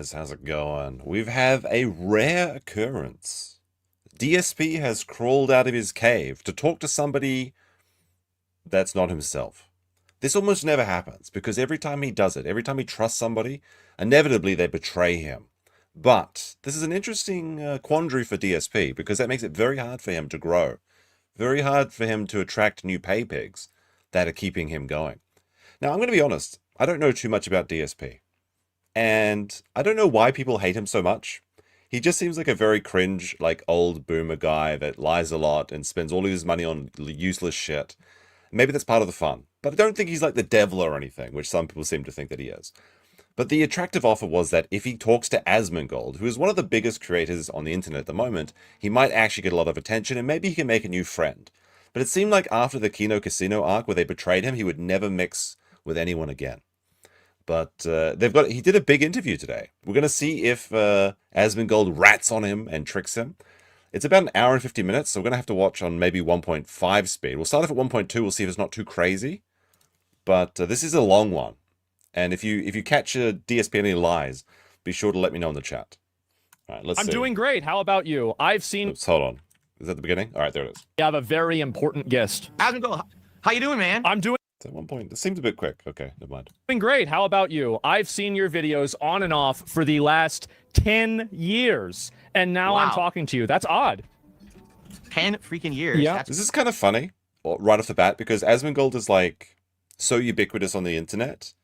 guys, how's it going? We've had a rare occurrence. DSP has crawled out of his cave to talk to somebody that's not himself. This almost never happens because every time he does it, every time he trusts somebody, inevitably they betray him. But this is an interesting quandary for DSP because that makes it very hard for him to grow. Very hard for him to attract new pay pigs that are keeping him going. Now, I'm going to be honest, I don't know too much about DSP. And I don't know why people hate him so much. He just seems like a very cringe, like old boomer guy that lies a lot and spends all of his money on useless shit. Maybe that's part of the fun. But I don't think he's like the devil or anything, which some people seem to think that he is. But the attractive offer was that if he talks to Asmongold, who is one of the biggest creators on the internet at the moment, he might actually get a lot of attention and maybe he can make a new friend. But it seemed like after the Kino Casino arc where they betrayed him, he would never mix with anyone again. But he did a big interview today. We're going to see if Asmongold rats on him and tricks him. It's about an hour and 50 minutes, so we're going to have to watch on maybe 1.5 speed. We'll start off at 1.2, we'll see if it's not too crazy. But this is a long one. And if you catch a DSP any lies, be sure to let me know in the chat. All right, let's see. I'm doing great. How about you? I've seen... Oops, hold on. Is that the beginning? All right, there it is. I have a very important guest. Asmongold, how you doing, man? I'm doing At one point, this seems a bit quick. Okay, never mind. great. How about you? I've seen your videos on and off for the last 10 years, and now I'm Wow. talking to you. That's odd. 10 freaking years. Yeah. That's This is kind of funny, right off the bat, because Asmongold is like so ubiquitous on the internet.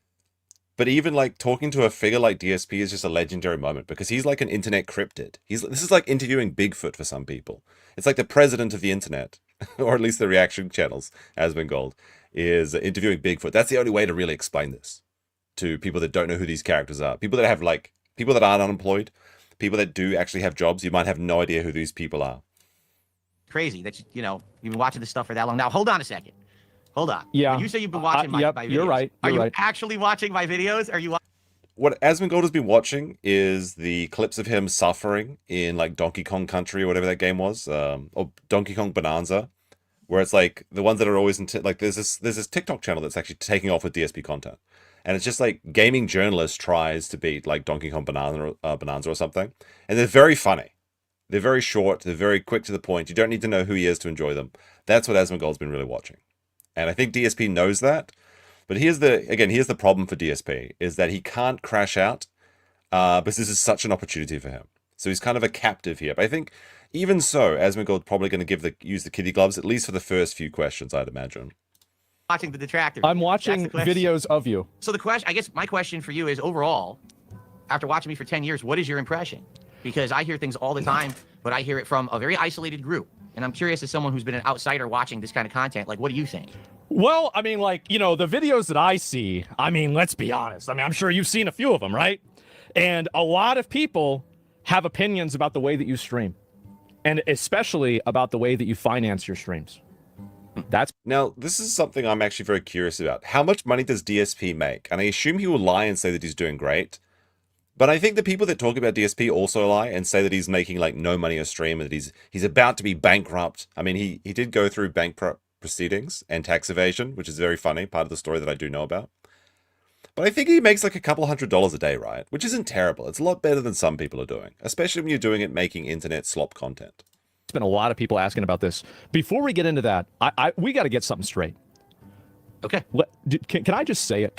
But even like talking to a figure like DSP is just a legendary moment because he's like an internet cryptid. This is like interviewing Bigfoot for some people. It's like the president of the internet, or at least the reaction channels, Asmongold, is interviewing Bigfoot. That's the only way to really explain this to people that don't know who these characters are. People that have like, people that aren't unemployed, people that do actually have jobs, you might have no idea who these people are. crazy that, you've been watching this stuff for that long. Now, hold on a second. Hold on. Yeah. When you say you've been watching my videos. You're right. Are you right. actually watching my videos? Are you What Asmongold has been watching is the clips of him suffering in like Donkey Kong Country or whatever that game was, or Donkey Kong Bonanza, where it's like the ones that are always like there's this TikTok channel that's actually taking off with DSP content, and it's just like gaming journalist tries to beat like Donkey Kong Bonanza or something, and they're very funny. They're very short. They're very quick to the point. You don't need to know who he is to enjoy them. That's what Asmongold's been really watching, and I think DSP knows that. But here's the problem for DSP, is that he can't crash out, because this is such an opportunity for him. So he's kind of a captive here. But I think, even so, Asmongold's probably going to use the kitty gloves, at least for the first few questions, I'd imagine. watching the detractors? I'm watching videos of you. So I guess my question for you is, overall, after watching me for 10 years, what is your impression? Because I hear things all the time, but I hear it from a very isolated group. And I'm curious, as someone who's been an outsider watching this kind of content, like, what do you think? Well, I mean, like, the videos that I see, I mean, let's be honest. I mean, I'm sure you've seen a few of them, right? And a lot of people have opinions about the way that you stream, and especially about the way that you finance your streams. Now, this is something I'm actually very curious about. How much money does DSP make? And I assume he will lie and say that he's doing great. But I think the people that talk about DSP also lie and say that he's making like no money a stream and that he's about to be bankrupt. I mean, he did go through bankrupt proceedings and tax evasion, which is very funny, part of the story that I do know about. But I think he makes like a couple $100 a day, right? Which isn't terrible. It's a lot better than some people are doing, especially when you're doing it making internet slop content. It's been a lot of people asking about this. Before we get into that, we got to get something straight. Okay. Can I just say it?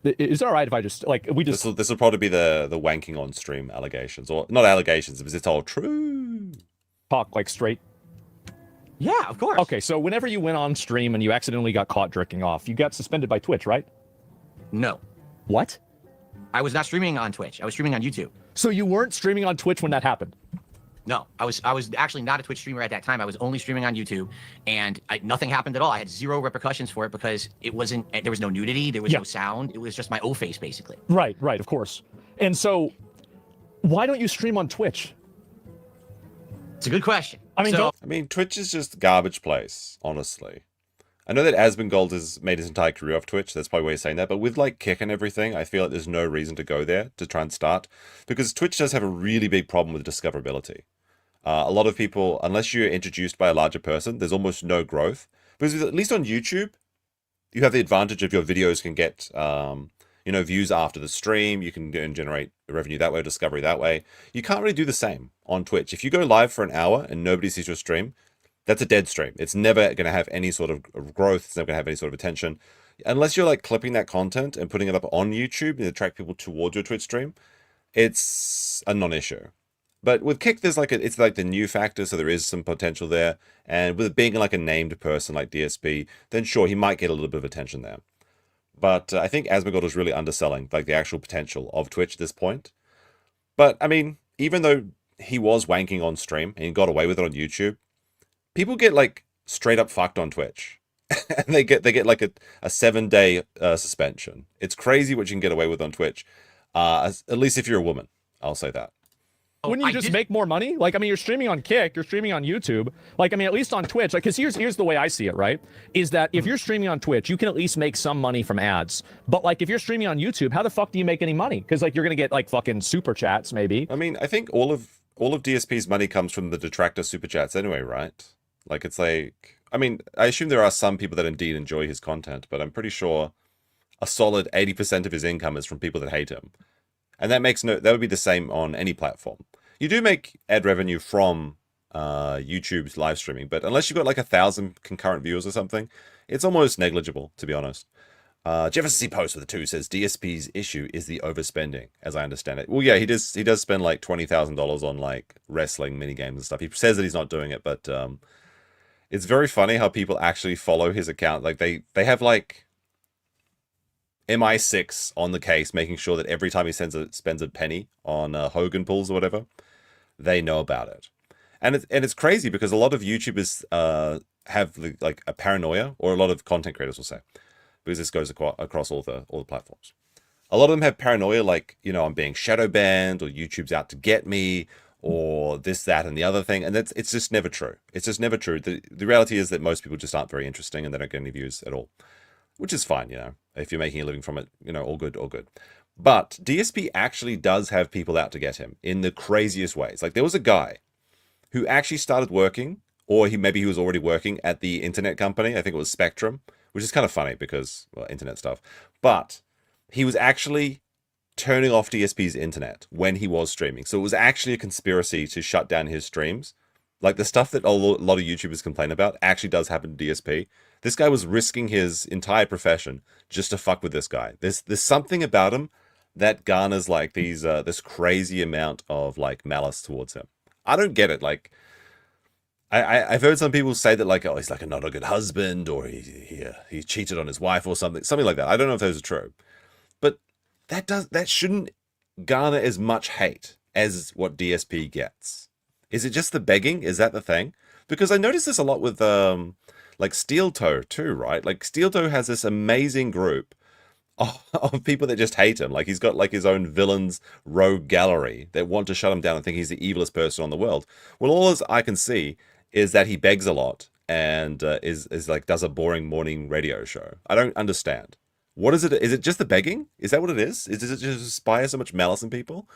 Is it all right if I just, like, we just... This will probably be the wanking on stream allegations, or not allegations, because it's all true. talk, like, straight? Yeah, of course. Okay, so whenever you went on stream and you accidentally got caught jerking off, you got suspended by Twitch, right? No. What? I was not streaming on Twitch. I was streaming on YouTube. So you weren't streaming on Twitch when that happened? No, I was actually not a Twitch streamer at that time. I was only streaming on YouTube, and nothing happened at all. I had zero repercussions for it because there was no nudity, there was no sound. It was just my O-face, basically. Right, of course. And so, why don't you stream on Twitch? It's a good question. I mean, Twitch is just a garbage place, honestly. I know that Asmongold has made his entire career off Twitch. That's probably why he's saying that. But with like Kick and everything, I feel like there's no reason to go there to try and start, because Twitch does have a really big problem with discoverability. A lot of people, unless you're introduced by a larger person, there's almost no growth. Because at least on YouTube, you have the advantage of your videos can get, you know, views after the stream. You can go and generate revenue that way, discovery that way. You can't really do the same on Twitch. If you go live for an hour and nobody sees your stream, that's a dead stream. It's never going to have any sort of growth. It's never going to have any sort of attention. Unless you're like clipping that content and putting it up on YouTube and attract people towards your Twitch stream, it's a non-issue. But with Kick, there's like it's like the new factor, so there is some potential there. And with it being like a named person like DSP, then sure, he might get a little bit of attention there. But I think Asmongold is really underselling like the actual potential of Twitch at this point. But I mean, even though he was wanking on stream and he got away with it on YouTube, people get like straight up fucked on Twitch. And they get like a 7-day suspension. It's crazy what you can get away with on Twitch. At least if you're a woman, I'll say that. Wouldn't you just make more money? Like, I mean, you're streaming on Kick, you're streaming on YouTube. Like, I mean, at least on Twitch, like, because here's the way I see it, right? Is that if you're streaming on Twitch, you can at least make some money from ads. But like, if you're streaming on YouTube, how the fuck do you make any money? Because like, you're gonna get like fucking super chats, maybe. I mean, I think all of DSP's money comes from the detractor super chats anyway, right? Like, it's like, I mean, I assume there are some people that indeed enjoy his content, but I'm pretty sure a solid 80% of his income is from people that hate him. And that would be the same on any platform. You do make ad revenue from YouTube's live streaming, but unless you've got like 1,000 concurrent viewers or something, it's almost negligible, to be honest. Jefferson C. Post with a 2 says DSP's issue is the overspending, as I understand it. Well, yeah, he does spend like $20,000 on like wrestling minigames and stuff. He says that he's not doing it, but it's very funny how people actually follow his account. Like they have like MI6 on the case, making sure that every time he spends a penny on Hogan pulls or whatever, they know about it. And it's crazy because a lot of YouTubers have like a paranoia, or a lot of content creators will say, because this goes across all the platforms. A lot of them have paranoia, like, you know, I'm being shadow banned, or YouTube's out to get me, or this, that, and the other thing. And it's just never true. It's just never true. The reality is that most people just aren't very interesting and they don't get any views at all, which is fine, you know, if you're making a living from it, you know, all good, all good. But DSP actually does have people out to get him in the craziest ways. Like, there was a guy who actually started working, or maybe he was already working at the internet company. I think it was Spectrum, which is kind of funny because, well, internet stuff. But he was actually turning off DSP's internet when he was streaming. So it was actually a conspiracy to shut down his streams. Like, the stuff that a lot of YouTubers complain about actually does happen to DSP. This guy was risking his entire profession just to fuck with this guy. There's something about him that garners like this crazy amount of like malice towards him. I don't get it. Like, I've heard some people say that like, oh, he's like not a good husband, or he cheated on his wife or something like that. I don't know if those are true, but that shouldn't garner as much hate as what DSP gets. Is it just the begging? Is that the thing? Because I noticed this a lot with like Steel Toe too, right? Like, Steel Toe has this amazing group of people that just hate him. Like, he's got like his own villains rogue gallery that want to shut him down and think he's the evilest person on the world. Well, all I can see is that he begs a lot and is like does a boring morning radio show. I don't understand. What is it? Is it just the begging? Is that what it is? Does it just inspire so much malice in people?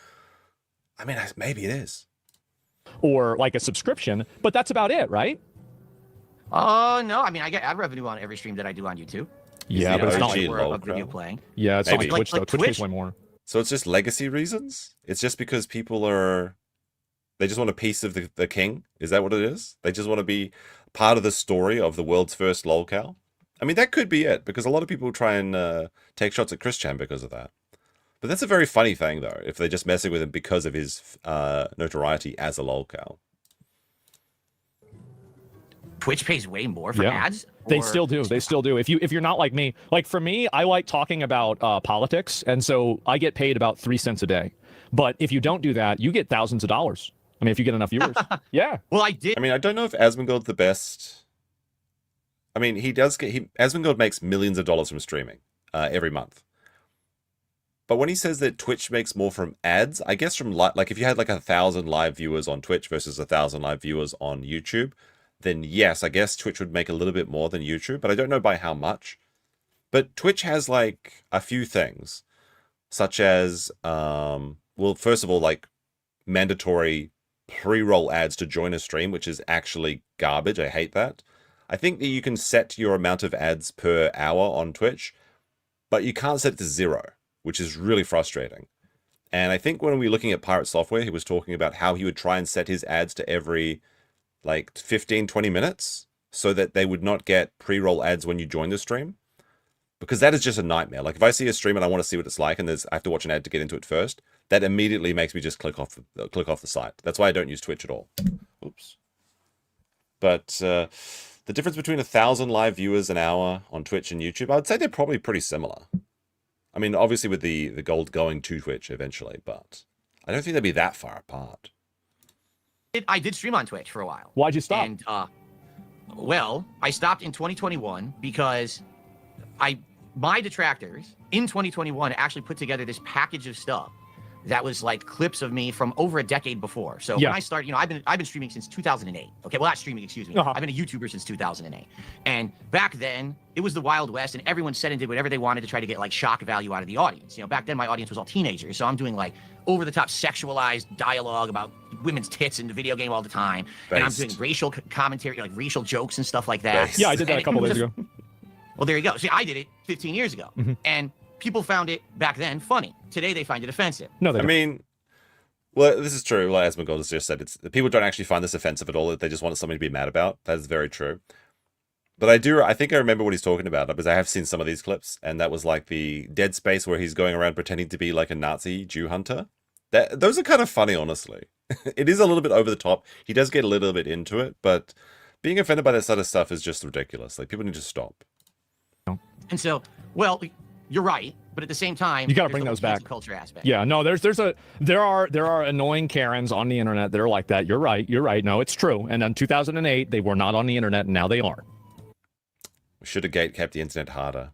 I mean, maybe it is. Or like a subscription, but that's about it, right? Oh, no. I mean, I get ad revenue on every stream that I do on YouTube. Yeah, but it's not like a video playing. Yeah, it's not like Twitch though. Like Twitch pays way more. So it's just legacy reasons? It's just because people they just want a piece of the king? Is that what it is? They just want to be part of the story of the world's first lolcow? I mean, that could be it, because a lot of people try and take shots at Chris Chan because of that. But that's a very funny thing, though, if they're just messing with him because of his notoriety as a lolcow. Twitch pays way more for ads? They still do. They still do. If you're not like me, like for me, I like talking about politics, and so I get paid about 3 cents a day. But if you don't do that, you get thousands of dollars. I mean, if you get enough viewers. Yeah. Well, I did. I mean, I don't know if Asmongold's the best. I mean, Asmongold makes millions of dollars from streaming every month. But when he says that Twitch makes more from ads, I guess from like if you had like 1,000 live viewers on Twitch versus 1,000 live viewers on YouTube, then yes, I guess Twitch would make a little bit more than YouTube, but I don't know by how much. But Twitch has like a few things, such as, well, first of all, like mandatory pre-roll ads to join a stream, which is actually garbage. I hate that. I think that you can set your amount of ads per hour on Twitch, but you can't set it to 0. which is really frustrating. And I think when we were looking at Pirate Software, he was talking about how he would try and set his ads to every like 15, 20 minutes so that they would not get pre-roll ads when you join the stream. Because that is just a nightmare. Like if I see a stream and I want to see what it's like and I have to watch an ad to get into it first, that immediately makes me just click off the site. That's why I don't use Twitch at all. Oops. But the difference between 1,000 live viewers an hour on Twitch and YouTube, I would say they're probably pretty similar. I mean, obviously with the gold going to Twitch eventually, but I don't think they'd be that far apart. I did stream on Twitch for a while. Why'd you stop? And, well, I stopped in 2021 because my detractors in 2021 actually put together this package of stuff that was like clips of me from over a decade before. So when I started, you know, I've been streaming since 2008. Okay, well, not streaming, excuse me. I've been a YouTuber since 2008. And back then, it was the Wild West, and everyone said and did whatever they wanted to try to get like shock value out of the audience. You know, back then my audience was all teenagers, so I'm doing like over-the-top sexualized dialogue about women's tits in the video game all the time, and I'm doing racial commentary, like racial jokes and stuff like that. Yeah, I did that a couple days ago. Well, there you go. See, I did it 15 years ago, and people found it back then funny. Today they find it offensive. No, they don't. I mean, well, this is true. Like Asmongold has just said, people don't actually find this offensive at all. They just want something to be mad about. That is very true. But I think I remember what he's talking about, because I have seen some of these clips, and that was like the Dead Space where he's going around pretending to be like a Nazi Jew hunter. Those are kind of funny, honestly. It is a little bit over the top. He does get a little bit into it, but being offended by that sort of stuff is just ridiculous. Like, people need to stop. And so, well, you're right, but at the same time, you got to bring those back. Culture aspect. Yeah, no, there are annoying Karens on the internet that are like that. You're right. No, it's true. And in 2008, they were not on the internet, and now they are. We should have kept the internet harder.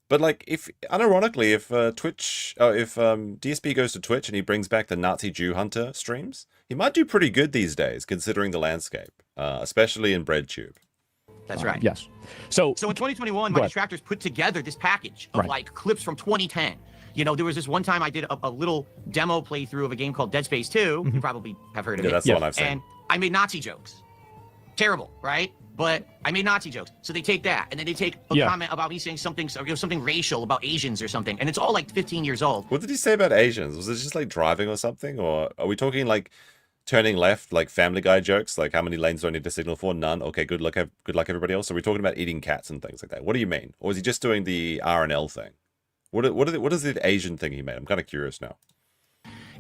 But like, unironically, if DSP goes to Twitch and he brings back the Nazi Jew hunter streams, he might do pretty good these days, considering the landscape, especially in BreadTube. That's right. Yes. So in 2021, my detractors put together this package of like clips from 2010. You know, there was this one time I did a little demo playthrough of a game called Dead Space 2. You probably have heard of it. That's the one I've seen. And I made Nazi jokes. Terrible, right? But I made Nazi jokes. So they take that, and then they take a comment about me saying something, something racial about Asians or something, and it's all like 15 years old. What did he say about Asians? Was it just like driving or something, or are we talking like turning left, like Family Guy jokes, like how many lanes do I need to signal for? None. Okay, good luck everybody else. Are we talking about eating cats and things like that? What do you mean? Or is he just doing the R&L thing? What is the Asian thing he made? I'm kind of curious now.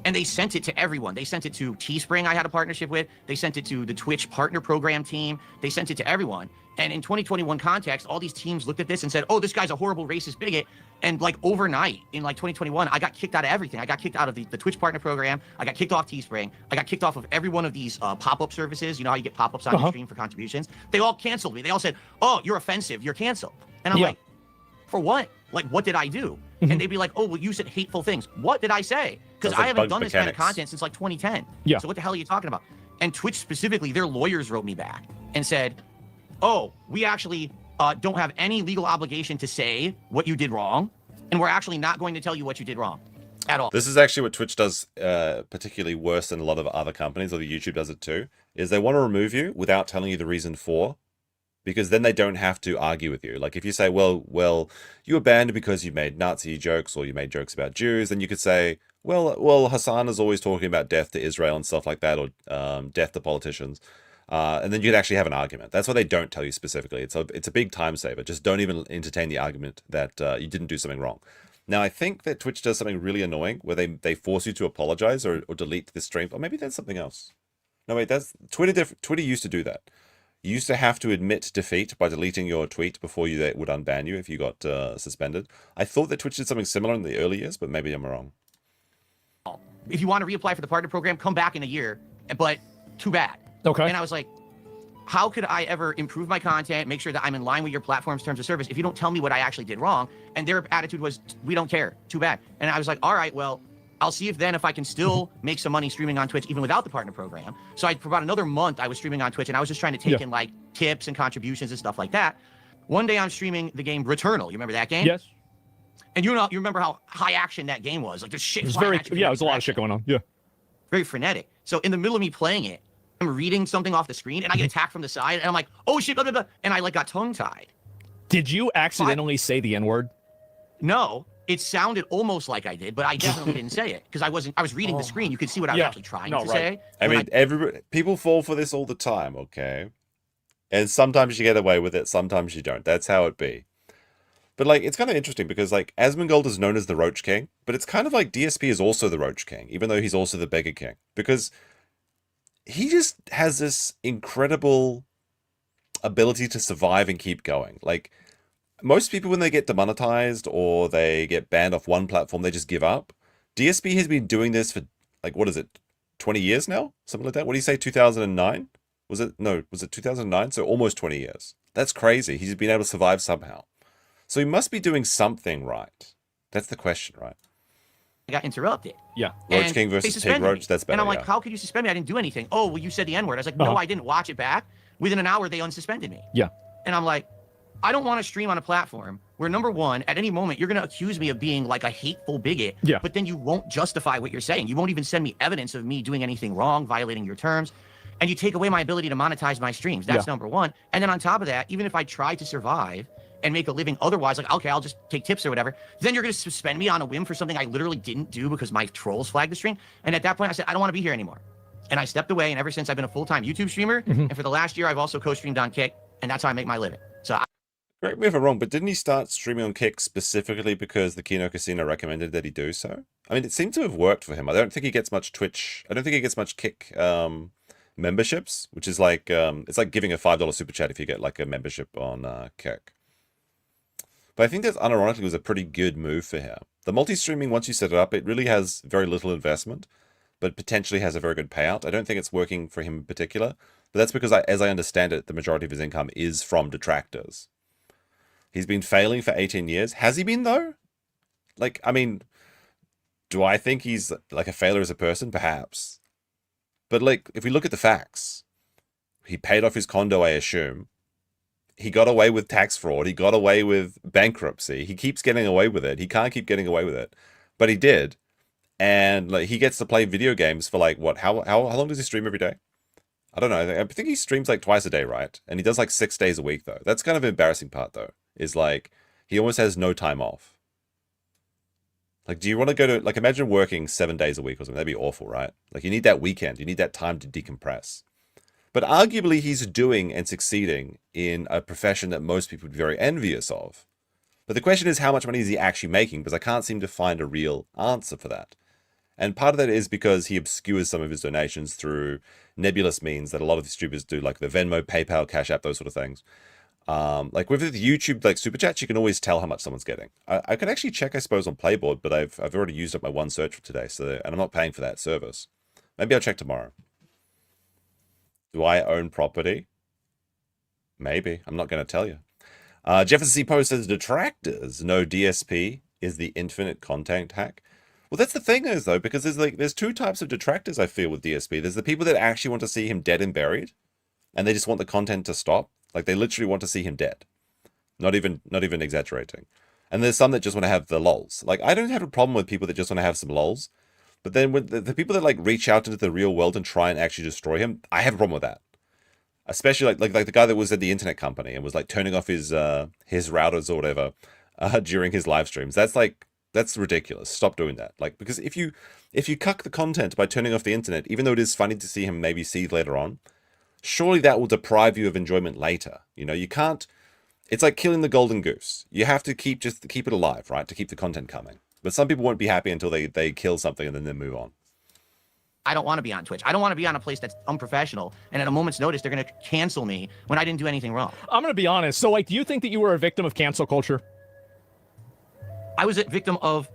And they sent it to everyone. They sent it to Teespring, I had a partnership with. They sent it to the Twitch partner program team. They sent it to everyone. And in 2021 context, all these teams looked at this and said, oh, this guy's a horrible racist bigot. And like overnight in like 2021, I got kicked out of everything. I got kicked out of the Twitch partner program. I got kicked off Teespring. I got kicked off of every one of these pop-up services. You know how you get pop-ups on your stream for contributions? They all canceled me. They all said, oh, you're offensive. You're canceled. And I'm like, for what? Like, what did I do? And they'd be like, oh, well, you said hateful things. What did I say? Because I haven't done this kind of content since like 2010. Yeah. So what the hell are you talking about? And Twitch specifically, their lawyers wrote me back and said, oh, we actually don't have any legal obligation to say what you did wrong. And we're actually not going to tell you what you did wrong at all. This is actually what Twitch does particularly worse than a lot of other companies, or the YouTube does it too, is they want to remove you without telling you the reason for. Because then they don't have to argue with you. Like if you say, well, you were banned because you made Nazi jokes or you made jokes about Jews, then you could say, well, Hassan is always talking about death to Israel and stuff like that, or death to politicians. And then you could actually have an argument. That's why they don't tell you specifically. It's a big time saver. Just don't even entertain the argument that you didn't do something wrong. Now, I think that Twitch does something really annoying where they force you to apologize or delete this stream. Or maybe that's something else. No, wait, that's Twitter. Twitter used to do that. You used to have to admit defeat by deleting your tweet before they would unban you if you got suspended. I thought that Twitch did something similar in the early years, but maybe I'm wrong. If you want to reapply for the partner program, come back in a year, but too bad. Okay. And I was like, how could I ever improve my content, make sure that I'm in line with your platform's terms of service if you don't tell me what I actually did wrong? And their attitude was, we don't care. Too bad. And I was like, all right, well, I'll see if I can still make some money streaming on Twitch even without the partner program. So for about another month, I was streaming on Twitch, and I was just trying to take in like tips and contributions and stuff like that. One day I'm streaming the game Returnal. You remember that game? Yes. And you remember how high action that game was. Like there's shit. It was a lot of shit going on. Yeah. Very frenetic. So in the middle of me playing it, I'm reading something off the screen and I get attacked from the side and I'm like, oh shit, blah, blah, blah. And I like got tongue tied. Did you accidentally say the N-word? No, It sounded almost like I did, but I definitely didn't say it because I was reading the screen. You could see what I was actually trying to say. I mean, people fall for this all the time, okay? And sometimes you get away with it, sometimes you don't. That's how it be. But like, it's kind of interesting because like Asmongold is known as the Roach King, but it's kind of like DSP is also the Roach King, even though he's also the Beggar King, because he just has this incredible ability to survive and keep going. Like, most people, when they get demonetized or they get banned off one platform, they just give up. DSP has been doing this for, like, what is it, 20 years now? Something like that? What do you say, 2009? Was it 2009? So almost 20 years. That's crazy. He's been able to survive somehow. So he must be doing something right. That's the question, right? I got interrupted. Yeah. Roach King versus Pig Roach, that's better. And I'm like, how could you suspend me? I didn't do anything. Oh, well, you said the N-word. I was like, no, I didn't. Watch it back. Within an hour, they unsuspended me. Yeah. And I'm like, I don't want to stream on a platform where, number one, at any moment, you're going to accuse me of being like a hateful bigot, but then you won't justify what you're saying. You won't even send me evidence of me doing anything wrong, violating your terms, and you take away my ability to monetize my streams. That's number one. And then on top of that, even if I try to survive and make a living otherwise, like, okay, I'll just take tips or whatever, then you're going to suspend me on a whim for something I literally didn't do because my trolls flagged the stream. And at that point, I said, I don't want to be here anymore. And I stepped away, and ever since I've been a full-time YouTube streamer, and for the last year, I've also co-streamed on Kick, and that's how I make my living. So correct me if I'm wrong, but didn't he start streaming on Kick specifically because the Kino Casino recommended that he do so? I mean, it seemed to have worked for him. I don't think he gets much Twitch. I don't think he gets much Kick memberships, which is like, it's like giving a $5 super chat if you get like a membership on Kick. But I think that unironically was a pretty good move for him. The multi-streaming, once you set it up, it really has very little investment, but potentially has a very good payout. I don't think it's working for him in particular, but that's because, as I understand it, the majority of his income is from detractors. He's been failing for 18 years. Has he been, though? Like, I mean, do I think he's like a failure as a person? Perhaps. But like, if we look at the facts, he paid off his condo, I assume. He got away with tax fraud. He got away with bankruptcy. He keeps getting away with it. He can't keep getting away with it, but he did. And like, he gets to play video games for like, what, how long does he stream every day? I don't know. I think he streams like twice a day, right? And he does like 6 days a week, though. That's kind of an embarrassing part, though, is like, he almost has no time off. Like, do you want to go to, like, imagine working 7 days a week or something. That'd be awful, right? Like, you need that weekend. You need that time to decompress. But arguably, he's doing and succeeding in a profession that most people would be very envious of. But the question is, how much money is he actually making? Because I can't seem to find a real answer for that. And part of that is because he obscures some of his donations through nebulous means that a lot of YouTubers do, like the Venmo, PayPal, Cash App, those sort of things. Like with the YouTube like super chats, you can always tell how much someone's getting. I can actually check, I suppose, on Playboard, but I've already used up my one search for today, so and I'm not paying for that service. Maybe I'll check tomorrow. Do I own property? Maybe. I'm not going to tell you. Jefferson C. Post says, detractors. No, DSP is the infinite content hack. Well, that's the thing is, though, because there's two types of detractors, I feel, with DSP. There's the people that actually want to see him dead and buried, and they just want the content to stop. Like, they literally want to see him dead. Not even exaggerating. And there's some that just want to have the lols. Like, I don't have a problem with people that just want to have some lols. But then with the people that, like, reach out into the real world and try and actually destroy him, I have a problem with that. Especially, like the guy that was at the internet company and was, like, turning off his routers or whatever during his live streams. That's ridiculous. Stop doing that. Like, because if you cuck the content by turning off the internet, even though it is funny to see him maybe seethe later on, surely that will deprive you of enjoyment later. You know, you can't. It's like killing the golden goose. You have to keep it alive, right, to keep the content coming. But some people won't be happy until they kill something and then they move on. I don't want to be on Twitch. I don't want to be on a place that's unprofessional, and at a moment's notice, they're going to cancel me when I didn't do anything wrong. I'm going to be honest. So, like, do you think that you were a victim of cancel culture? I was a victim of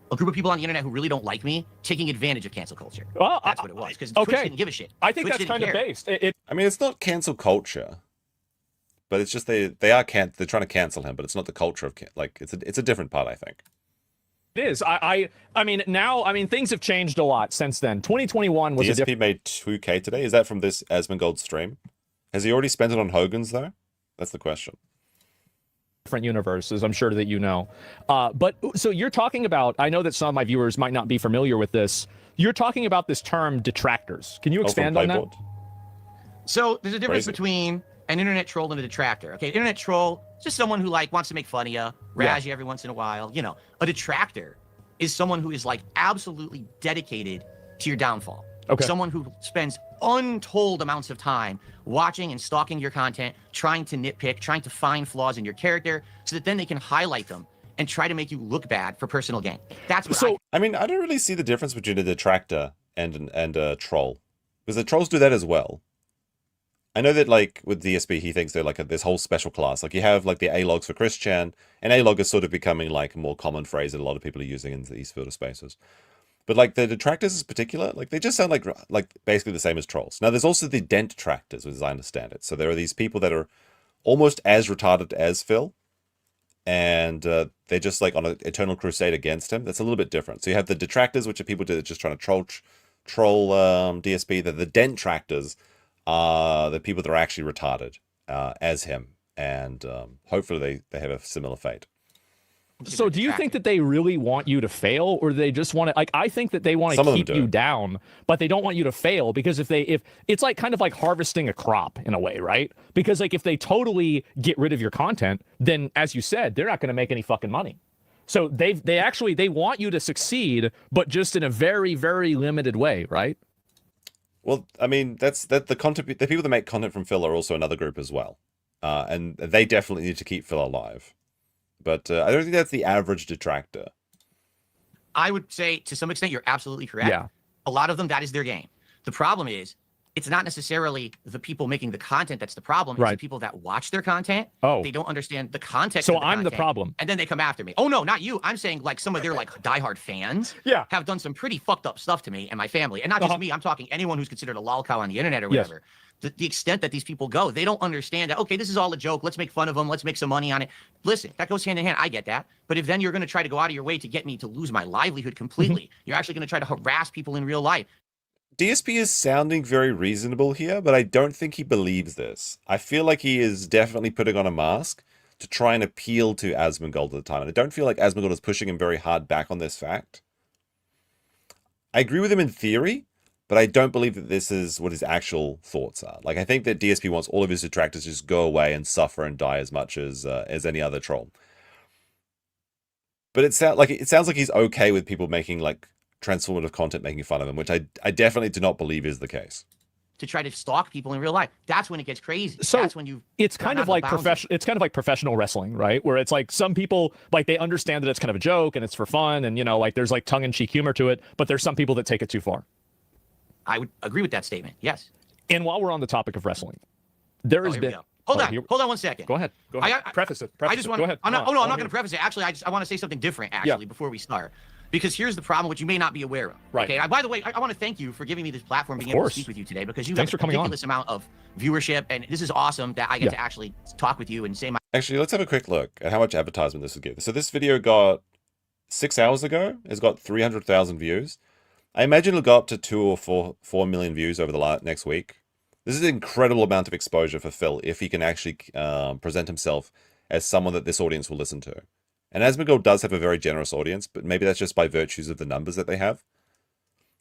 a group of people on the internet who really don't like me taking advantage of cancel culture. Well, that's what it was, because Twitch didn't give a shit. I think Twitch that's kind of based. I mean, it's not cancel culture, but it's just they're trying to cancel him, but it's not the culture of like it's a different part, I think. It is. I mean, now, I mean, things have changed a lot since then. 2021 was DSP made 2K today. Is that from this Asmongold stream? Has he already spent it on Hogan's, though? That's the question. Different universes, I'm sure that you know. But so you're talking about, I know that some of my viewers might not be familiar with this. You're talking about this term detractors. Can you expand on that? So there's a difference between an internet troll and a detractor. Okay, internet troll is just someone who like wants to make fun of you, razz you every once in a while. You know, a detractor is someone who is like absolutely dedicated to your downfall. Okay. Someone who spends untold amounts of time watching and stalking your content, trying to nitpick, trying to find flaws in your character, so that then they can highlight them and try to make you look bad for personal gain. That's what I mean, I don't really see the difference between a detractor and a troll, because the trolls do that as well. I know that, like, with DSP, he thinks they're like this whole special class. Like, you have like the A-logs for Christian, and A-log is sort of becoming like a more common phrase that a lot of people are using in these filter spaces. But like the detractors in particular, like they just sound like basically the same as trolls. Now, there's also the dent detractors, as I understand it. So there are these people that are almost as retarded as Phill, and they're just like on an eternal crusade against him. That's a little bit different. So you have the detractors, which are people that are just trying to troll DSP. The dent tractors are the people that are actually retarded as him, and hopefully they have a similar fate. So do you think that they really want you to fail, or do they just want to, like, I think that they want to keep you down, but they don't want you to fail, because if it's like kind of like harvesting a crop in a way, right? Because like if they totally get rid of your content, then as you said, they're not going to make any fucking money. So they want you to succeed, but just in a very, very limited way, right? Well, I mean, the people that make content from Phill are also another group as well. And they definitely need to keep Phill alive. But I don't think that's the average detractor. I would say, to some extent, you're absolutely correct. Yeah. A lot of them, that is their game. The problem is, it's not necessarily the people making the content that's the problem. It's the people that watch their content. Oh. They don't understand the context So of the I'm the content, problem. and then they come after me. Oh, no, not you. I'm saying, like, some of their, like, diehard fans Yeah. have done some pretty fucked up stuff to me and my family. And not just me. I'm talking anyone who's considered a lol cow on the internet or whatever. The extent that these people go, they don't understand that, okay, this is all a joke. Let's make fun of them. Let's make some money on it. Listen, that goes hand in hand. I get that. But if then you're going to try to go out of your way to get me to lose my livelihood completely, you're actually going to try to harass people in real life. DSP is sounding very reasonable here, but I don't think he believes this. I feel like he is definitely putting on a mask to try and appeal to Asmongold at the time. And I don't feel like Asmongold is pushing him very hard back on this fact. I agree with him in theory, but I don't believe that this is what his actual thoughts are. Like, I think that DSP wants all of his detractors to just go away and suffer and die as much as any other troll. But it sounds like he's okay with people making like transformative content making fun of him, which I definitely do not believe is the case. To try to stalk people in real life, that's when it gets crazy. So that's when it's kind of like professional wrestling, right? Where it's like some people, like, they understand that it's kind of a joke and it's for fun, and, you know, like there's like tongue-in-cheek humor to it, but there's some people that take it too far. I would agree with that statement. Yes. And while we're on the topic of wrestling, there has been. Hold on 1 second. Go ahead. Preface it. I just want. Go ahead. I'm not going to preface it. Actually, I want to say something different. Actually, before we start, because here's the problem, which you may not be aware of. Right. Okay. By the way, I want to thank you for giving me this platform, being able to speak with you today, because you have a ridiculous amount of viewership, and this is awesome that I get to actually talk with you and say my. Actually, let's have a quick look at how much advertisement this would give. So this video got 6 hours ago. It's got 300,000 views. I imagine it'll go up to 2 or 4 million views over the next week. This is an incredible amount of exposure for Phill if he can actually present himself as someone that this audience will listen to. And Asmongold does have a very generous audience, but maybe that's just by virtues of the numbers that they have.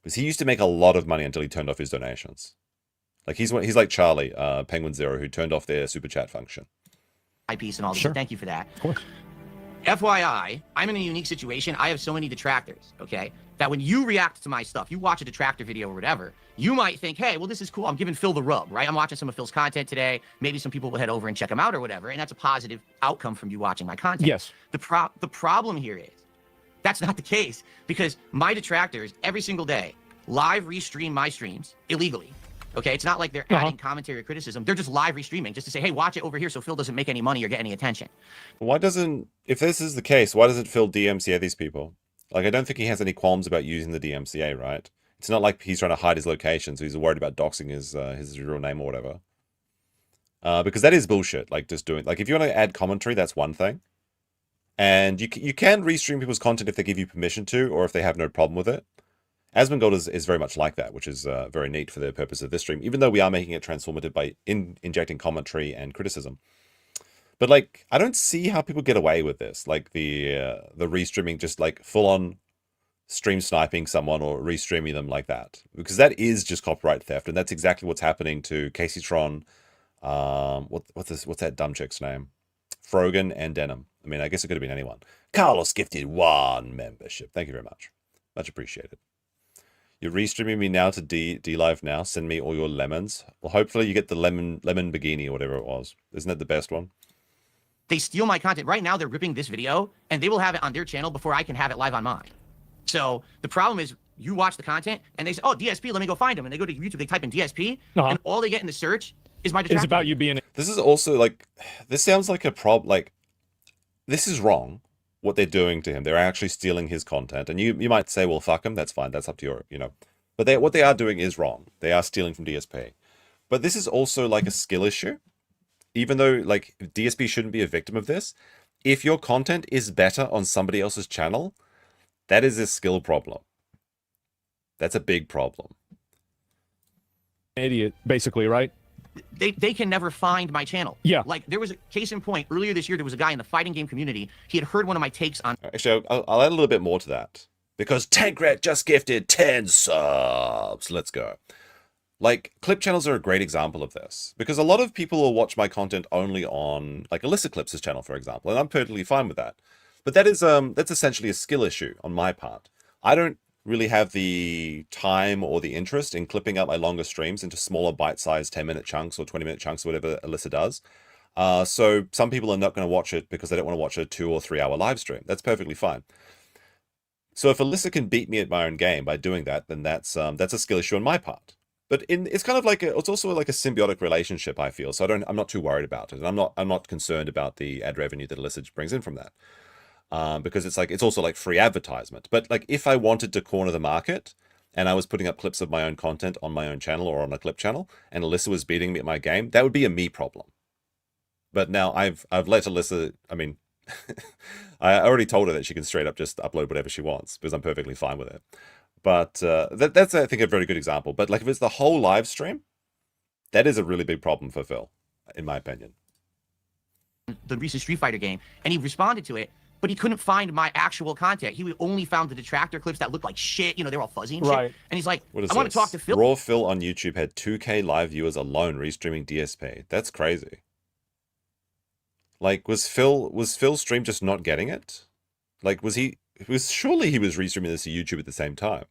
Because he used to make a lot of money until he turned off his donations. Like he's like Charlie, Penguin Zero, who turned off their super chat function. Piece and all this. Sure. Thank you for that. Of course. FYI, I'm in a unique situation. I have so many detractors, okay, that when you react to my stuff, you watch a detractor video or whatever, you might think, hey, well, this is cool. I'm giving Phill the rub, right? I'm watching some of Phil's content today. Maybe some people will head over and check him out or whatever, and that's a positive outcome from you watching my content. Yes. The problem here is that's not the case, because my detractors every single day live restream my streams illegally. Okay, it's not like they're adding commentary or criticism. They're just live restreaming just to say, hey, watch it over here so Phill doesn't make any money or get any attention. Why doesn't, if this is the case, why doesn't Phill DMCA these people? Like, I don't think he has any qualms about using the DMCA, right? It's not like he's trying to hide his location, so he's worried about doxing his real name or whatever. Because that is bullshit, like just doing, like if you want to add commentary, that's one thing. And you can restream people's content if they give you permission to, or if they have no problem with it. Asmongold is very much like that, which is very neat for the purpose of this stream, even though we are making it transformative by injecting commentary and criticism. But like, I don't see how people get away with this, like the restreaming, just like full-on stream sniping someone or restreaming them like that, because that is just copyright theft, and that's exactly what's happening to Casey Tron, What's that dumb chick's name? Frogan and Denim. I mean, I guess it could have been anyone. Carlos gifted 1 membership. Thank you very much. Much appreciated. You're restreaming me now to D Live now. Send me all your lemons. Well, hopefully you get the lemon bikini or whatever it was. Isn't that the best one? They steal my content. Right now, they're ripping this video, and they will have it on their channel before I can have it live on mine. So the problem is, you watch the content, and they say, oh, DSP, let me go find them. And they go to YouTube, they type in DSP, and all they get in the search is my detractor. It's about you being... This is also, like, this sounds like a problem. Like, this is wrong, what they're doing to him. They're actually stealing his content. And you might say, well, fuck him. That's fine. That's up to your, you know. But what they are doing is wrong. They are stealing from DSP. But this is also like a skill issue. Even though like DSP shouldn't be a victim of this, if your content is better on somebody else's channel, that is a skill problem. That's a big problem. Idiot, basically, right? They can never find my channel. Yeah. Like, there was a case in point earlier this year. There was a guy in the fighting game community. He had heard one of my takes on... Actually, I'll add a little bit more to that. Because Tankrat just gifted 10 subs. Let's go. Like, clip channels are a great example of this. Because a lot of people will watch my content only on, like, Alyssa Clips' channel, for example. And I'm perfectly fine with that. But that is, that's essentially a skill issue on my part. I don't really have the time or the interest in clipping up my longer streams into smaller bite-sized 10-minute chunks or 20-minute chunks or whatever Alyssa does. So some people are not going to watch it because they don't want to watch a 2 or 3 hour live stream. That's perfectly fine. So if Alyssa can beat me at my own game by doing that, then that's a skill issue on my part. But it's kind of like it's also like a symbiotic relationship, I feel. So I'm not too worried about it, and I'm not concerned about the ad revenue that Alyssa brings in from that, because it's also like free advertisement. But like if I wanted to corner the market, and I was putting up clips of my own content on my own channel or on a clip channel, and Alyssa was beating me at my game, that would be a me problem. But now I've let Alyssa. I mean. I already told her that she can straight up just upload whatever she wants because I'm perfectly fine with it. But that's, I think, a very good example. But like if it's the whole live stream, that is a really big problem for Phill, in my opinion. The recent Street Fighter game, and he responded to it, but he couldn't find my actual content. He only found the detractor clips that looked like shit. You know, they're all fuzzy and shit. And he's like, I want to talk to Phill. Raw Phill on YouTube had 2K live viewers alone restreaming DSP. That's crazy. Like, was Phil's stream just not getting it? Like, surely he was restreaming this to YouTube at the same time.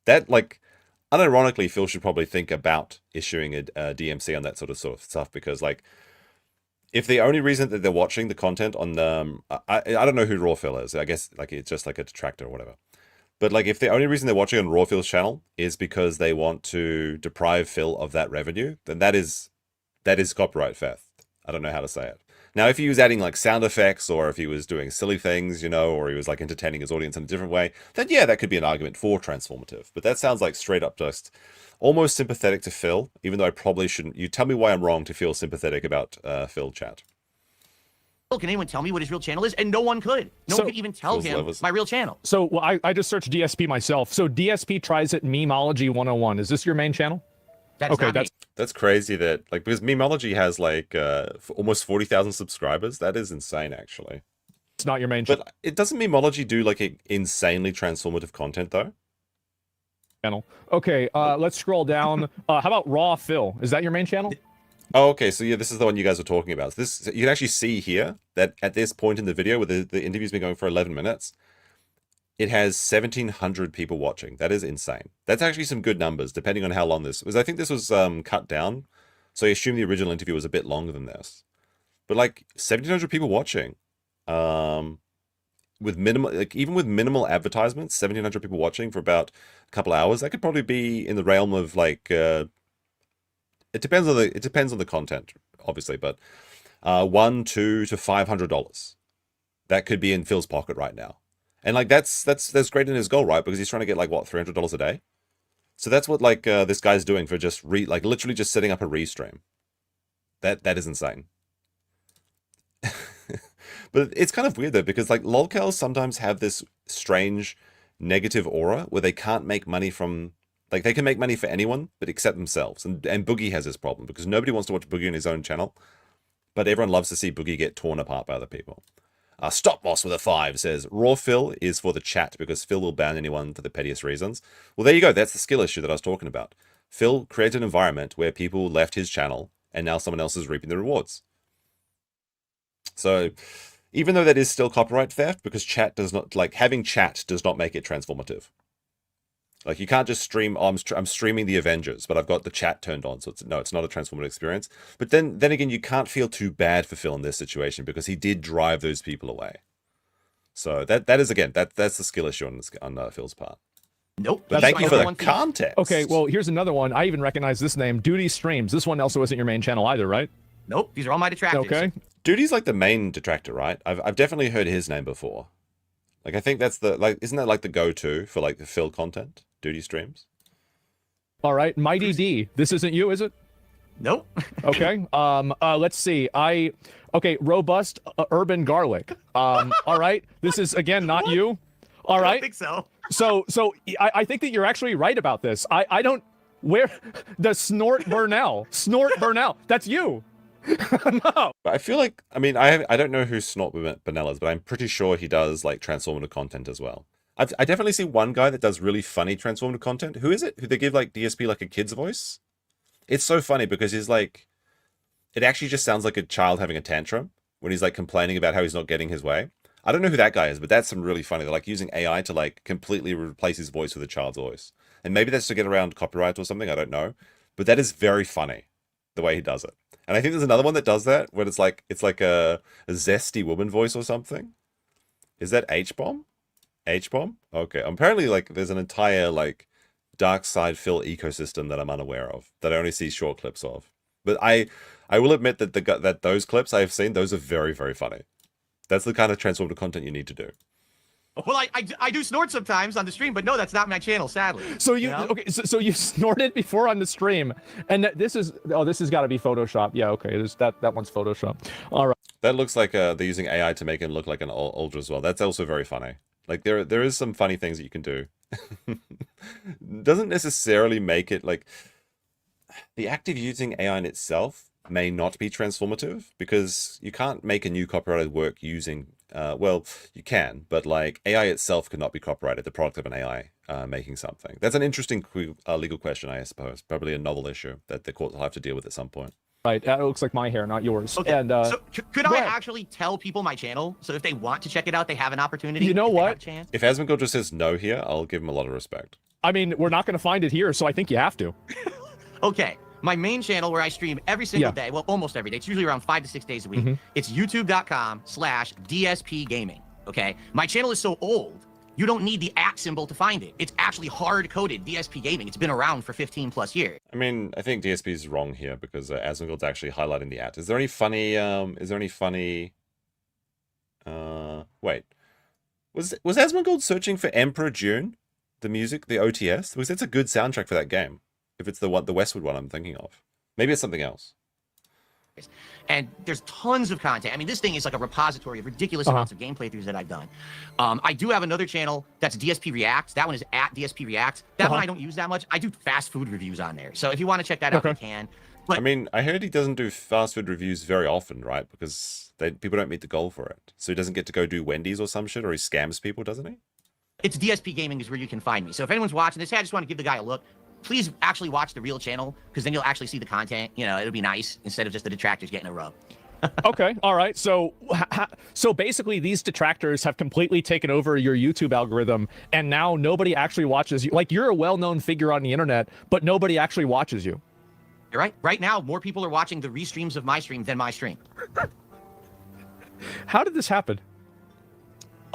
That, like, unironically, Phill should probably think about issuing a DMC on that sort of stuff, because, like, if the only reason that they're watching the content on I don't know who Raw Phill is. I guess, like, it's just like a detractor or whatever. But, like, if the only reason they're watching on Raw Phil's channel is because they want to deprive Phill of that revenue, then that is copyright theft. I don't know how to say it. Now, if he was adding like sound effects, or if he was doing silly things, you know, or he was like entertaining his audience in a different way, then yeah, that could be an argument for transformative. But that sounds like straight up just almost sympathetic to Phill, even though I probably shouldn't. You tell me why I'm wrong to feel sympathetic about Phill, chat. Can anyone tell me what his real channel is? And no one could. No one could even tell him my real channel. So well, I just searched DSP myself. So DSP tries it Memeology 101. Is this your main channel? That's crazy that, like, because Memeology has like almost 40,000 subscribers. That is insane, actually. It's not your main channel. But it doesn't Memeology do like insanely transformative content though? Channel. Okay, let's scroll down. How about Raw Phill? Is that your main channel? Oh, okay. So yeah, this is the one you guys were talking about. This, you can actually see here that at this point in the video, where the interview's been going for 11 minutes, it has 1,700 people watching. That is insane. That's actually some good numbers, depending on how long this was. I think this was cut down, so I assume the original interview was a bit longer than this. But like 1,700 people watching, with minimal, like even with minimal advertisements, 1,700 people watching for about a couple hours. That could probably be in the realm of like, it depends on the content, obviously, but $1, $2 to $500. That could be in Phil's pocket right now. And like that's great in his goal, right? Because he's trying to get like what, $300 a day. So that's what like this guy's doing for just literally just setting up a restream. That is insane. But it's kind of weird though, because like lolcows sometimes have this strange negative aura where they can't make money from, like, they can make money for anyone but except themselves. And Boogie has this problem because nobody wants to watch Boogie on his own channel, but everyone loves to see Boogie get torn apart by other people. Stop Moss with a 5 says, Raw Phill is for the chat because Phill will ban anyone for the pettiest reasons. Well, there you go. That's the skill issue that I was talking about. Phill created an environment where people left his channel and now someone else is reaping the rewards. So even though that is still copyright theft, because chat does not, like, having chat does not make it transformative. Like, you can't just stream, oh, I'm streaming the Avengers, but I've got the chat turned on, so it's not a transformative experience. But then again, you can't feel too bad for Phill in this situation, because he did drive those people away. So that is, again, that's the skill issue on Phil's part. Nope. But thank you for the context. Okay, well, here's another one. I even recognize this name, Duty Streams. This one also isn't your main channel either, right? Nope. These are all my detractors. Okay. Duty's like the main detractor, right? I've definitely heard his name before. Like, I think that's the, like, isn't that like the go-to for like the Phill content? Duty Streams. All right, Mighty D. This isn't you, is it? Nope. Okay. Let's see. Okay, Robust Urban Garlic. All right. This is again not you. All right. I don't think so. So I think that you're actually right about this. I don't. Where the Snort Burnell? Snort Burnell. That's you. No. But I feel like, I mean, I don't know who Snort Burnell is, but I'm pretty sure he does like transformative content as well. I definitely see one guy that does really funny transformative content. Who is it? Who they give like DSP like a kid's voice? It's so funny because he's like, it actually just sounds like a child having a tantrum when he's like complaining about how he's not getting his way. I don't know who that guy is, but that's some really funny. They're like using AI to like completely replace his voice with a child's voice. And maybe that's to get around copyright or something. I don't know. But that is very funny, the way he does it. And I think there's another one that does that, where it's like a zesty woman voice or something. Is that H-Bomb? H-Bomb? Okay. Apparently, like, there's an entire, like, dark side Phill ecosystem that I'm unaware of, that I only see short clips of. But I will admit that that those clips I have seen, those are very, very funny. That's the kind of transformative content you need to do. Well, I do snort sometimes on the stream, but no, that's not my channel, sadly. So okay, so you snorted before on the stream, and this is this has got to be Photoshop. Yeah, okay, that one's Photoshop. All right. That looks like they're using AI to make it look like an ultra as well. That's also very funny. Like there is some funny things that you can do. Doesn't necessarily make it like the act of using AI in itself may not be transformative, because you can't make a new copyrighted work using well, you can, but like AI itself could not be copyrighted, the product of an AI making something. That's an interesting legal question, I suppose. Probably a novel issue that the courts will have to deal with at some point. Right, that looks like my hair, not yours. Okay. And so could I actually tell people my channel, so if they want to check it out, they have an opportunity? You know what? If Asmongold just says no here, I'll give him a lot of respect. I mean, we're not going to find it here, so I think you have to. Okay. My main channel, where I stream every single day, well, almost every day. It's usually around 5 to 6 days a week. It's youtube.com/DSPGaming. Okay. My channel is so old, you don't need the @ symbol to find it. It's actually hard-coded DSP Gaming. It's been around for 15 plus years. I mean, I think DSP is wrong here, because Asmongold's actually highlighting the @ Is there any funny? Wait, was Asmongold searching for Emperor June, the music, the OTS? Because it's a good soundtrack for that game. If it's the Westwood one I'm thinking of. Maybe it's something else. And there's tons of content. I mean, this thing is like a repository of ridiculous amounts of game playthroughs that I've done. I do have another channel that's DSP Reacts. That one is @DSP Reacts. That one I don't use that much. I do fast food reviews on there. So if you want to check that out, you can. But, I mean, I heard he doesn't do fast food reviews very often, right? Because people don't meet the goal for it. So he doesn't get to go do Wendy's or some shit, or he scams people, doesn't he? It's DSP Gaming is where you can find me. So if anyone's watching this, hey, I just want to give the guy a look. Please actually watch the real channel, because then you'll actually see the content. You know, it'll be nice instead of just the detractors getting a rub. Okay, all right. So basically, these detractors have completely taken over your YouTube algorithm, and now nobody actually watches you. Like, you're a well-known figure on the internet, but nobody actually watches you. You're right. Right now, more people are watching the restreams of my stream than my stream. How did this happen?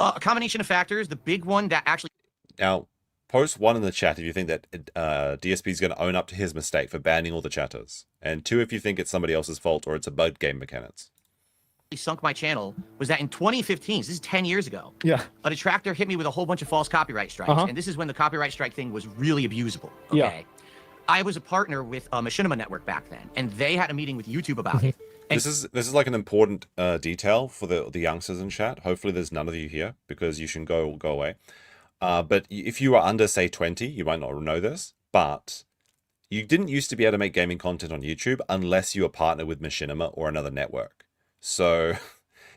A combination of factors. The big one that actually... Now, post 1 in the chat if you think that DSP is going to own up to his mistake for banning all the chatters. And 2 if you think it's somebody else's fault or it's a bug game mechanics. Sunk my channel was that in 2015, so this is 10 years ago, a detractor hit me with a whole bunch of false copyright strikes. And this is when the copyright strike thing was really abusable. Okay. I was a partner with Machinima Network back then, and they had a meeting with YouTube about it. And this is like an important detail for the youngsters in chat. Hopefully there's none of you here, because you should go away. But if you are under, say, 20, you might not know this, but you didn't used to be able to make gaming content on YouTube unless you were partnered with Machinima or another network. So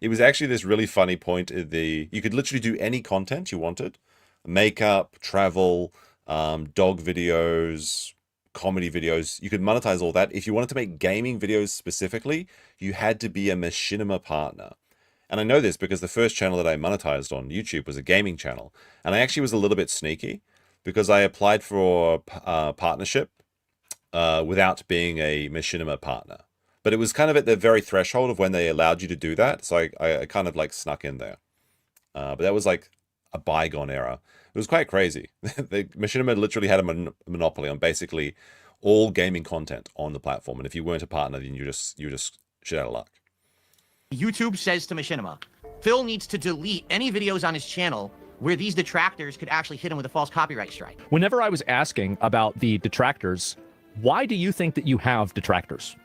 it was actually this really funny point. You could literally do any content you wanted. Makeup, travel, dog videos, comedy videos. You could monetize all that. If you wanted to make gaming videos specifically, you had to be a machinima partner. And I know this because the first channel that I monetized on YouTube was a gaming channel. And I actually was a little bit sneaky because I applied for partnership without being a machinima partner. But it was kind of at the very threshold of when they allowed you to do that. So I kind of like snuck in there. But that was like a bygone era. It was quite crazy. The machinima literally had a monopoly on basically all gaming content on the platform. And if you weren't a partner, then you're just shit out of luck. YouTube says to Machinima, Phill needs to delete any videos on his channel where these detractors could actually hit him with a false copyright strike. Whenever I was asking about the detractors, why do you think that you have detractors?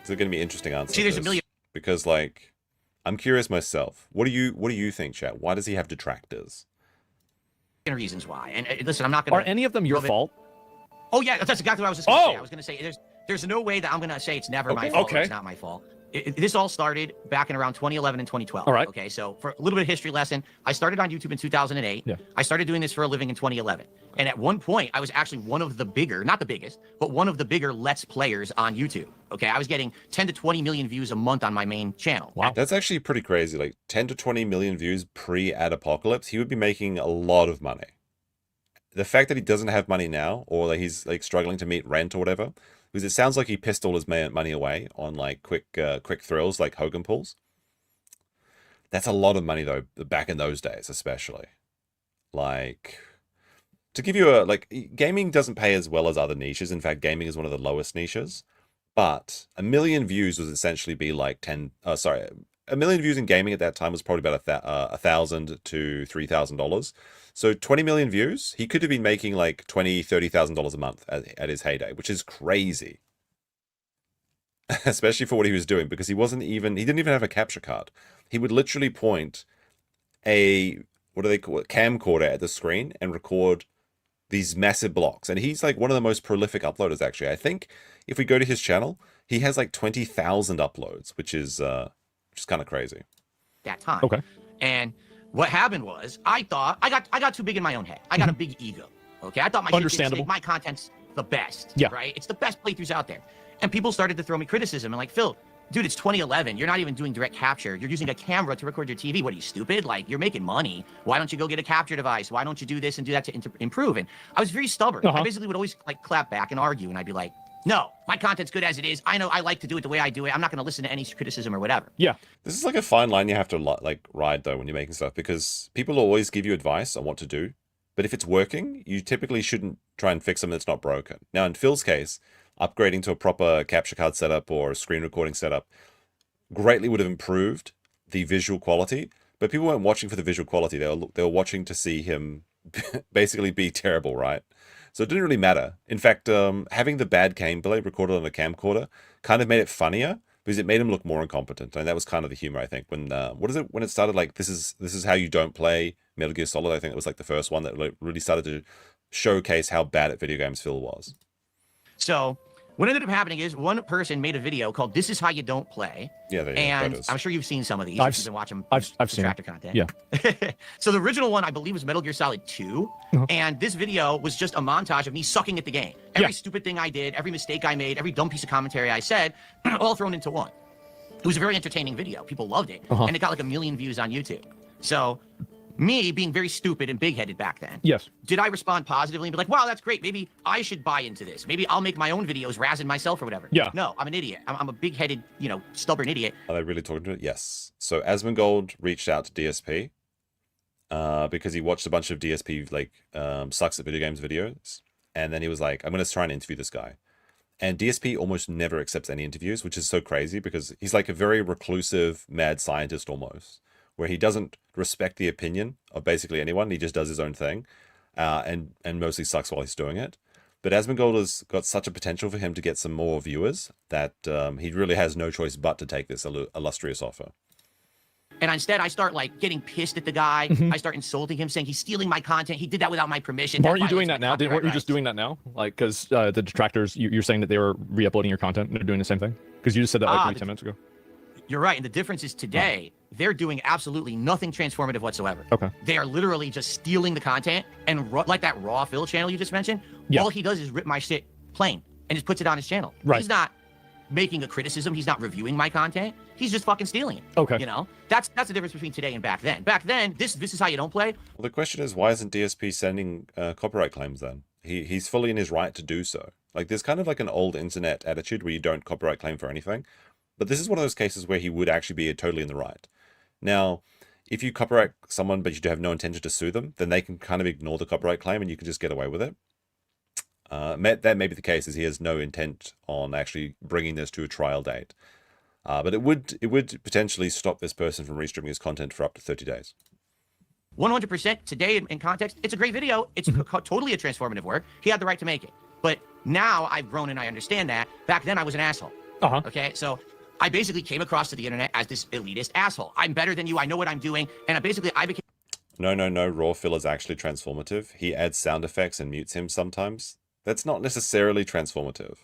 It's going to be interesting answer. See, there's a million. Because like, I'm curious myself. What do you think, chat? Why does he have detractors? Reasons why. And listen, I'm not going to. Are any of them your fault? Oh yeah, that's exactly what I was just going to say. I was going to say there's no way that I'm going to say it's never my fault. Or it's not my fault. This all started back in around 2011 and 2012. All right. Okay, so for a little bit of history lesson, I started on YouTube in 2008. Yeah. I started doing this for a living in 2011. And at one point, I was actually one of the bigger, not the biggest, but one of the bigger Let's Players on YouTube. Okay, I was getting 10 to 20 million views a month on my main channel. Wow. That's actually pretty crazy. Like 10 to 20 million views pre-Adpocalypse, he would be making a lot of money. The fact that he doesn't have money now, or that he's like struggling to meet rent or whatever, because it sounds like he pissed all his money away on like quick thrills like Hogan pulls. That's a lot of money though, back in those days, especially. Like, to give you gaming doesn't pay as well as other niches. In fact, gaming is one of the lowest niches. But 1 million views would essentially be like 1 million views in gaming at that time was probably about $1,000 to $3,000. So 20 million views, he could have been making like $20,000-$30,000 a month at his heyday, which is crazy. Especially for what he was doing, because he didn't even have a capture card. He would literally point a, what do they call it, camcorder at the screen and record these massive blocks. And he's like one of the most prolific uploaders, actually. I think if we go to his channel, he has like 20,000 uploads, which is kind of crazy. That time. Okay. And what happened was, I thought I got too big in my own head. I got a big ego. Okay, I thought my content's the best. Yeah. Right. It's the best playthroughs out there. And people started to throw me criticism and like, Phill, dude, it's 2011. You're not even doing direct capture. You're using a camera to record your TV. What are you, stupid? Like, you're making money. Why don't you go get a capture device? Why don't you do this and do that to improve? And I was very stubborn. I basically would always like clap back and argue, and I'd be like, no, my content's good as it is. I know I like to do it the way I do it. I'm not going to listen to any criticism or whatever. Yeah. This is like a fine line you have to like ride though when you're making stuff, because people always give you advice on what to do. But if it's working, you typically shouldn't try and fix something that's not broken. Now, in Phil's case, upgrading to a proper capture card setup or a screen recording setup greatly would have improved the visual quality. But people weren't watching for the visual quality. They were watching to see him basically be terrible, right? So it didn't really matter. In fact, having the bad gameplay recorded on a camcorder kind of made it funnier because it made him look more incompetent. And that was kind of the humor, I think. When when it started, like this is how you don't play Metal Gear Solid. I think it was like the first one that really started to showcase how bad at video games Phill was. So what ended up happening is one person made a video called "This is how you don't play." Yeah, and I'm sure you've seen some of these. You've been watching. I've seen Distractor content. Yeah. So the original one, I believe, was Metal Gear Solid 2, and this video was just a montage of me sucking at the game. Every stupid thing I did, every mistake I made, every dumb piece of commentary I said, all thrown into one. It was a very entertaining video. People loved it, and it got like 1 million views on YouTube. So, me being very stupid and big-headed back then. Yes. Did I respond positively and be like, wow, that's great. Maybe I should buy into this. Maybe I'll make my own videos razzing myself or whatever. Yeah. No, I'm an idiot. I'm a big-headed, stubborn idiot. Are they really talking to it? Yes. So Asmongold reached out to DSP because he watched a bunch of DSP sucks at video games videos. And then he was like, I'm going to try and interview this guy. And DSP almost never accepts any interviews, which is so crazy because he's like a very reclusive, mad scientist almost, where he doesn't respect the opinion of basically anyone. He just does his own thing and mostly sucks while he's doing it. But Asmongold has got such a potential for him to get some more viewers that he really has no choice but to take this illustrious offer. And instead, I start like getting pissed at the guy. I start insulting him, saying he's stealing my content. He did that without my permission. Aren't you doing that now? Weren't you just doing that now? Like, because the detractors, you're saying that they were re-uploading your content and they're doing the same thing? Because you just said that like maybe 10 minutes ago. You're right. And the difference is today, they're doing absolutely nothing transformative whatsoever. Okay. They are literally just stealing the content and like that raw Phill channel you just mentioned. Yeah. All he does is rip my shit plain and just puts it on his channel. Right. He's not making a criticism. He's not reviewing my content. He's just fucking stealing it. Okay. You know, that's the difference between today and back then. Back then, this is how you don't play. Well, the question is, why isn't DSP sending copyright claims then? He's fully in his right to do so. Like, there's kind of like an old internet attitude where you don't copyright claim for anything. But this is one of those cases where he would actually be totally in the right. Now, if you copyright someone but you have no intention to sue them, then they can kind of ignore the copyright claim and you can just get away with it. That may be the case, as he has no intent on actually bringing this to a trial date. But it would potentially stop this person from restreaming his content for up to 30 days. 100% today in context, it's a great video. It's totally a transformative work. He had the right to make it. But now I've grown and I understand that. Back then I was an asshole. Okay, so I basically came across to the internet as this elitist asshole. I'm better than you. I know what I'm doing. And I became... No. Raw Phill is actually transformative. He adds sound effects and mutes him sometimes. That's not necessarily transformative.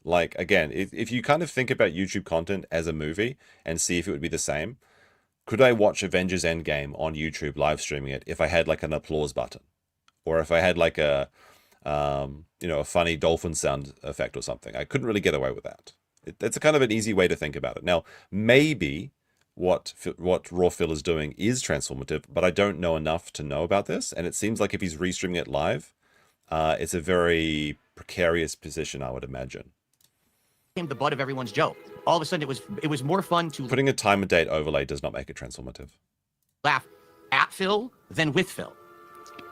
Like, again, if you kind of think about YouTube content as a movie and see if it would be the same, could I watch Avengers Endgame on YouTube live streaming it if I had like an applause button? Or if I had like a, a funny dolphin sound effect or something? I couldn't really get away with that. That's a kind of an easy way to think about it. Now, maybe what Raw Phill is doing is transformative, but I don't know enough to know about this. And it seems like if he's restreaming it live, it's a very precarious position, I would imagine. The butt of everyone's joke. All of a sudden, it was more fun to... Putting a time and date overlay does not make it transformative. Laugh at Phill than with Phill.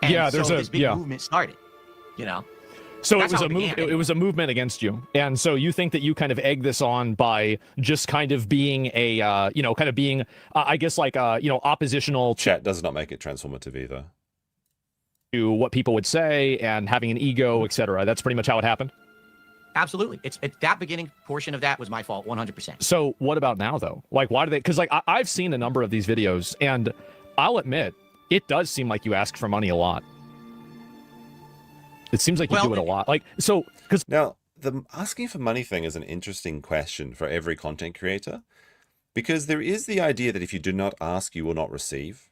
And yeah, there's this big movement started, you know? So it was a move. It was a movement against you, and so you think that you kind of egg this on by just kind of being a, I guess like oppositional. Chat does not make it transformative either. To what people would say and having an ego, etc. That's pretty much how it happened. Absolutely, it's that beginning portion of that was my fault, 100%. So what about now though? Like, why do they? Because like I've seen a number of these videos, and I'll admit it does seem like you ask for money a lot. It seems like you do it a lot. Like, so, because now the asking for money thing is an interesting question for every content creator, because there is the idea that if you do not ask, you will not receive.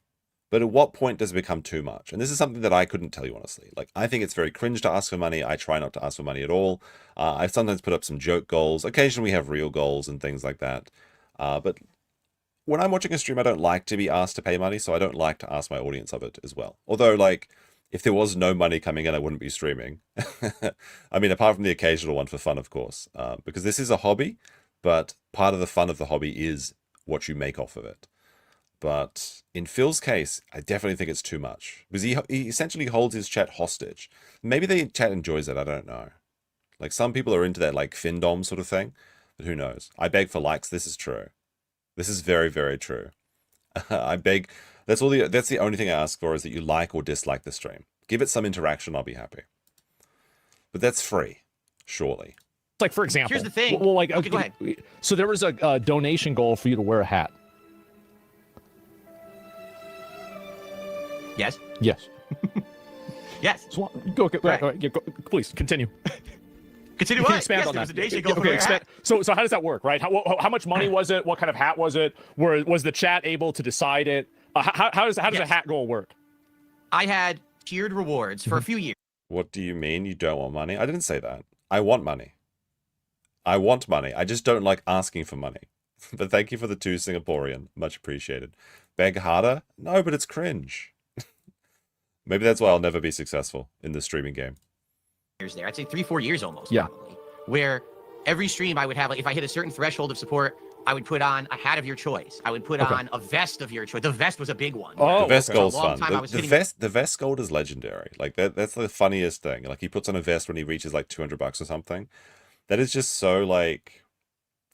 But at what point does it become too much? And this is something that I couldn't tell you honestly. Like, I think it's very cringe to ask for money. I try not to ask for money at all. I sometimes put up some joke goals. Occasionally we have real goals and things like that. But when I'm watching a stream, I don't like to be asked to pay money, so I don't like to ask my audience of it as well. Although, like, if there was no money coming in, I wouldn't be streaming. I mean, apart from the occasional one for fun, of course, because this is a hobby, but part of the fun of the hobby is what you make off of it. But in Phil's case, I definitely think it's too much, because he essentially holds his chat hostage. Maybe the chat enjoys it, I don't know. Like, some people are into that, like, findom sort of thing, but who knows? I beg for likes, this is true. This is very, very true. I beg... That's the only thing I ask for, is that you like or dislike the stream. Give it some interaction, I'll be happy. But that's free, surely. like, for example, here's the thing. Well, like, okay, go ahead. So there was a donation goal for you to wear a hat. Yes. Yes. Yes. So, go, please continue. Continue You can what? expand Yes, on there that. was a donation goal for a hat. So how does that work, right? How much money was it? What kind of hat was it? Was the chat able to decide it? How does a hat goal work? I had tiered rewards for a few years. What do you mean you don't want money? I didn't say that. I want money. I want money. I just don't like asking for money. But thank you for the 2 Singaporean. Much appreciated. Beg harder? No, but it's cringe. Maybe that's why I'll never be successful in the streaming game. There, I'd say 3-4 years almost. Yeah. Probably, where every stream I would have, like, if I hit a certain threshold of support, I would put on a hat of your choice. I would put on a vest of your choice. The vest was a big one. Oh, the vest gold's For a long fun. time, I was The vest gold is legendary. Like, that's the funniest thing. Like, he puts on a vest when he reaches like $200 or something. That is just so, like,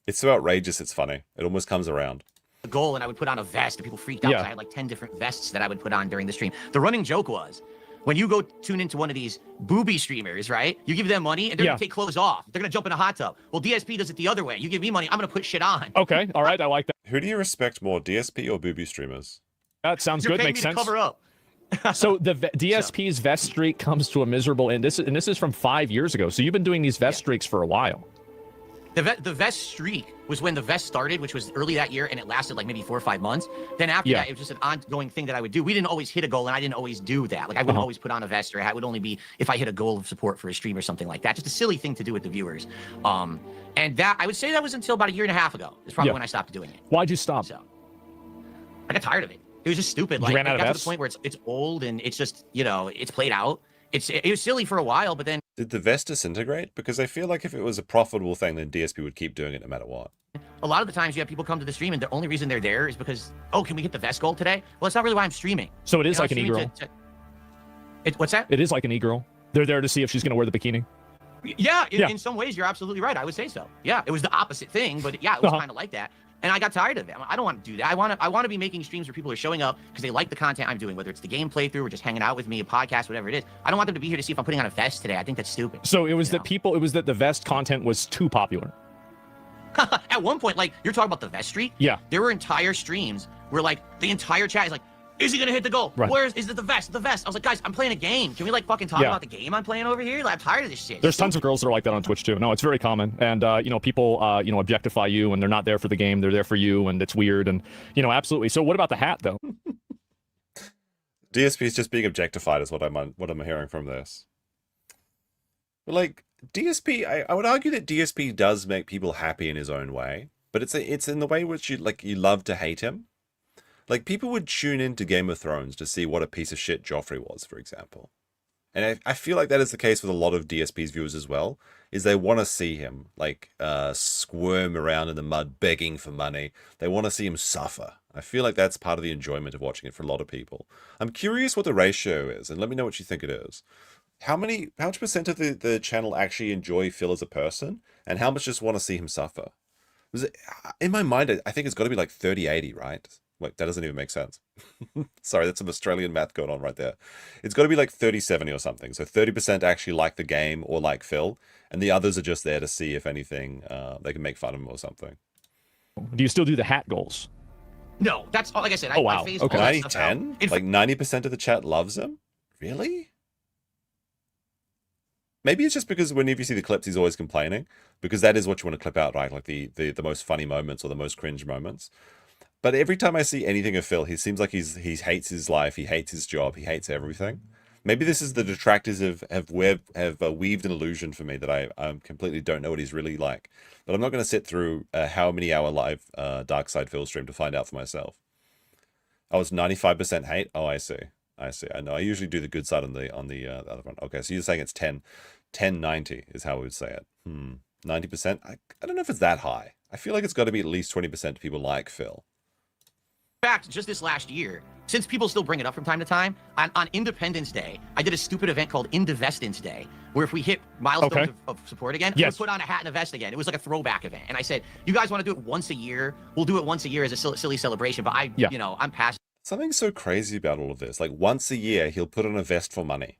it's so outrageous. It's funny. It almost comes around. The goal, and I would put on a vest, and people freaked out. Yeah. I had like 10 different vests that I would put on during the stream. The running joke was, when you go tune into one of these booby streamers, right? You give them money, and they're gonna take clothes off. They're gonna jump in a hot tub. Well, DSP does it the other way. You give me money, I'm gonna put shit on. Okay, all right, I like that. Who do you respect more, DSP or booby streamers? That sounds You're good. paying Makes me to sense. cover up. So the DSP's vest streak comes to a miserable end. This is from 5 years ago. So you've been doing these vest streaks for a while. The vest streak was when the vest started, which was early that year, and it lasted like maybe 4 or 5 months. Then after that, it was just an ongoing thing that I would do. We didn't always hit a goal, and I didn't always do that. Like I wouldn't always put on a vest, or it would only be if I hit a goal of support for a stream or something like that. Just a silly thing to do with the viewers. And that I would say that was until about a year and a half ago. Is probably when I stopped doing it. Why'd you stop? So I got tired of it. It was just stupid. Like ran out it of got to vests? the point where it's old and it's just it's played out. It was silly for a while, but then Did the vest disintegrate? Because I feel like if it was a profitable thing, then DSP would keep doing it no matter what. a lot of the times you have people come to the stream and the only reason they're there is because, oh, can we get the vest goal today? Well, that's not really why I'm streaming. So it is like an e-girl. What's that? It is like an e-girl. They're there to see if she's going to wear the bikini. Yeah, in some ways, you're absolutely right. I would say so. Yeah, it was the opposite thing, but yeah, it was kind of like that. And I got tired of it. I don't want to do that. I want to be making streams where people are showing up because they like the content I'm doing, whether it's the game playthrough or just hanging out with me, a podcast, whatever it is. I don't want them to be here to see if I'm putting on a vest today. I think that's stupid. So it was that the vest content was too popular. At one point, like you're talking about the vest streak. Yeah. There were entire streams where like the entire chat is like, is he gonna hit the goal? Right. Is it the vest? The vest. I was like, guys, I'm playing a game. Can we like fucking talk about the game I'm playing over here? Like, I'm tired of this shit. There's tons of girls that are like that on Twitch too. No, it's very common. And people objectify you and they're not there for the game. They're there for you, and it's weird. And absolutely. So what about the hat though? DSP is just being objectified, is what I'm hearing from this. But like DSP, I would argue that DSP does make people happy in his own way, but it's in the way which you love to hate him. Like, people would tune into Game of Thrones to see what a piece of shit Joffrey was, for example. And I feel like that is the case with a lot of DSP's viewers as well, is they want to see him, squirm around in the mud begging for money. They want to see him suffer. I feel like that's part of the enjoyment of watching it for a lot of people. I'm curious what the ratio is, and let me know what you think it is. How much percent of the channel actually enjoy Phill as a person, and how much just want to see him suffer? In my mind, I think it's got to be like 30-80, right? Wait, that doesn't even make sense. Sorry, that's some Australian math going on right there. It's got to be like 30-70 or something. So 30% actually like the game or like Phill, and the others are just there to see if anything they can make fun of him or something. Do you still do the hat goals? No, that's like I said. Oh, wow. Okay. 90-10? Like 90% of the chat loves him? Really? Maybe it's just because whenever you see the clips, he's always complaining, because that is what you want to clip out, right? Like the most funny moments or the most cringe moments. But every time I see anything of Phill, he seems like he hates his life, he hates his job, he hates everything. Maybe this is the detractors have weaved an illusion for me that I completely don't know what he's really like. But I'm not going to sit through a how many hour live Dark Side Phill stream to find out for myself. Oh, it's 95% hate? Oh, I see. I know. I usually do the good side on the other one. Okay, so you're saying it's 10-90 is how we would say it. 90%? I don't know if it's that high. I feel like it's got to be at least 20% of people like Phill. In fact, just this last year, since people still bring it up from time to time, on Independence Day, I did a stupid event called Indivestance Day, where if we hit milestones of support again, we put on a hat and a vest again. It was like a throwback event. And I said, you guys want to do it once a year? We'll do it once a year as a silly celebration. But I'm past. Something so crazy about all of this. Like, once a year, he'll put on a vest for money.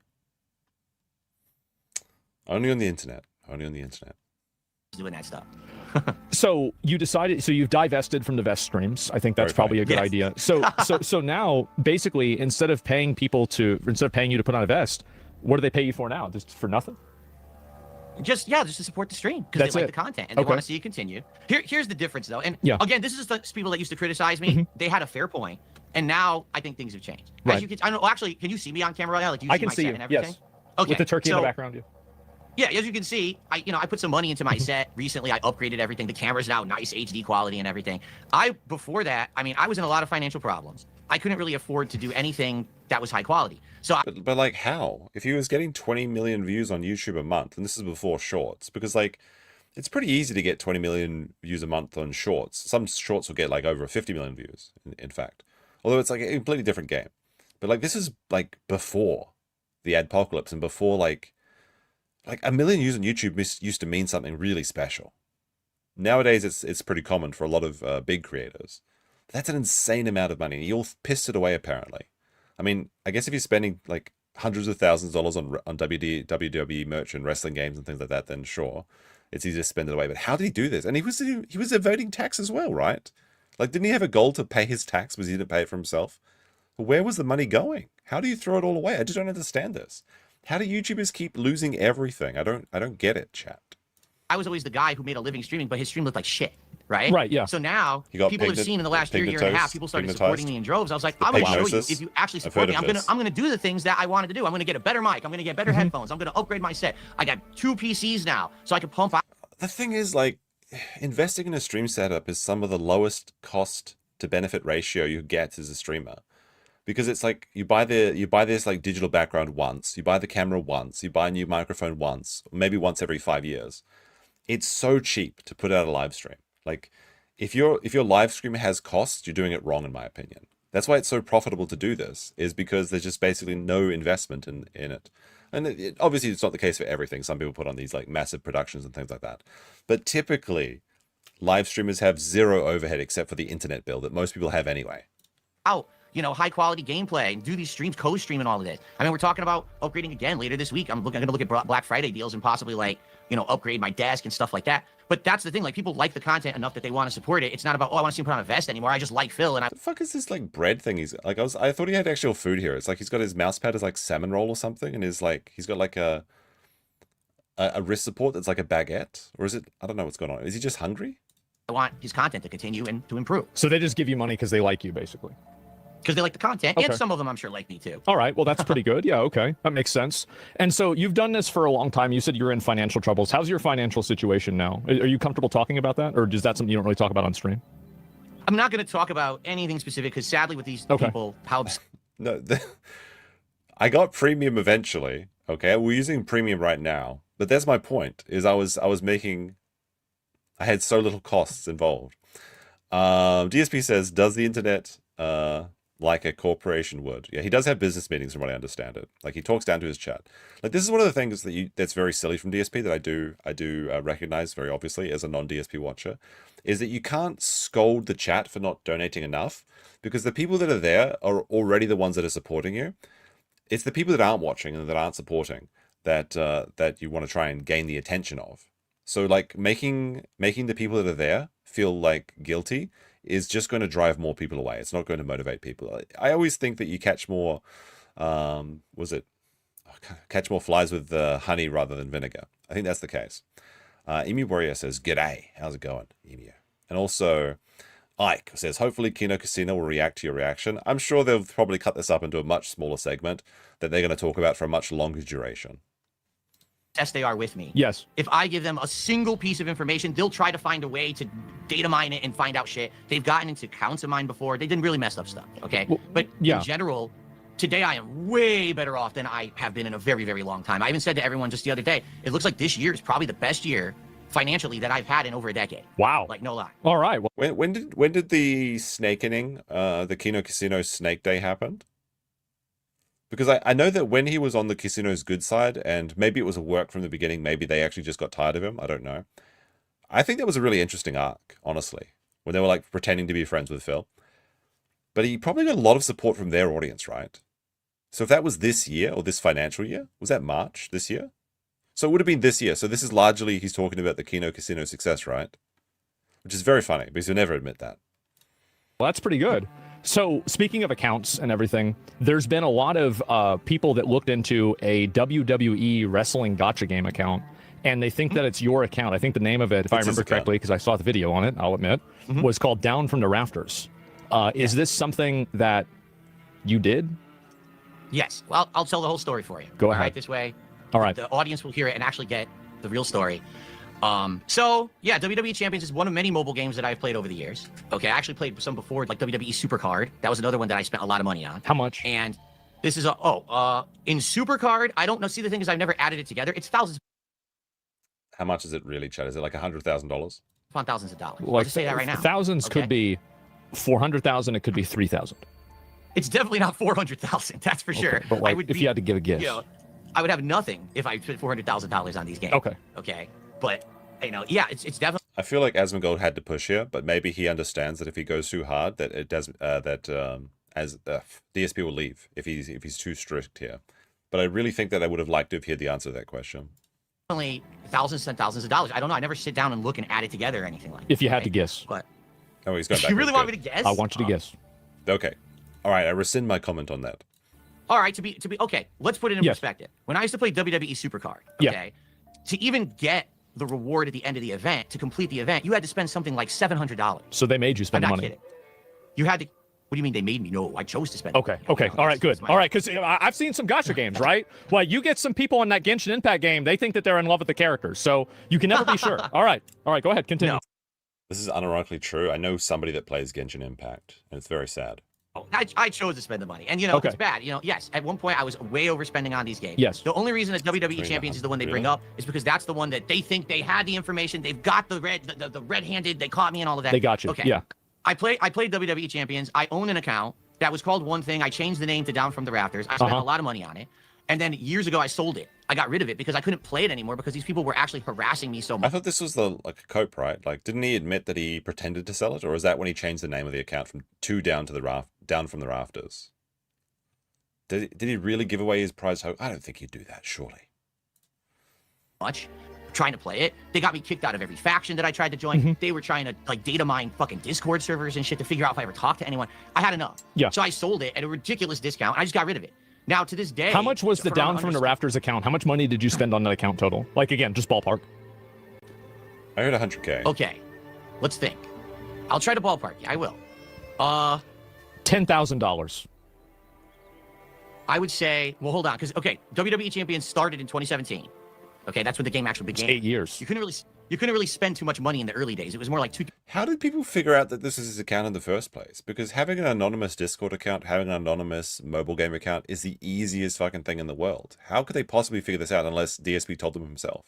Only on the internet. Only on the internet. Doing that stuff. So you've divested from the vest streams. I think that's probably a good idea. So now basically instead of paying you to put on a vest, what do they pay you for now? Just for nothing? Just to support the stream because they like the content and they want to see it continue. Here's the difference though, and again, this is the people that used to criticize me. They had a fair point, and now I think things have changed. Right. As you can, I don't know. Actually, can you see me on camera right now? Like, do you I see can my see set you. and everything? Yes. Okay. With the turkey in the background. Yeah, as you can see, I put some money into my set recently. I upgraded everything. The camera's now nice HD quality and everything. Before that, I was in a lot of financial problems. I couldn't really afford to do anything that was high quality. So but like how? If he was getting 20 million views on YouTube a month, and this is before shorts, because like it's pretty easy to get 20 million views a month on shorts. Some shorts will get like over 50 million views, in fact. Although it's like a completely different game. But like this is like before the adpocalypse and before like 1 million views on YouTube used to mean something really special. Nowadays, it's pretty common for a lot of big creators. That's an insane amount of money. And you all pissed it away, apparently. I mean, I guess if you're spending like hundreds of thousands of dollars on WWE merch and wrestling games and things like that, then sure, it's easy to spend it away. But how did he do this? And he was evading tax as well, right? Like, didn't he have a goal to pay his tax because he didn't pay it for himself? Where was the money going? How do you throw it all away? I just don't understand this. How do YouTubers keep losing everything? I don't get it, chat. I was always the guy who made a living streaming, but his stream looked like shit, right? Right, yeah. So now people have seen in the last year and a half, people started supporting me in droves. I was like, I'm going to show you, if you actually support me, I'm going to do the things that I wanted to do. I'm going to get a better mic. I'm going to get better headphones. I'm going to upgrade my set. I got 2 PCs now, so I can pump out. The thing is, like, investing in a stream setup is some of the lowest cost to benefit ratio you get as a streamer. Because it's like you buy this like digital background once, you buy the camera once, you buy a new microphone once, maybe once every 5 years. It's so cheap to put out a live stream. Like if your live stream has costs, you're doing it wrong, in my opinion. That's why it's so profitable to do this, is because there's just basically no investment in it. And obviously it's not the case for everything. Some people put on these like massive productions and things like that. But typically live streamers have zero overhead except for the internet bill that most people have anyway. Out, you know, high quality gameplay and do these streams, co-stream and all of this. I mean, we're talking about upgrading again later this week. I'm going to look at Black Friday deals and possibly like, you know, upgrade my desk and stuff like that. But that's the thing, like people like the content enough that they want to support it. It's not about, oh, I want to see him put on a vest anymore. I just like Phill. And the fuck is this like bread thing? He's like, I thought he had actual food here. It's like he's got his mouse pad as like salmon roll or something, and he's got like a wrist support that's like a baguette, or is it? I don't know what's going on. Is he just hungry? I want his content to continue and to improve. So they just give you money because they like you, basically. Because they like the content, okay. And some of them I'm sure like me too. All right, well that's pretty good. Yeah, okay, that makes sense. And so you've done this for a long time. You said you're in financial troubles. How's your financial situation now? Are you comfortable talking about that, or is that something you don't really talk about on stream? I'm not going to talk about anything specific because sadly with these people, how no, I got premium eventually. Okay, we're using premium right now, but that's my point. Is I had so little costs involved. DSP says, does the internet like a corporation would? Yeah, he does have business meetings from what I understand it. Like he talks down to his chat. Like this is one of the things that's very silly from DSP that I do recognize very obviously as a non-DSP watcher, is that you can't scold the chat for not donating enough, because the people that are there are already the ones that are supporting you. It's the people that aren't watching and that aren't supporting that you want to try and gain the attention of. So like making the people that are there feel like guilty is just going to drive more people away. It's not going to motivate people. I always think that you catch more, catch more flies with honey rather than vinegar. I think that's the case. Emu Warrior says, "G'day, how's it going, Emu?" And also, Ike says, "Hopefully Kino Casino will react to your reaction." I'm sure they'll probably cut this up into a much smaller segment that they're going to talk about for a much longer duration. Yes, they are with me. Yes. If I give them a single piece of information, they'll try to find a way to data mine it and find out shit. They've gotten into accounts of mine before. They didn't really mess up stuff, okay? Well, but in general, today I am way better off than I have been in a very, very long time. I even said to everyone just the other day, it looks like this year is probably the best year financially that I've had in over a decade. Wow. Like, no lie. All right. Well, when did the snakening, the Kino Casino Snake Day happen? Because I know that when he was on the casino's good side, and maybe it was a work from the beginning, maybe they actually just got tired of him, I don't know. I think that was a really interesting arc, honestly, when they were like pretending to be friends with Phill. But he probably got a lot of support from their audience, right? So if that was this year, or this financial year, was that March this year? So it would have been this year. So this is largely, he's talking about the Kino Casino success, right? Which is very funny, because he'll never admit that. Well, that's pretty good. So speaking of accounts and everything, there's been a lot of people that looked into a WWE wrestling gotcha game account, and they think that it's your account. I think the name of it, if I remember correctly, because I saw the video on it, I'll admit, was called Down from the Rafters. Is this something that you did? Yes. Well, I'll tell the whole story for you. Go ahead. Right, this way. All right. The audience will hear it and actually get the real story. So yeah, WWE Champions is one of many mobile games that I've played over the years. Okay, I actually played some before, like WWE Supercard. That was another one that I spent a lot of money on. How much? And this is in Supercard, I don't know. See, the thing is, I've never added it together. It's thousands. How much is it really, Chad? Is it like $100,000? On thousands of dollars. Well, I'll just say that right now. Thousands could be 400,000. It could be 3,000. It's definitely not 400,000. That's for sure. But like, if you had to give a guess, you know, I would have nothing if I spent $400,000 on these games. Okay. Okay. But you know, yeah, it's definitely. I feel like Asmongold had to push here, but maybe he understands that if he goes too hard, that it does DSP will leave if he's too strict here. But I really think that I would have liked to have heard the answer to that question. Only thousands and thousands of dollars. I don't know. I never sit down and look and add it together or anything like that. If you had to guess. But oh, he's going back. You really want me to guess? I want you to guess. Okay. All right. I rescind my comment on that. All right. Okay. Let's put it in perspective. When I used to play WWE Supercard, okay, to even get the reward at the end of the event, to complete the event, you had to spend something like $700. So they made you spend I'm not money. kidding. You had to. What do you mean they made me? No, I chose to spend. Okay, okay, all right, good. All right, because I've seen some gacha games, right? Well, you get some people in that Genshin Impact game, they think that they're in love with the characters, so you can never be sure. All right, go ahead, continue. No. This is unironically true. I know somebody that plays Genshin Impact, and it's very sad. I chose to spend the money, and you know Okay. it's bad. You know, yes, at one point I was way overspending on these games. Yes. The only reason that WWE Champions is the one they bring Really? up is because that's the one that they think they had the information. They've got the red-handed. They caught me and all of that. They got you. Okay. Yeah. I played WWE Champions. I own an account that was called one thing. I changed the name to Down from the Rafters. I spent a lot of money on it, and then years ago I sold it. I got rid of it because I couldn't play it anymore because these people were actually harassing me so I much. thought this was like a cope, right? Like, didn't he admit that he pretended to sell it, or is that when he changed the name of the account from down from the rafters? Did he really give away his prize hope? I don't think he'd do that, surely. Trying to play it. They got me kicked out of every faction that I tried to join. Mm-hmm. They were trying to like data mine fucking Discord servers and shit to figure out if I ever talked to anyone. I had enough. Yeah. So I sold it at a ridiculous discount. I just got rid of it. Now to this day. How much was the for Down from the Rafters account? How much money did you spend on that account total? Like, again, just ballpark. I heard 100K. Okay, let's think. I'll try to ballpark you. I will. $10,000. I would say, well, hold on, because okay, WWE Champions started in 2017. Okay, that's when the game actually began. 8 years. You couldn't really spend too much money in the early days. It was more like How did people figure out that this is his account in the first place? Because having an anonymous Discord account, having an anonymous mobile game account is the easiest fucking thing in the world. How could they possibly figure this out unless DSP told them himself?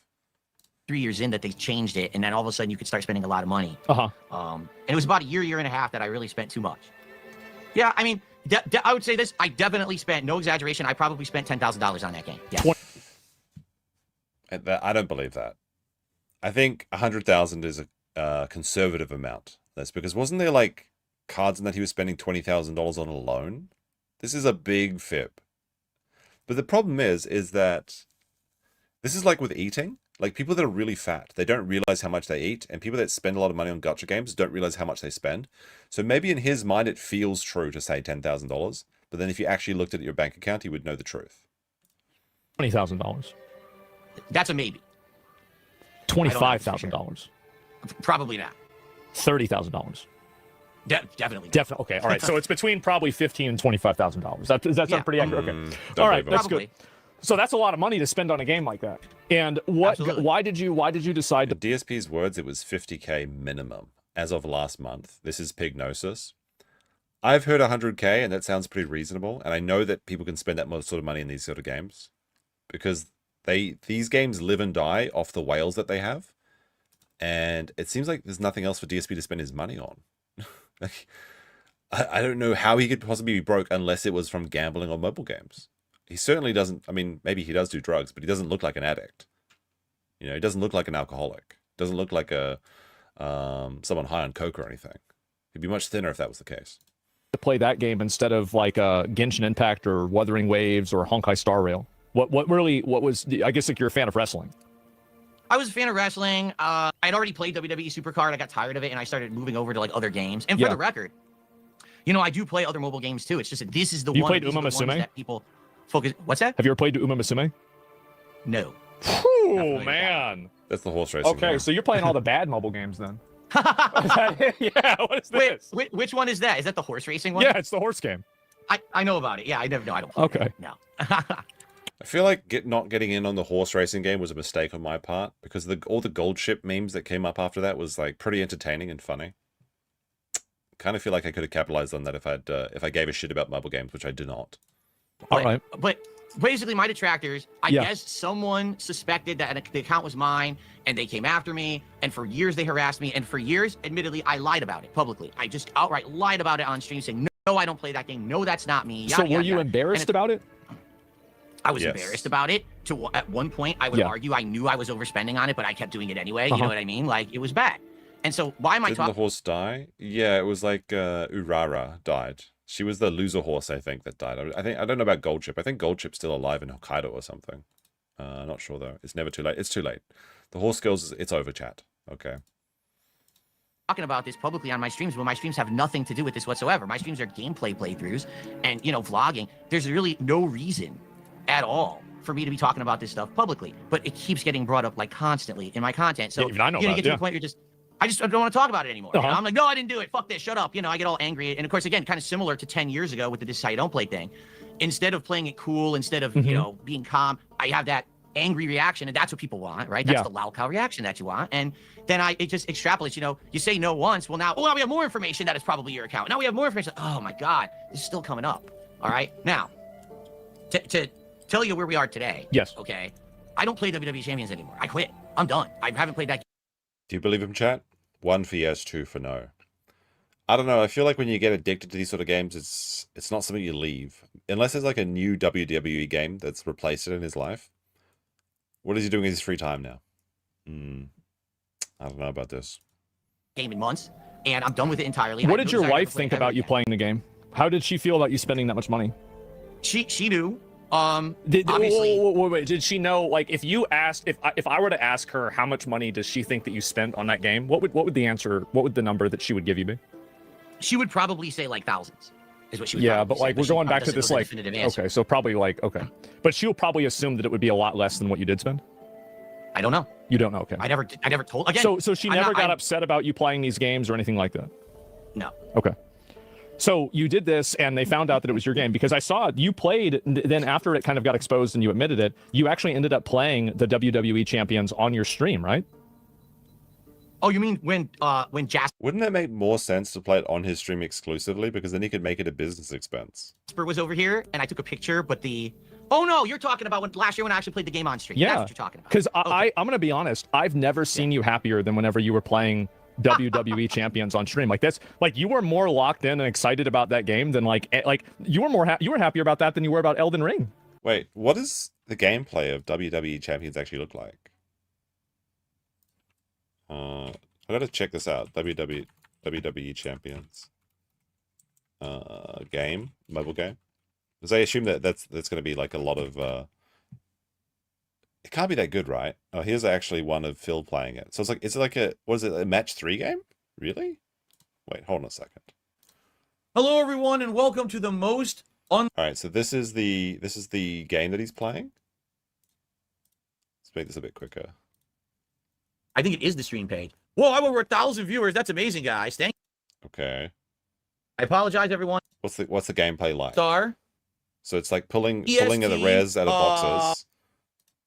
3 years in that they changed it, and then all of a sudden you could start spending a lot of money. Uh-huh. And it was about a year and a half that I really spent too much. Yeah, I mean, I would say this. I definitely spent, no exaggeration, I probably spent $10,000 on that game. Yeah. I don't believe that. I think 100,000 is a conservative amount. That's because wasn't there like cards in that he was spending $20,000 on alone? This is a big fib. But the problem is that this is like with eating. Like people that are really fat, they don't realize how much they eat, and people that spend a lot of money on gacha games don't realize how much they spend. So maybe in his mind it feels true to say $10,000, but then if you actually looked at your bank account, he would know the truth. $20,000. That's a maybe. $25,000. Probably not. $30,000. Definitely. Definitely. Okay. All right. So it's between probably $15,000 and $25,000. Does that sound pretty accurate? Okay. All right. That's Probably. good. So that's a lot of money to spend on a game like that. And Absolutely. why did you decide to? In DSP's words, it was 50K minimum as of last month. This is Pignosis. I've heard 100K, and that sounds pretty reasonable. And I know that people can spend that sort of money in these sort of games because these games live and die off the whales that they have. And it seems like there's nothing else for DSP to spend his money on. Like, I don't know how he could possibly be broke unless it was from gambling on mobile games. He certainly doesn't. I mean, maybe he does do drugs, but he doesn't look like an addict. You know, he doesn't look like an alcoholic. Doesn't look like a someone high on coke or anything. He'd be much thinner if that was the case. To play that game instead of like Genshin Impact or Wuthering Waves or Honkai Star Rail? What was? I guess like you're a fan of wrestling. I was a fan of wrestling. I'd already played WWE Supercard. I got tired of it, and I started moving over to like other games. And for the record, you know, I do play other mobile games too. It's just that this is the You one. played these are the Uma ones Musume? that people focus. What's that? Have you ever played Uma Musume? No. Oh man. That's the horse racing. Okay, game. so you're playing all the bad mobile games then. Yeah. What is this? Wait, which one is that? Is that the horse racing one? Yeah, it's the horse game. I know about it. Yeah, I never. No, I don't. Play Okay. it. No. I feel like not getting in on the horse racing game was a mistake on my part because all the gold ship memes that came up after that was like pretty entertaining and funny. Kind of feel like I could have capitalized on that if I gave a shit about mobile games, which I do not. All right. But basically, my detractors, I guess someone suspected that the account was mine, and they came after me, and for years they harassed me, and for years, admittedly, I lied about it publicly. I just outright lied about it on stream, saying, no, I don't play that game. No, that's not me. So were you embarrassed about it? I was embarrassed about it. At one point, I would argue I knew I was overspending on it, but I kept doing it anyway. You know what I mean? Like, it was bad. And so why am I Didn't talking? the horse die? Yeah, it was like Urara died. She was the loser horse, I think, that died. I don't know about Gold Chip. I think Gold Chip's still alive in Hokkaido or something. Not sure though. It's never too late. It's too late. The horse girls, it's over, chat. Okay. Talking about this publicly on my streams when my streams have nothing to do with this whatsoever. My streams are gameplay playthroughs and, you know, vlogging. There's really no reason at all for me to be talking about this stuff publicly, but it keeps getting brought up like constantly in my content. So even I know you're gonna about get it, to the point where I just don't want to talk about it anymore. Uh-huh. You know? I'm like, no, I didn't do it. Fuck this. Shut up. You know, I get all angry. And of course, again, kind of similar to 10 years ago with the "this is how you don't play" thing. Instead of playing it cool, instead of you know being calm, I have that angry reaction, and that's what people want, right? That's the loud cow reaction that you want. And then it just extrapolates. You know, you say no once, well now we have more information that it's probably your account. Now we have more information. Oh my God, this is still coming up. All right, now to tell you where we are today. Yes. Okay, I don't play WWE Champions anymore. I quit. I'm done. I haven't played that. Do you believe him, chat? 1 for yes, 2 for no. I don't know. I feel like when you get addicted to these sort of games, it's not something you leave. Unless there's like a new WWE game that's replaced it in his life. What is he doing in his free time now? I don't know about this. Game in months, and I'm done with it entirely. What did your wife think about you playing the game? How did she feel about you spending that much money? She knew. Obviously, wait, did she know? Like, if you asked, if I were to ask her how much money does she think that you spent on that game, what would the answer? What would the number that she would give you be? She would probably say like thousands. Is what she would. Yeah, but like we're going back to this like okay, so probably like okay, but she'll probably assume that it would be a lot less than what you did spend. I don't know. You don't know, okay? I never told. Again, so she never got upset about you playing these games or anything like that. No. Okay. So you did this, and they found out that it was your game because I saw you played. Then after it kind of got exposed and you admitted it, you actually ended up playing the WWE champions on your stream, right? Oh, you mean when Jasper Wouldn't that make more sense to play it on his stream exclusively? Because then he could make it a business expense. was over here and I took a picture, but oh no, you're talking about last year when I actually played the game on stream. Yeah, that's what you're talking about. Because I'm gonna be honest, I've never seen you happier than whenever you were playing WWE champions on stream. Like that's like you were more locked in and excited about that game than like you were happier about that than you were about Elden Ring. Wait, what does the gameplay of WWE champions actually look like? I gotta check this out. WWE champions game, mobile game. Because I assume that's gonna be like a lot of it can't be that good, right? Oh, here's actually one of Phill playing it. So it's like, is it like a match 3 game? Really? Wait, hold on a second. Hello everyone and welcome to the most Alright, so this is the game that he's playing. Let's make this a bit quicker. I think it is the stream page. Whoa, I have over 1,000 viewers. That's amazing, guys. Thank Okay. I apologize, everyone. What's the gameplay like? Star. So it's like pulling DSP, the res out of boxes.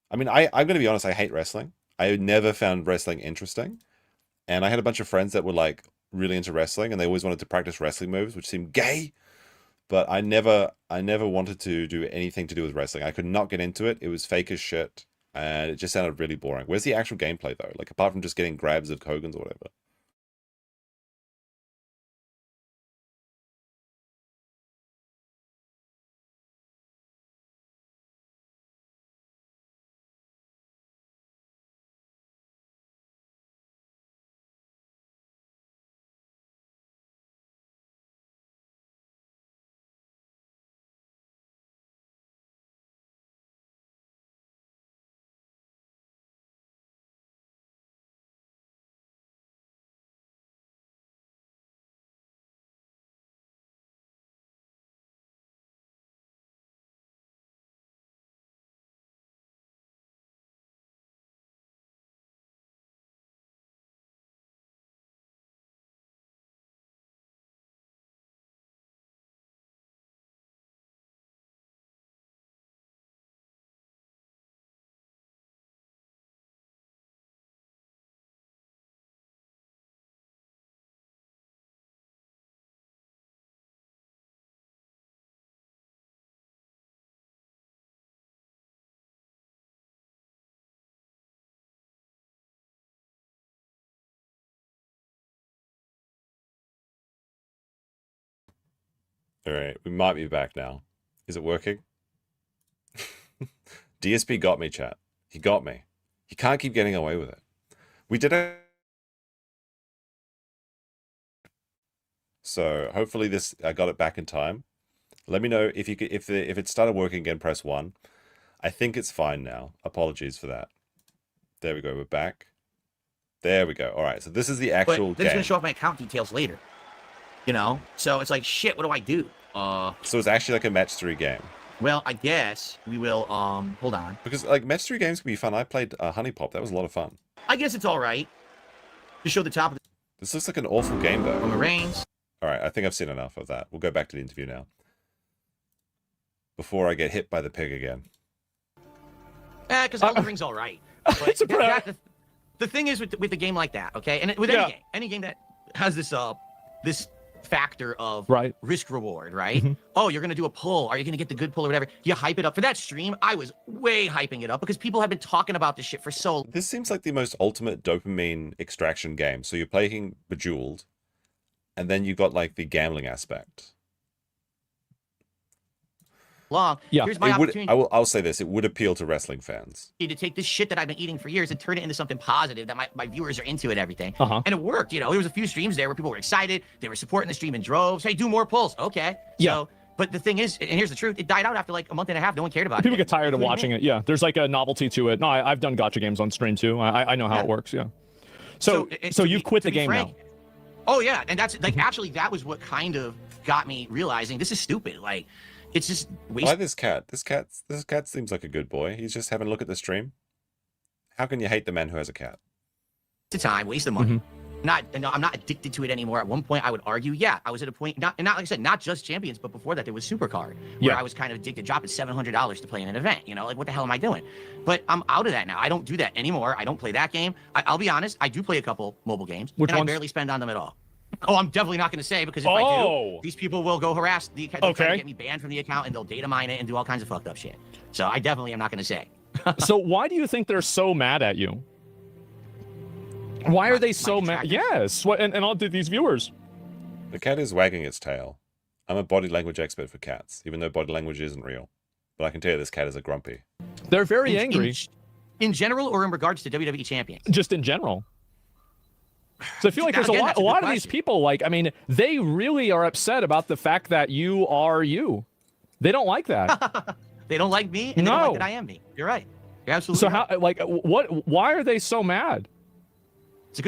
I mean, I'm gonna be honest, I hate wrestling. I never found wrestling interesting. And I had a bunch of friends that were like really into wrestling and they always wanted to practice wrestling moves, which seemed gay. But I never wanted to do anything to do with wrestling. I could not get into it. It was fake as shit. And it just sounded really boring. Where's the actual gameplay though? Like apart from just getting grabs of Hogan's or whatever. Alright, we might be back now. Is it working? DSP got me, chat. He got me. He can't keep getting away with it. We did it. So hopefully I got it back in time. Let me know if it started working again, press 1. I think it's fine now. Apologies for that. There we go, we're back. There we go. Alright, so this is the actual But then it's game. gonna show off my account details later. You know? So it's like, shit, what do I do? So it's actually like a match 3 game. Well, I guess we will. Hold on. Because like mystery games can be fun. I played Honey Pop. That was a lot of fun. I guess it's all right to show the top of This looks like an awful game though. the reins. All right, I think I've seen enough of that. We'll go back to the interview now. Before I get hit by the pig again. Because Elden Ring's all right. But It's a the thing is with the game like that, okay, and with any game that has this this factor of risk reward, right? Oh, you're gonna do a pull. Are you gonna get the good pull or whatever? You hype it up for that stream. I was way hyping it up because people have been talking about this shit for so. This seems like the most ultimate dopamine extraction game. So you're playing Bejeweled, and then you've got like the gambling aspect. Long. Here's my opportunity. I'll say this: it would appeal to wrestling fans. To take this shit that I've been eating for years and turn it into something positive that my viewers are into and everything. And it worked. You know, there was a few streams there where people were excited. They were supporting the stream in droves. Hey, do more pulls. Okay. So, but the thing is, and here's the truth: it died out after like a month and a half. No one cared about it. People get tired of watching it. Yeah, there's like a novelty to it. No, I've done gacha games on stream too. I know how it works. Yeah. So you've quit the game now. Oh yeah, and that's like actually that was what kind of got me realizing this is stupid. Like. It's just why this cat? This cat seems like a good boy. He's just having a look at the stream. How can you hate the man who has a cat? It's a time, waste of money. I'm not addicted to it anymore. At one point, I would argue, yeah, I was at a point, not like I said, not just Champions, but before that, there was Supercard, where I was kind of addicted, dropping $700 to play in an event. You know, like what the hell am I doing? But I'm out of that now. I don't do that anymore. I don't play that game. I'll be honest, I do play a couple mobile games, and I barely spend on them at all. Oh, I'm definitely not going to say because if I do, these people will go harass the account. They'll try to get me banned from the account and they'll data mine it and do all kinds of fucked up shit. So I definitely am not going to say. So why do you think they're so mad at you? Why are they so mad? Yes. And I'll do these viewers. The cat is wagging its tail. I'm a body language expert for cats, even though body language isn't real. But I can tell you this cat is a grumpy. They're very angry. In general or in regards to WWE champions? Just in general. So I feel like there's a lot of these people, like, I mean, they really are upset about the fact that you are you. They don't like that. They don't like me, and they don't like that I am me. You're right. You're absolutely so right. How, like, why are they so mad? It's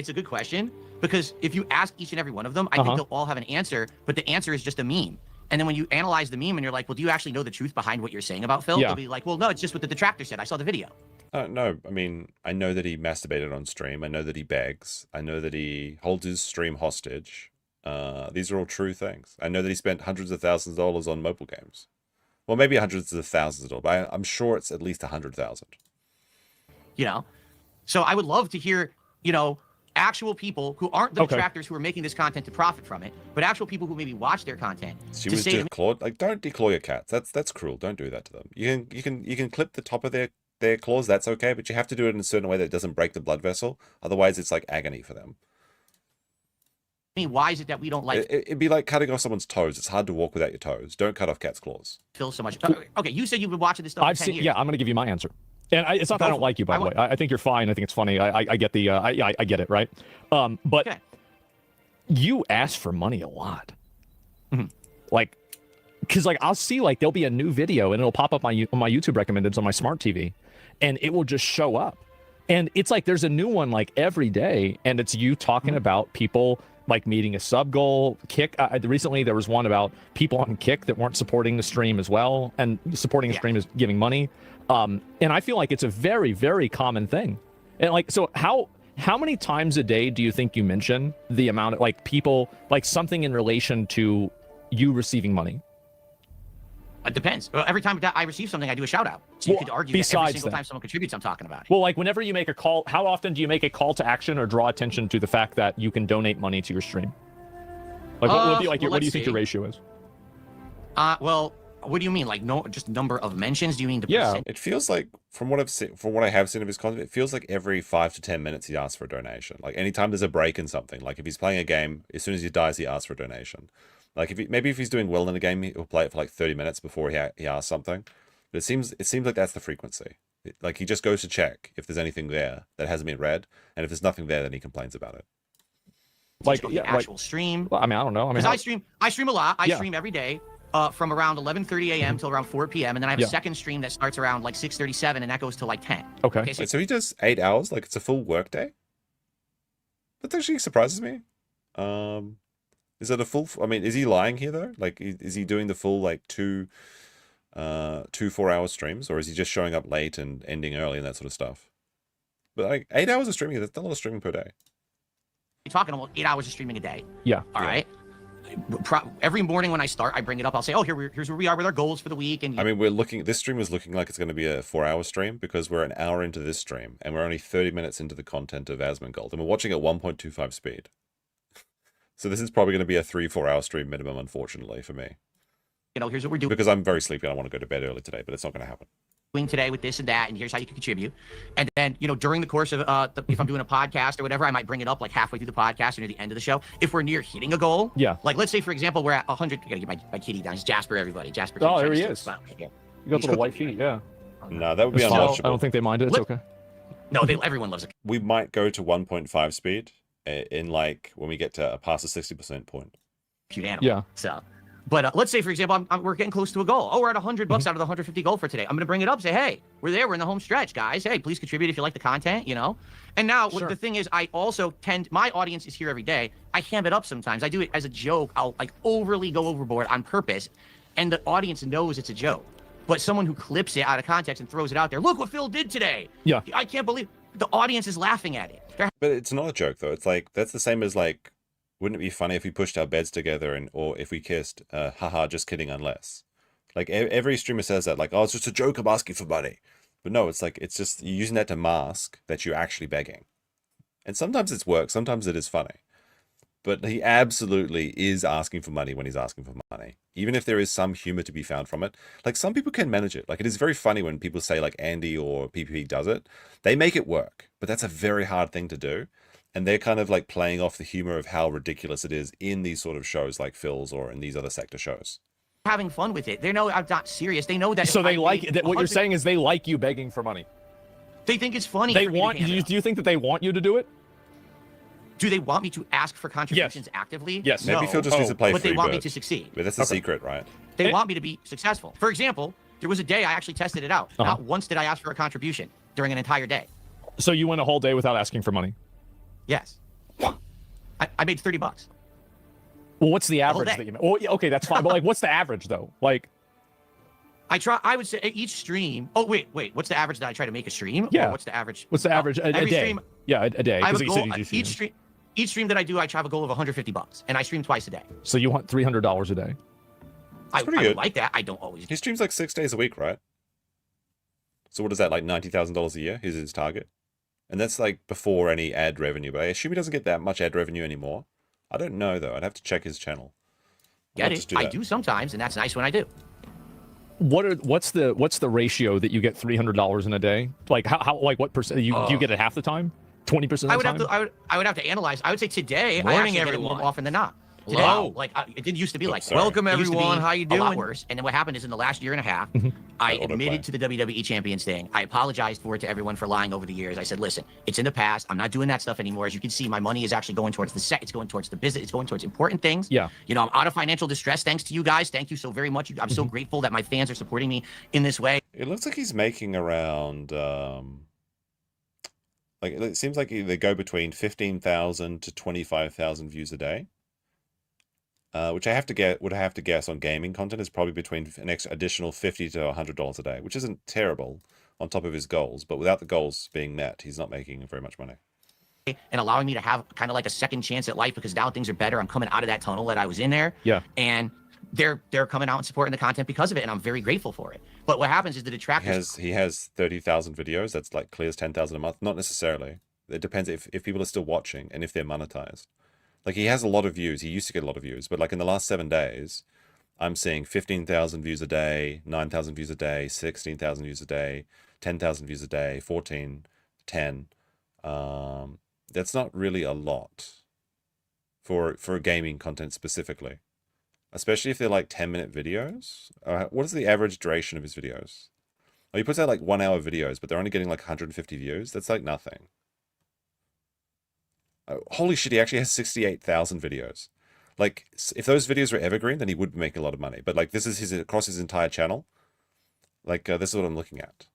a good question, because if you ask each and every one of them, I think they'll all have an answer, but the answer is just a meme. And then when you analyze the meme and you're like, well, do you actually know the truth behind what you're saying about Phill? They'll be like, well, no, it's just what the detractor said. I saw the video. No, I mean, I know that he masturbated on stream. I know that he begs. I know that he holds his stream hostage. These are all true things. I know that he spent hundreds of thousands of dollars on mobile games. Well, maybe hundreds of thousands of dollars, but I'm sure it's at least 100,000. You know? So I would love to hear, you know, actual people who aren't the detractors who are making this content to profit from it, but actual people who maybe watch their content. She was just clawed. Like, don't declaw your cats. That's cruel. Don't do that to them. You can clip the top of their claws, that's okay, but you have to do it in a certain way that doesn't break the blood vessel. Otherwise, it's like agony for them. I mean, why is it that we don't like... It'd be like cutting off someone's toes. It's hard to walk without your toes. Don't cut off cats' claws. Phill so much. Okay, you said you've been watching this stuff for 10 years. Yeah, I'm going to give you my answer. And it's not that I don't like you, by the way. I think you're fine. I think it's funny. I get the... I get it, right? But you ask for money a lot. Like... Because, like, I'll see, like, there'll be a new video, and it'll pop up on my YouTube recommendeds on my smart TV, and it will just show up. And it's like there's a new one, like, every day, and it's you talking about people, like, meeting a sub goal. Kick. Recently, there was one about people on Kick that weren't supporting the stream as well, and supporting the stream is giving money. And I feel like it's a very, very common thing. And, like, so how many times a day do you think you mention the amount of, like, people, like, something in relation to you receiving money? It depends. Well, every time I receive something, I do a shout out. So you could argue that every single time someone contributes, I'm talking about it. Well, like whenever you make a call, how often do you make a call to action or draw attention to the fact that you can donate money to your stream? Like, what would be like? What do you think your ratio is? Well, what do you mean? Like, just number of mentions? Do you mean the percent? It feels like from what I've seen, from what I have seen of his content, it feels like every 5 to 10 minutes he asks for a donation. Like anytime there's a break in something, like if he's playing a game, as soon as he dies, he asks for a donation. Like maybe if he's doing well in a game, he'll play it for like 30 minutes before he asks something. But it seems like that's the frequency. Like he just goes to check if there's anything there that hasn't been read, and if there's nothing there, then he complains about it. Like actual stream. Well, I mean, I don't know. I mean, I stream a lot. I stream every day, from around 11:30 a.m. till around 4 p.m. and then I have a second stream that starts around like 6:37 and that goes to like 10. Okay. Wait, so he does 8 hours, like it's a full work day? That actually surprises me. Is it a full? I mean, is he lying here though? Like, is he doing the full like 2 2 4-hour streams, or is he just showing up late and ending early and that sort of stuff? But like 8 hours of streaming, that's a lot of streaming per day. You're talking about 8 hours of streaming a day. Yeah. All right. Every morning when I start, I bring it up. I'll say, "Oh, here's where we are with our goals for the week." And I mean, this stream is looking like it's going to be a 4-hour stream because we're an hour into this stream and we're only 30 minutes into the content of Asmongold, and we're watching at 1.25 speed. So this is probably going to be a 3-4 hour stream minimum, unfortunately, for me. here's what we're doing. Because I'm very sleepy and I want to go to bed early today, but it's not going to happen. Today with this and that, and here's how you can contribute. And then, during the course of if I'm doing a podcast or whatever, I might bring it up like halfway through the podcast or near the end of the show. If we're near hitting a goal, yeah. Like let's say for example we're at 100. I gotta get my kitty down. It's Jasper, everybody. Jasper. Oh, there he is. You got little white feet. Yeah. No, that would be I unwatchable. don't think they mind it. It's okay. No, everyone loves it. We might go to 1.5 speed in like when we get to past the 60% point. Cute animal. Yeah. So. But let's say, for example, we're getting close to a goal. Oh, we're at $100 out of the 150 goal for today. I'm going to bring it up, say, hey, we're there. We're in the home stretch, guys. Hey, please contribute if you like the content, And now the thing is, I also my audience is here every day. I ham it up sometimes. I do it as a joke. I'll like overly go overboard on purpose. And the audience knows it's a joke. But someone who clips it out of context and throws it out there, look what Phill did today. Yeah. I can't believe the audience is laughing at it. But it's not a joke, though. It's like, that's the same as like, wouldn't it be funny if we pushed our beds together or if we kissed? Haha, just kidding, unless. Like, every streamer says that, like, oh, it's just a joke, I'm asking for money. But no, it's like, it's just, you're using that to mask that you're actually begging. And sometimes it's work, sometimes it is funny. But he absolutely is asking for money when he's asking for money. Even if there is some humor to be found from it. Like, some people can manage it. Like, it is very funny when people say, like, Andy or PPP does it. They make it work. But that's a very hard thing to do. And they're kind of like playing off the humor of how ridiculous it is in these sort of shows like Phil's or in these other sector shows. Having fun with it. They know I'm not serious. They know that. So they like that. What you're saying is they like you begging for money. They think it's funny. They want. Do you think that they want you to do it? Do they want me to ask for contributions actively? Yes. Maybe no. Phill just needs to play But they want me Freebird. to succeed. But that's the secret, right? They want me to be successful. For example, there was a day I actually tested it out. Not once did I ask for a contribution during an entire day. So you went a whole day without asking for money? Yes. I made $30. Well, what's the average that you made? Well, okay, that's fine. But like, what's the average though? Like, I would say each stream. Oh, wait. What's the average that I try to make a stream? Yeah. Or what's the average? What's the average? A day. Stream, yeah, a day. I have a You said goal. you do Each stream that I do, I have a goal of $150, and I stream twice a day. So you want $300 a day? I pretty would good. like that. I don't always. He streams like 6 days a week, right? So what is that, like $90,000 a year? Is his target? And that's like before any ad revenue, but I assume he doesn't get that much ad revenue anymore. I don't know though. I'd have to check his channel. Get it? I do sometimes, and that's nice when I do. What's the ratio that you get $300 in a day? Like how like what percent you get it half the time? 20% of the time? I would have to analyze. I would say today Morning, I actually get it everyone. more often than not. Today, Hello. like it didn't used to be like that. Sorry. Welcome, It used to be everyone. How you A lot doing? worse. And then what happened is in the last year and a half, I Autoplay. admitted to the WWE Champions thing. I apologized for it to everyone for lying over the years. I said, listen, it's in the past. I'm not doing that stuff anymore. As you can see, my money is actually going towards the set. It's going towards the business. It's going towards important things. Yeah. I'm out of financial distress thanks to you guys. Thank you so very much. I'm so grateful that my fans are supporting me in this way. It looks like he's making around, like it seems like they go between 15,000 to 25,000 views a day. Which would I have to guess on gaming content is probably between an additional $50 to $100 a day, which isn't terrible on top of his goals. But without the goals being met, he's not making very much money. And allowing me to have kind of like a second chance at life because now things are better. I'm coming out of that tunnel that I was in there. Yeah. And they're coming out and supporting the content because of it, and I'm very grateful for it. But what happens is the detractors. He has 30,000 videos. That's like clears 10,000 a month. Not necessarily. It depends if people are still watching and if they're monetized. Like, he has a lot of views. He used to get a lot of views. But, like, in the last 7 days, I'm seeing 15,000 views a day, 9,000 views a day, 16,000 views a day, 10,000 views a day, 14, 10. That's not really a lot for gaming content specifically. Especially if they're, like, 10-minute videos. What is the average duration of his videos? Oh, he puts out, like, 1-hour videos, but they're only getting, like, 150 views. That's, like, nothing. Holy shit, he actually has 68,000 videos. Like, if those videos were evergreen, then he would make a lot of money. But, like, this is across his entire channel. Like, this is what I'm looking at.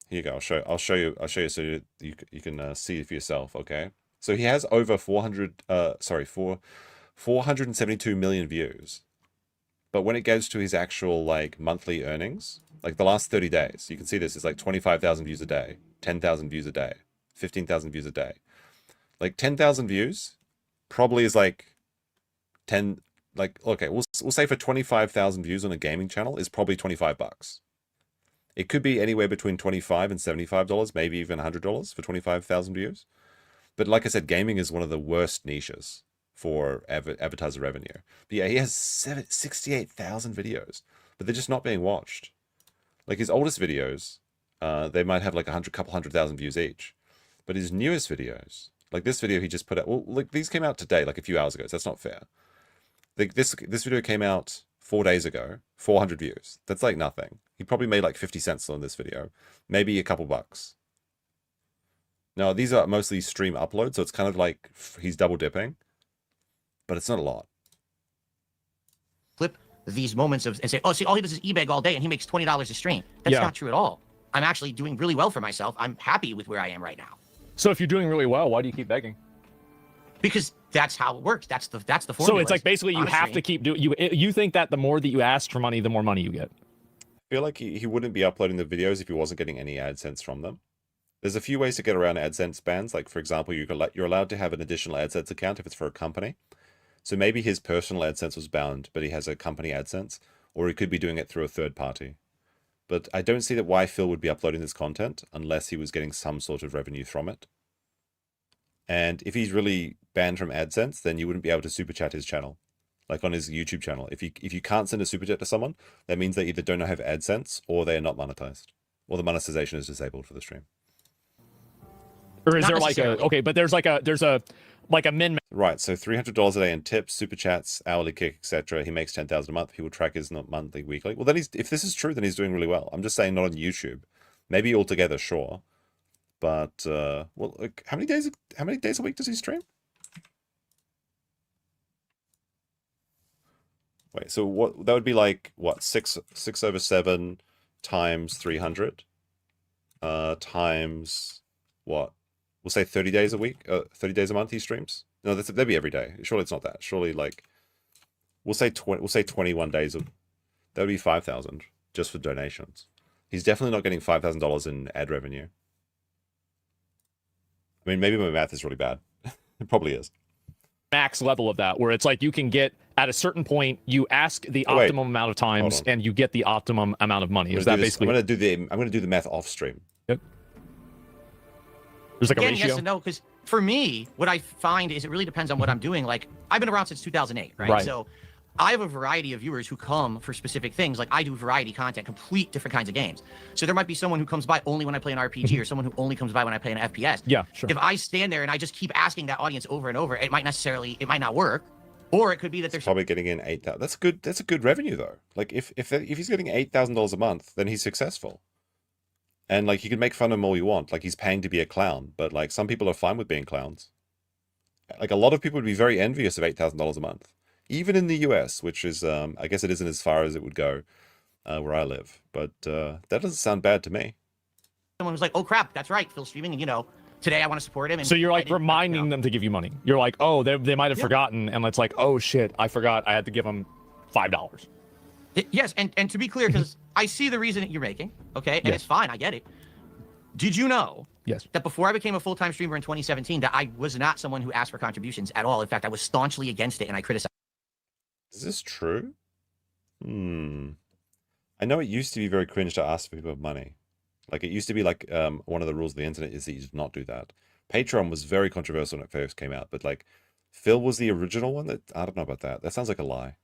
Here you go. I'll show you so you can see it for yourself, okay? So he has over 472 million views. But when it goes to his actual like monthly earnings, like the last 30 days, you can see this is like 25,000 views a day, 10,000 views a day, 15,000 views a day. Like 10,000 views probably is like 10, like, okay, we'll say for 25,000 views on a gaming channel is probably $25. It could be anywhere between $25 and $75, maybe even $100 for 25,000 views. But like I said, gaming is one of the worst niches for advertiser revenue. But yeah, he has 68,000 videos, but they're just not being watched. Like his oldest videos, they might have like couple 100,000 views each. But his newest videos, like this video he just put out, well, like these came out today, like a few hours ago, so that's not fair. Like this video came out 4 days ago, 400 views. That's like nothing. He probably made like 50 cents on this video, maybe a couple bucks. Now, these are mostly stream uploads, so it's kind of like he's double dipping, but it's not a lot. Flip these moments of and say, oh, see, all he does is e-bag all day and he makes $20 a stream. That's not true at all. I'm actually doing really well for myself. I'm happy with where I am right now. So if you're doing really well, why do you keep begging? Because that's how it works. That's the formula. So it's like basically you have to keep doing. You think that the more that you ask for money, the more money you get. I feel like he wouldn't be uploading the videos if he wasn't getting any AdSense from them. There's a few ways to get around AdSense bans. Like, for example, you're allowed to have an additional AdSense account if it's for a company. So maybe his personal AdSense was bound, but he has a company AdSense, or he could be doing it through a third party. But I don't see that why Phill would be uploading this content unless he was getting some sort of revenue from it. And if he's really banned from AdSense, then you wouldn't be able to super chat his channel, like on his YouTube channel. If you can't send a super chat to someone, that means they either don't have AdSense or they are not monetized, or the monetization is disabled for the stream. Or is there like but there's a min. Right, so $300 a day in tips, super chats, hourly kick, etc. He makes 10,000 a month. He will track his monthly, weekly. Well, then if this is true, then he's doing really well. I'm just saying not on YouTube. Maybe altogether, sure. But well, like, how many days a week does he stream? Wait, so what that would be like what 6 over 7 times 300 times what? We'll say 30 days a week, 30 days a month he streams. No, that'd be every day. Surely it's not that. Surely like we'll say 21 days of that would be 5,000 just for donations. He's definitely not getting $5,000 in ad revenue. I mean, maybe my math is really bad. It probably is. Max level of that, where it's like you can get at a certain point, you ask the optimum amount of times, and you get the optimum amount of money. Is that basically? I'm gonna do the math off stream. Yep. There's like a ratio. Yes and no, because for me, what I find is it really depends on what I'm doing. Like I've been around since 2008, right? So I have a variety of viewers who come for specific things. Like I do variety content, complete different kinds of games. So there might be someone who comes by only when I play an RPG or someone who only comes by when I play an FPS. Yeah, sure. If I stand there and I just keep asking that audience over and over, it might not work. Or it could be that there's probably getting in 8,000. That's good. That's a good revenue though. Like if he's getting $8,000 a month, then he's successful. And like you can make fun of him all you want. Like he's paying to be a clown, but like some people are fine with being clowns. Like a lot of people would be very envious of $8,000 a month. Even in the US, which is, I guess it isn't as far as it would go where I live. But that doesn't sound bad to me. Someone was like, oh, crap, that's right, Phil's streaming, and, today I want to support him. And so you're like reminding them to give you money. You're like, oh, they might have forgotten. And it's like, oh, shit, I forgot. I had to give them $5. Yes, and to be clear, because I see the reason that you're making, okay? And it's fine, I get it. Did you know that before I became a full-time streamer in 2017, that I was not someone who asked for contributions at all? In fact, I was staunchly against it, and I criticized. Is this true? I know it used to be very cringe to ask for people money. Like it used to be like one of the rules of the internet is that you did not do that. Patreon was very controversial when it first came out, but like Phill was the original one. That I don't know about that. That sounds like a lie.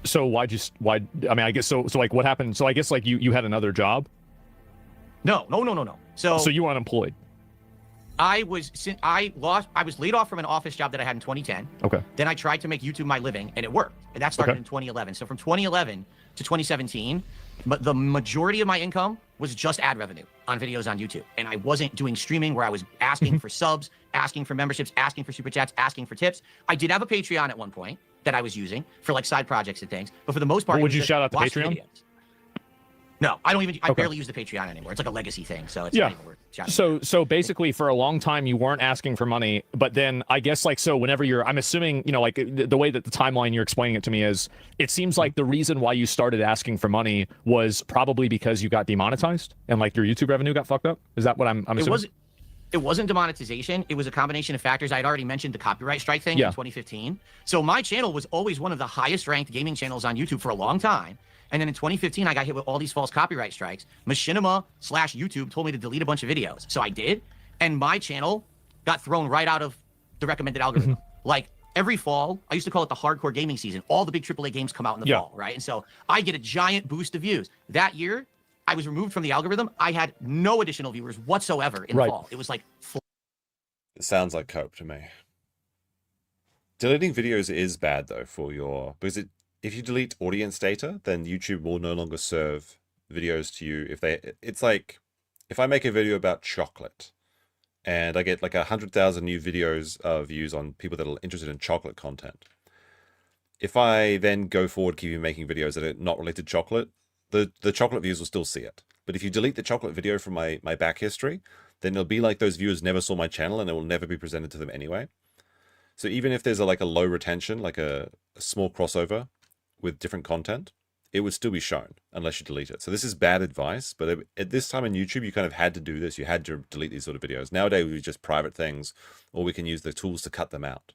So why? I mean, I guess so. So like, what happened? So I guess like you had another job. No. So you were unemployed. I was laid off from an office job that I had in 2010. Okay. Then I tried to make YouTube my living, and it worked. And that started in 2011. So from 2011 to 2017, but the majority of my income was just ad revenue on videos on YouTube. And I wasn't doing streaming where I was asking for subs, asking for memberships, asking for super chats, asking for tips. I did have a Patreon at one point that I was using for like side projects and things. But for the most part, would you shout out to Patreon? No, I don't even. I barely use the Patreon anymore. It's like a legacy thing, so it's not even worth Shout out. So basically, for a long time, you weren't asking for money, but then I guess like so whenever I'm assuming, you know, like the way that the timeline you're explaining it to me is, it seems like the reason why you started asking for money was probably because you got demonetized and like your YouTube revenue got fucked up. Is that what I'm assuming? It wasn't demonetization. It was a combination of factors. I had already mentioned the copyright strike thing in 2015. So my channel was always one of the highest ranked gaming channels on YouTube for a long time. And then in 2015, I got hit with all these false copyright strikes. Machinima/YouTube told me to delete a bunch of videos. So I did. And my channel got thrown right out of the recommended algorithm. Like every fall, I used to call it the hardcore gaming season. All the big AAA games come out in the fall, right? And so I get a giant boost of views. That year, I was removed from the algorithm. I had no additional viewers whatsoever in the fall. It was like... It sounds like cope to me. Deleting videos is bad though for your... Because if you delete audience data, then YouTube will no longer serve videos to you. It's like, if I make a video about chocolate and I get like 100,000 new views on people that are interested in chocolate content. If I then go forward keeping making videos that are not related to chocolate, the chocolate viewers will still see it. But if you delete the chocolate video from my back history, then it'll be like those viewers never saw my channel and it will never be presented to them anyway. So even if there's like a low retention, like a small crossover with different content, it would still be shown unless you delete it. So this is bad advice, but at this time in YouTube, you kind of had to do this. You had to delete these sort of videos. Nowadays, we just private things, or we can use the tools to cut them out.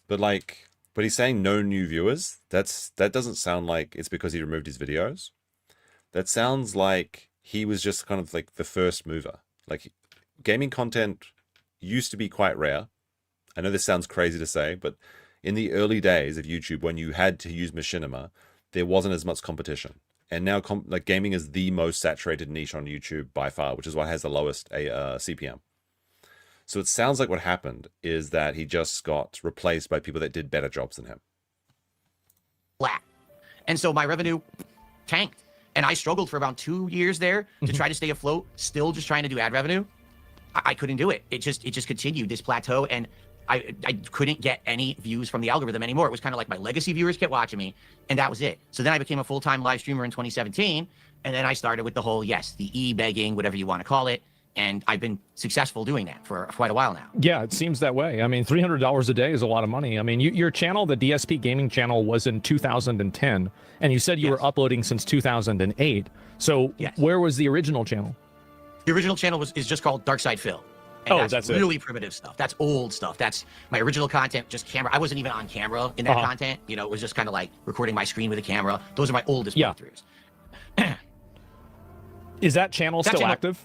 But he's saying no new viewers. That doesn't sound like it's because he removed his videos. That sounds like he was just kind of like the first mover. Like gaming content used to be quite rare. I know this sounds crazy to say, but in the early days of YouTube, when you had to use machinima, there wasn't as much competition. And now like gaming is the most saturated niche on YouTube by far, which is why it has the lowest CPM. So it sounds like what happened is that he just got replaced by people that did better jobs than him. Flat. And so my revenue tanked. And I struggled for about 2 years there to try to stay afloat, still just trying to do ad revenue. I couldn't do it. It just continued this plateau, and I couldn't get any views from the algorithm anymore. It was kind of like my legacy viewers kept watching me, and that was it. So then I became a full-time live streamer in 2017, and then I started with the whole, the e-begging, whatever you want to call it, and I've been successful doing that for quite a while now. Yeah, it seems that way. I mean, $300 a day is a lot of money. I mean, your channel, the DSPGaming channel, was in 2010, and you said you were uploading since 2008. So where was the original channel? The original channel is just called Phill. And that's really primitive stuff. That's old stuff. That's my original content, just camera. I wasn't even on camera in that content. You know, it was just kind of like recording my screen with a camera. Those are my oldest playthroughs. Is that channel still active?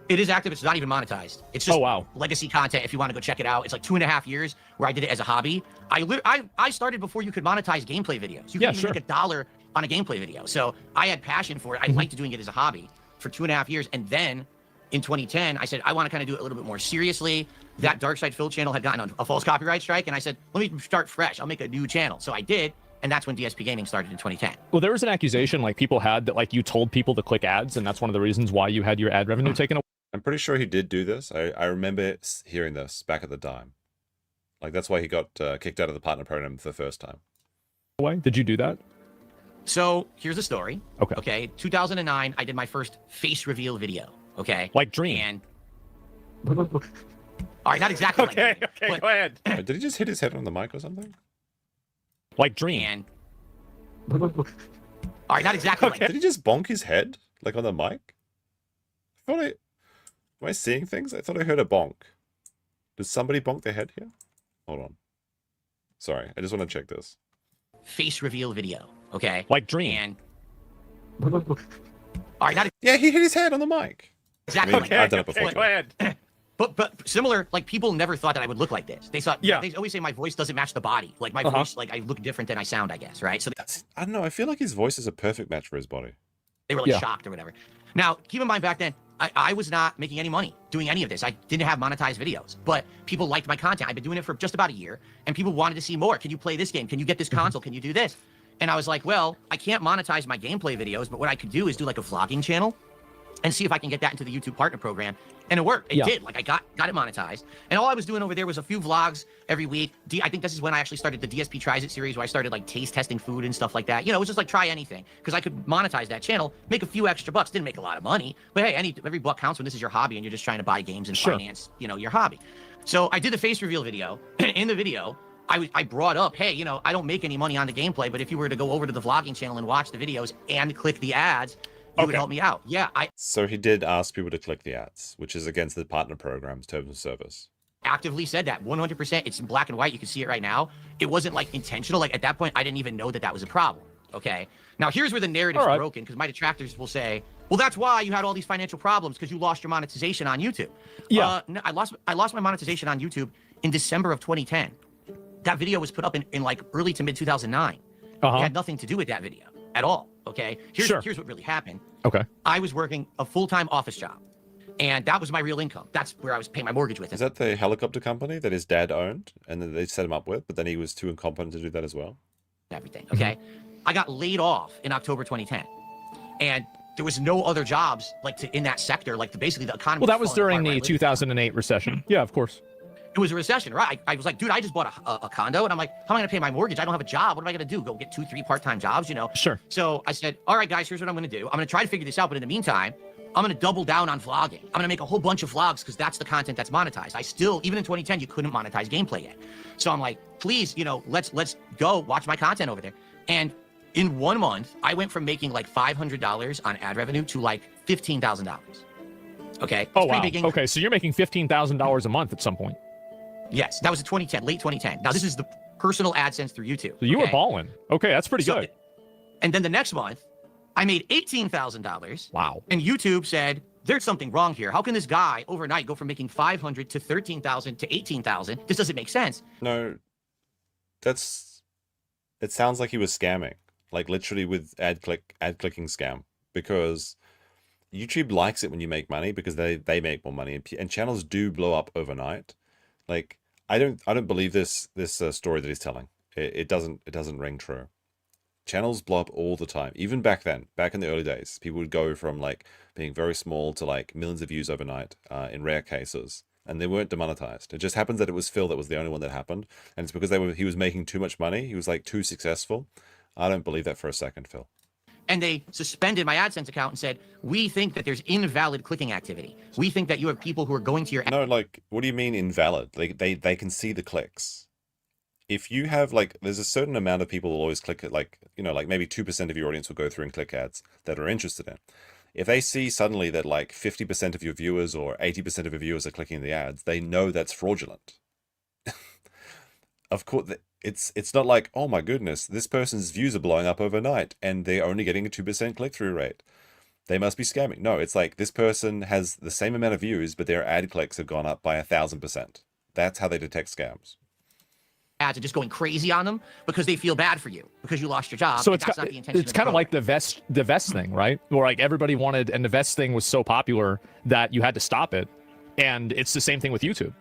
It is active. It's not even monetized. It's just legacy content. If you want to go check it out, it's like 2.5 years where I did it as a hobby. I started before you could monetize gameplay videos. You could even make $1 on a gameplay video. So I had passion for it. I liked doing it as a hobby for 2.5 years. And then in 2010, I said, I want to kind of do it a little bit more seriously. That Phill channel had gotten a false copyright strike. And I said, let me start fresh. I'll make a new channel. So I did. And that's when DSPGaming started in 2010. Well, there was an accusation like people had that like you told people to click ads. And that's one of the reasons why you had your ad revenue taken away. I'm pretty sure he did do this. I remember hearing this back at the time. Like, that's why he got kicked out of the partner program for the first time. Did you do that? So here's the story. Okay. 2009, I did my first face reveal video. Okay. Like Dream. And... All right, not exactly like Dream, go ahead. Did he just hit his head on the mic or something? Like Dream. And... All right, not exactly like Did he just bonk his head? Like on the mic? I thought Am I seeing things? I thought I heard a bonk. Did somebody bonk their head here? Hold on. Sorry, I just want to check this. Face reveal video, okay? Like Dream. And... All right, not yeah, he hit his head on the mic. Exactly. I mean, I've done it before. Go ahead. But similar, like people never thought that I would look like this. They thought, they always say my voice doesn't match the body. Like my voice, like I look different than I sound, I guess, right? So I don't know. I feel like his voice is a perfect match for his body. They were like shocked or whatever. Now, keep in mind back then, I was not making any money doing any of this. I didn't have monetized videos, but people liked my content. I've been doing it for just about a year, and people wanted to see more. Can you play this game? Can you get this console? Can you do this? And I was like, well, I can't monetize my gameplay videos, but what I could do is do like a vlogging channel and see if I can get that into the YouTube partner program. And it worked. It did. Like I got it monetized. And all I was doing over there was a few vlogs every week. I think this is when I actually started the DSP Tries It series, where I started like taste testing food and stuff like that. You know, it was just like try anything, because I could monetize that channel, make a few extra bucks. Didn't make a lot of money, but hey, every buck counts when this is your hobby and you're just trying to buy games and finance, you know, your hobby. So I did the face reveal video. In the video, I brought up, hey, you know, I don't make any money on the gameplay, but if you were to go over to the vlogging channel and watch the videos and click the ads, it would help me out. Yeah, So he did ask people to click the ads, which is against the partner program's terms of service. Actively said that 100%. It's in black and white. You can see it right now. It wasn't like intentional. Like at that point, I didn't even know that that was a problem. Okay. Now here's where the narrative's broken, because my detractors will say, well, that's why you had all these financial problems, because you lost your monetization on YouTube. Yeah. No, I lost my monetization on YouTube in December of 2010. That video was put up in like early to mid 2009. It had nothing to do with that video at all. Okay. Here's what really happened. Okay. I was working a full-time office job, and that was my real income. That's where I was paying my mortgage with. Is that the helicopter company that his dad owned and that they set him up with, but then he was too incompetent to do that as well? Everything. Okay. I got laid off in October 2010, and there was no other jobs like in that sector. Like basically the economy. Well, that was during the 2008 recession. Yeah, of course. It was a recession, right? I was like, dude, I just bought a condo, and I'm like, how am I gonna pay my mortgage? I don't have a job. What am I gonna do? Go get 2-3 part-time jobs, you know? Sure. So I said, all right, guys, here's what I'm gonna do. I'm gonna try to figure this out, but in the meantime, I'm gonna double down on vlogging. I'm gonna make a whole bunch of vlogs, because that's the content that's monetized. I still, even in 2010, you couldn't monetize gameplay yet. So I'm like, please, you know, let's go watch my content over there. And in 1 month, I went from making like $500 on ad revenue to like $15,000. Okay. Oh, wow. Okay, so you're making $15,000 a month at some point. Yes, that was in 2010, late 2010. Now, this is the personal AdSense through YouTube. So you were balling. Okay, that's pretty good. And then the next month, I made $18,000. Wow. And YouTube said, there's something wrong here. How can this guy overnight go from making $500 to $13,000 to $18,000? This doesn't make sense. No, it sounds like he was scamming, like literally with ad clicking scam, because YouTube likes it when you make money because they make more money, and channels do blow up overnight. Like, I don't believe this story that he's telling. It doesn't ring true. Channels blow up all the time. Even back then, back in the early days, people would go from like being very small to like millions of views overnight, in rare cases, and they weren't demonetized. It just happens that it was Phill that was the only one that happened, and it's because he was making too much money. He was like too successful. I don't believe that for a second, Phill. And they suspended my AdSense account and said, we think that there's invalid clicking activity. We think that you have people who are going to your... No, like, what do you mean invalid? They can see the clicks. If you have, like, there's a certain amount of people who will always click it, like, you know, like maybe 2% of your audience will go through and click ads that are interested in. If they see suddenly that like 50% of your viewers or 80% of your viewers are clicking the ads, they know that's fraudulent. Of course, it's not like, oh my goodness, this person's views are blowing up overnight and they're only getting a 2% click-through rate. They must be scamming. No, it's like this person has the same amount of views, but their ad clicks have gone up by 1,000%. That's how they detect scams. Ads are just going crazy on them because they feel bad for you because you lost your job. So it's kind of like the vest thing, right? Where like everybody wanted, and the vest thing was so popular that you had to stop it. And it's the same thing with YouTube.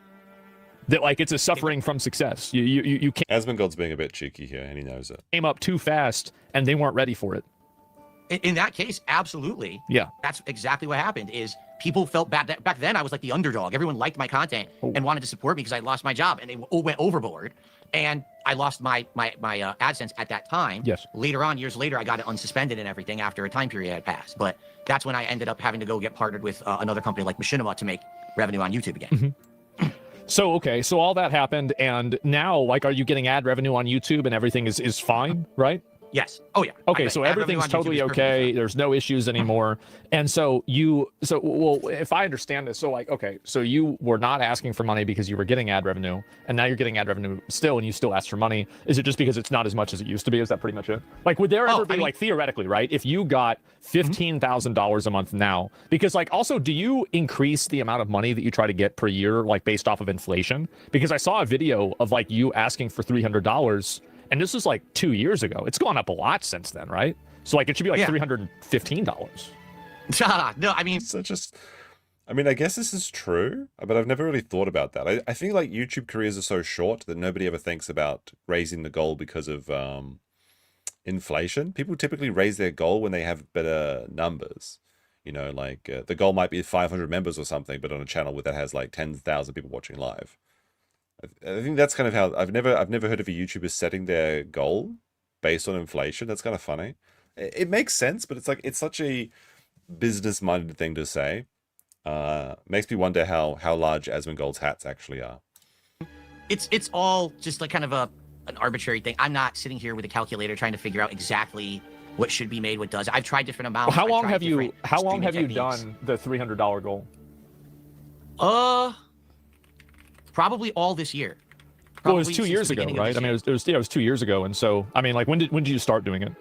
That like it's a suffering from success. You can't. Asmongold's being a bit cheeky here, and he knows it. Came up too fast, and they weren't ready for it. In that case, absolutely. Yeah. That's exactly what happened. Is people felt bad. Back then, I was like the underdog. Everyone liked my content and wanted to support me because I lost my job, and they all went overboard. And I lost my AdSense at that time. Yes. Later on, years later, I got it unsuspended and everything after a time period had passed. But that's when I ended up having to go get partnered with another company like Machinima to make revenue on YouTube again. So, okay, so all that happened, and now, like, are you getting ad revenue on YouTube and everything is fine, right? Yes. Oh, yeah. Okay, so everything's totally okay. There's no issues anymore. And so well, if I understand this, so like, okay, so you were not asking for money because you were getting ad revenue, and now you're getting ad revenue still, and you still ask for money. Is it just because it's not as much as it used to be? Is that pretty much it? Like, would there ever be, like, theoretically, right? If you got $15,000 a month now, because, like, also, do you increase the amount of money that you try to get per year, like, based off of inflation? Because I saw a video of, like, you asking for $300, and this was like 2 years ago. It's gone up a lot since then, right? So like it should be like $315. No, I mean, I guess this is true, but I've never really thought about that. I think like YouTube careers are so short that nobody ever thinks about raising the goal because of inflation. People typically raise their goal when they have better numbers. You know, like the goal might be 500 members or something, but on a channel that has like 10,000 people watching live. I think that's kind of how I've never heard of a YouTuber setting their goal based on inflation. That's kind of funny. It makes sense, but it's like it's such a business-minded thing to say. Makes me wonder how large Asmongold's hats actually are. It's all just like kind of an arbitrary thing. I'm not sitting here with a calculator trying to figure out exactly what should be made, what does. I've tried different amounts. Well, how long have you techniques. done the $300 goal? Probably all this year. Well, it was 2 Probably years since the ago, beginning of right? I this mean, it was 2 years ago, and so I mean, like, when did you start doing it?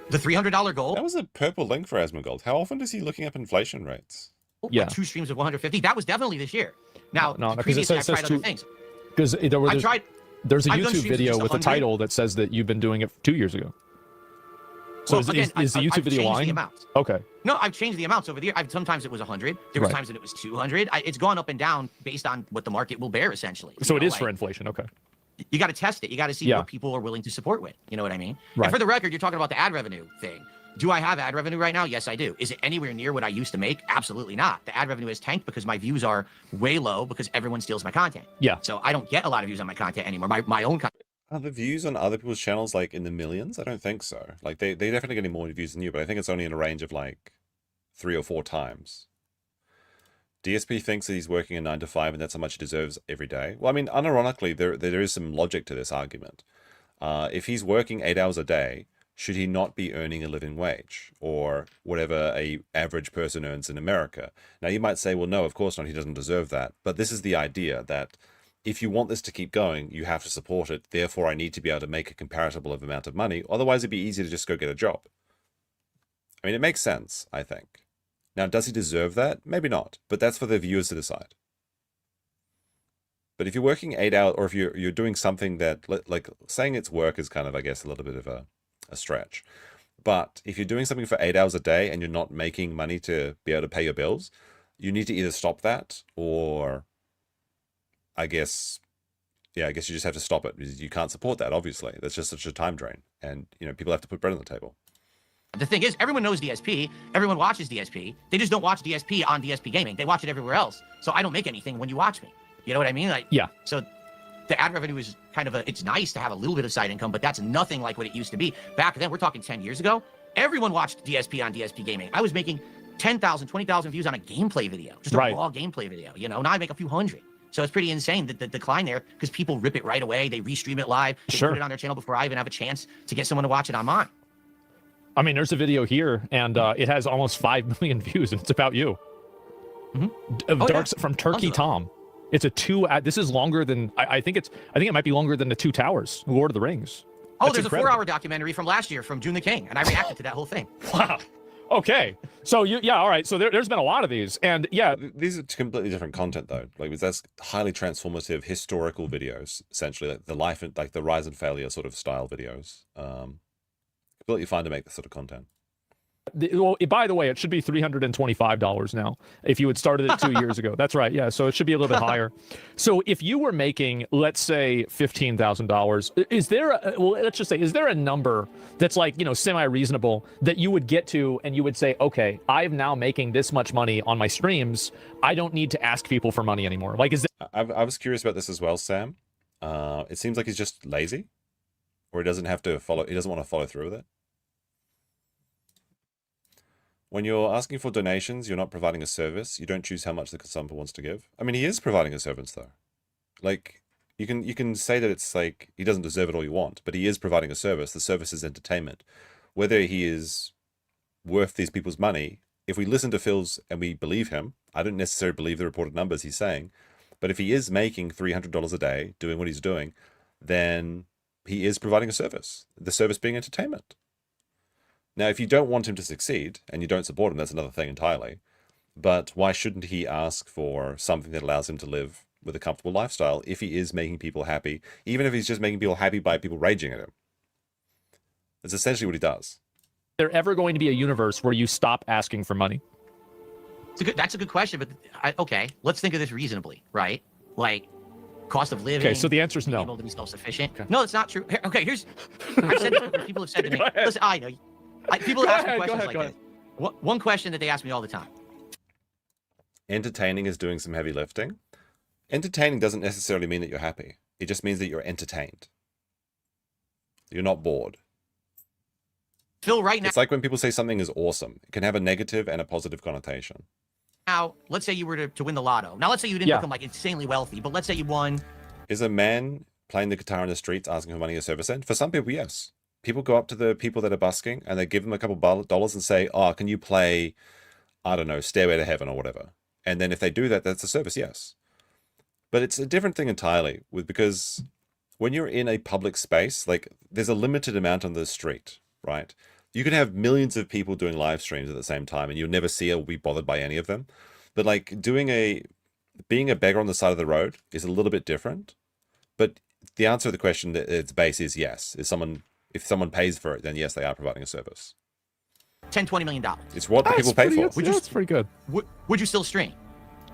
The $300 goal. That was a purple link for Asmongold. How often is he looking up inflation rates? Yeah. Like 2 streams of 150. That was definitely this year. Now, No, because previously I've tried other things. Because I've tried. there's a I've done YouTube streams of video just with a 100. title that says that you've been doing it 2 years ago. So Well, again, is the YouTube I've video changed the lying? amounts. Okay. No, I've changed the amounts over the year. Sometimes it was 100. There was Right. times that it was 200. It's gone up and down based on what the market will bear, essentially. So You it know, is like, for inflation. Okay. You got to test it. You got to see Yeah. what people are willing to support with. You know what I mean? Right. And for the record, you're talking about the ad revenue thing. Do I have ad revenue right now? Yes, I do. Is it anywhere near what I used to make? Absolutely not. The ad revenue has tanked because my views are way low because everyone steals my content. Yeah. So I don't get a lot of views on my content anymore. My own content. Are the views on other people's channels like in the millions? I don't think so. Like they're definitely getting more views than you, but I think it's only in a range of like 3 or 4 times. DSP thinks that he's working a 9 to 5 and that's how much he deserves every day. Well, I mean, unironically, there is some logic to this argument. If he's working 8 hours a day, should he not be earning a living wage or whatever a average person earns in America? Now, you might say, well, no, of course not. He doesn't deserve that. But this is the idea that if you want this to keep going, you have to support it. Therefore, I need to be able to make a comparable amount of money. Otherwise, it'd be easy to just go get a job. I mean, it makes sense, I think. Now, does he deserve that? Maybe not, but that's for the viewers to decide. But if you're working 8 hours, or if you're doing something that, like, saying it's work is kind of, I guess, a little bit of a stretch. But if you're doing something for 8 hours a day and you're not making money to be able to pay your bills, you need to either stop that or, I guess you just have to stop it. You can't support that, obviously. That's just such a time drain. And, you know, people have to put bread on the table. The thing is, everyone knows DSP. Everyone watches DSP. They just don't watch DSP on DSPGaming. They watch it everywhere else. So I don't make anything when you watch me. You know what I mean? Like, Yeah. So the ad revenue is kind of it's nice to have a little bit of side income, but that's nothing like what it used to be. Back then, we're talking 10 years ago, everyone watched DSP on DSPGaming. I was making 10,000, 20,000 views on a gameplay video, just a Right. raw gameplay video, you know? Now I make a few hundred. So it's pretty insane, the decline there, because people rip it right away. They restream it live. They Sure. put it on their channel before I even have a chance to get someone to watch it on mine. I mean, there's a video here, and it has almost 5 million views, and it's about you. Mm-hmm. From Turkey Tom. It's a 2. This is longer than I think it might be longer than the 2 Towers, Lord of the Rings. Oh, That's there's incredible. a 4-hour documentary from last year from June the King, and I reacted to that whole thing. Wow. Okay. So all right. So there's been a lot of these, and yeah, These are completely different content, though. Like, that's highly transformative historical videos, essentially, like the life and like the rise and failure sort of style videos. Completely fine to make this sort of content. well, by the way, it should be $325 now if you had started it 2 years ago. That's right. Yeah. So it should be a little bit higher. So if you were making, let's say, $15,000, is there let's just say, is there a number that's like, you know, semi-reasonable that you would get to and you would say, okay, I'm now making this much money on my streams. I don't need to ask people for money anymore. Like, is there... I was curious about this as well, Sam. It seems like he's just lazy, or he doesn't have to follow. He doesn't want to follow through with it. When you're asking for donations, you're not providing a service. You don't choose how much the consumer wants to give. I mean, he is providing a service, though. Like, you can say that it's like he doesn't deserve it all you want, but he is providing a service. The service is entertainment. Whether he is worth these people's money, if we listen to Phil's and we believe him, I don't necessarily believe the reported numbers he's saying, but if he is making $300 a day doing what he's doing, then he is providing a service. The service being entertainment. Now, if you don't want him to succeed and you don't support him, that's another thing entirely. But why shouldn't he ask for something that allows him to live with a comfortable lifestyle if he is making people happy, even if he's just making people happy by people raging at him? That's essentially what he does. Is there ever going to be a universe where you stop asking for money? That's a good question, but okay, let's think of this reasonably, right? Like, cost of living. Okay, so the answer is no. Able to be self-sufficient. Okay. No, it's not true. Okay, I've said people have said to me, listen, I know. People have asked me questions like this. One question that they ask me all the time. Entertaining is doing some heavy lifting. Entertaining doesn't necessarily mean that you're happy. It just means that you're entertained. You're not bored. Phill, right now, It's like when people say something is awesome. It can have a negative and a positive connotation. let's say you were to win the lotto. Now, let's say you didn't become like insanely wealthy, but let's say you won. Is a man playing the guitar in the streets asking for money a service end? For some people, yes. People go up to the people that are busking and they give them a couple dollars and say, oh, can you play, I don't know, Stairway to Heaven or whatever. And then if they do that, that's a service, yes. But it's a different thing entirely because when you're in a public space, like there's a limited amount on the street, right? You can have millions of people doing live streams at the same time and you'll never see or be bothered by any of them. But like being a beggar on the side of the road is a little bit different. But the answer to the question at its base is yes. If someone pays for it, then yes, they are providing a service. $10-20 million. It's what the people pay for. That's pretty good. Would you still stream?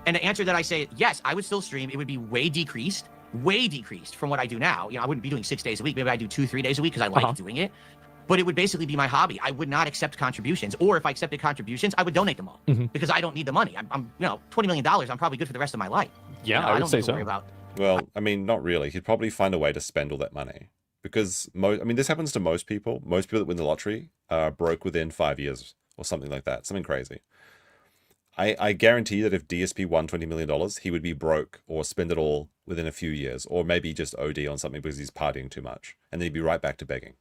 And the answer that I say, yes, I would still stream. It would be way decreased from what I do now. You know, I wouldn't be doing 6 days a week. Maybe I do 2-3 days a week because I like doing it. But it would basically be my hobby. I would not accept contributions. Or if I accepted contributions, I would donate them all because I don't need the money. I'm $20 million. I'm probably good for the rest of my life. Yeah, I would don't say need to so. worry about. Well, I mean, not really. He'd probably find a way to spend all that money. Because, this happens to most people. Most people that win the lottery are broke within 5 years or something like that. Something crazy. I guarantee that if DSP won $20 million, he would be broke or spend it all within a few years. Or maybe just OD on something because he's partying too much. And then he'd be right back to begging.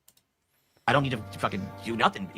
I don't need to fucking do nothing,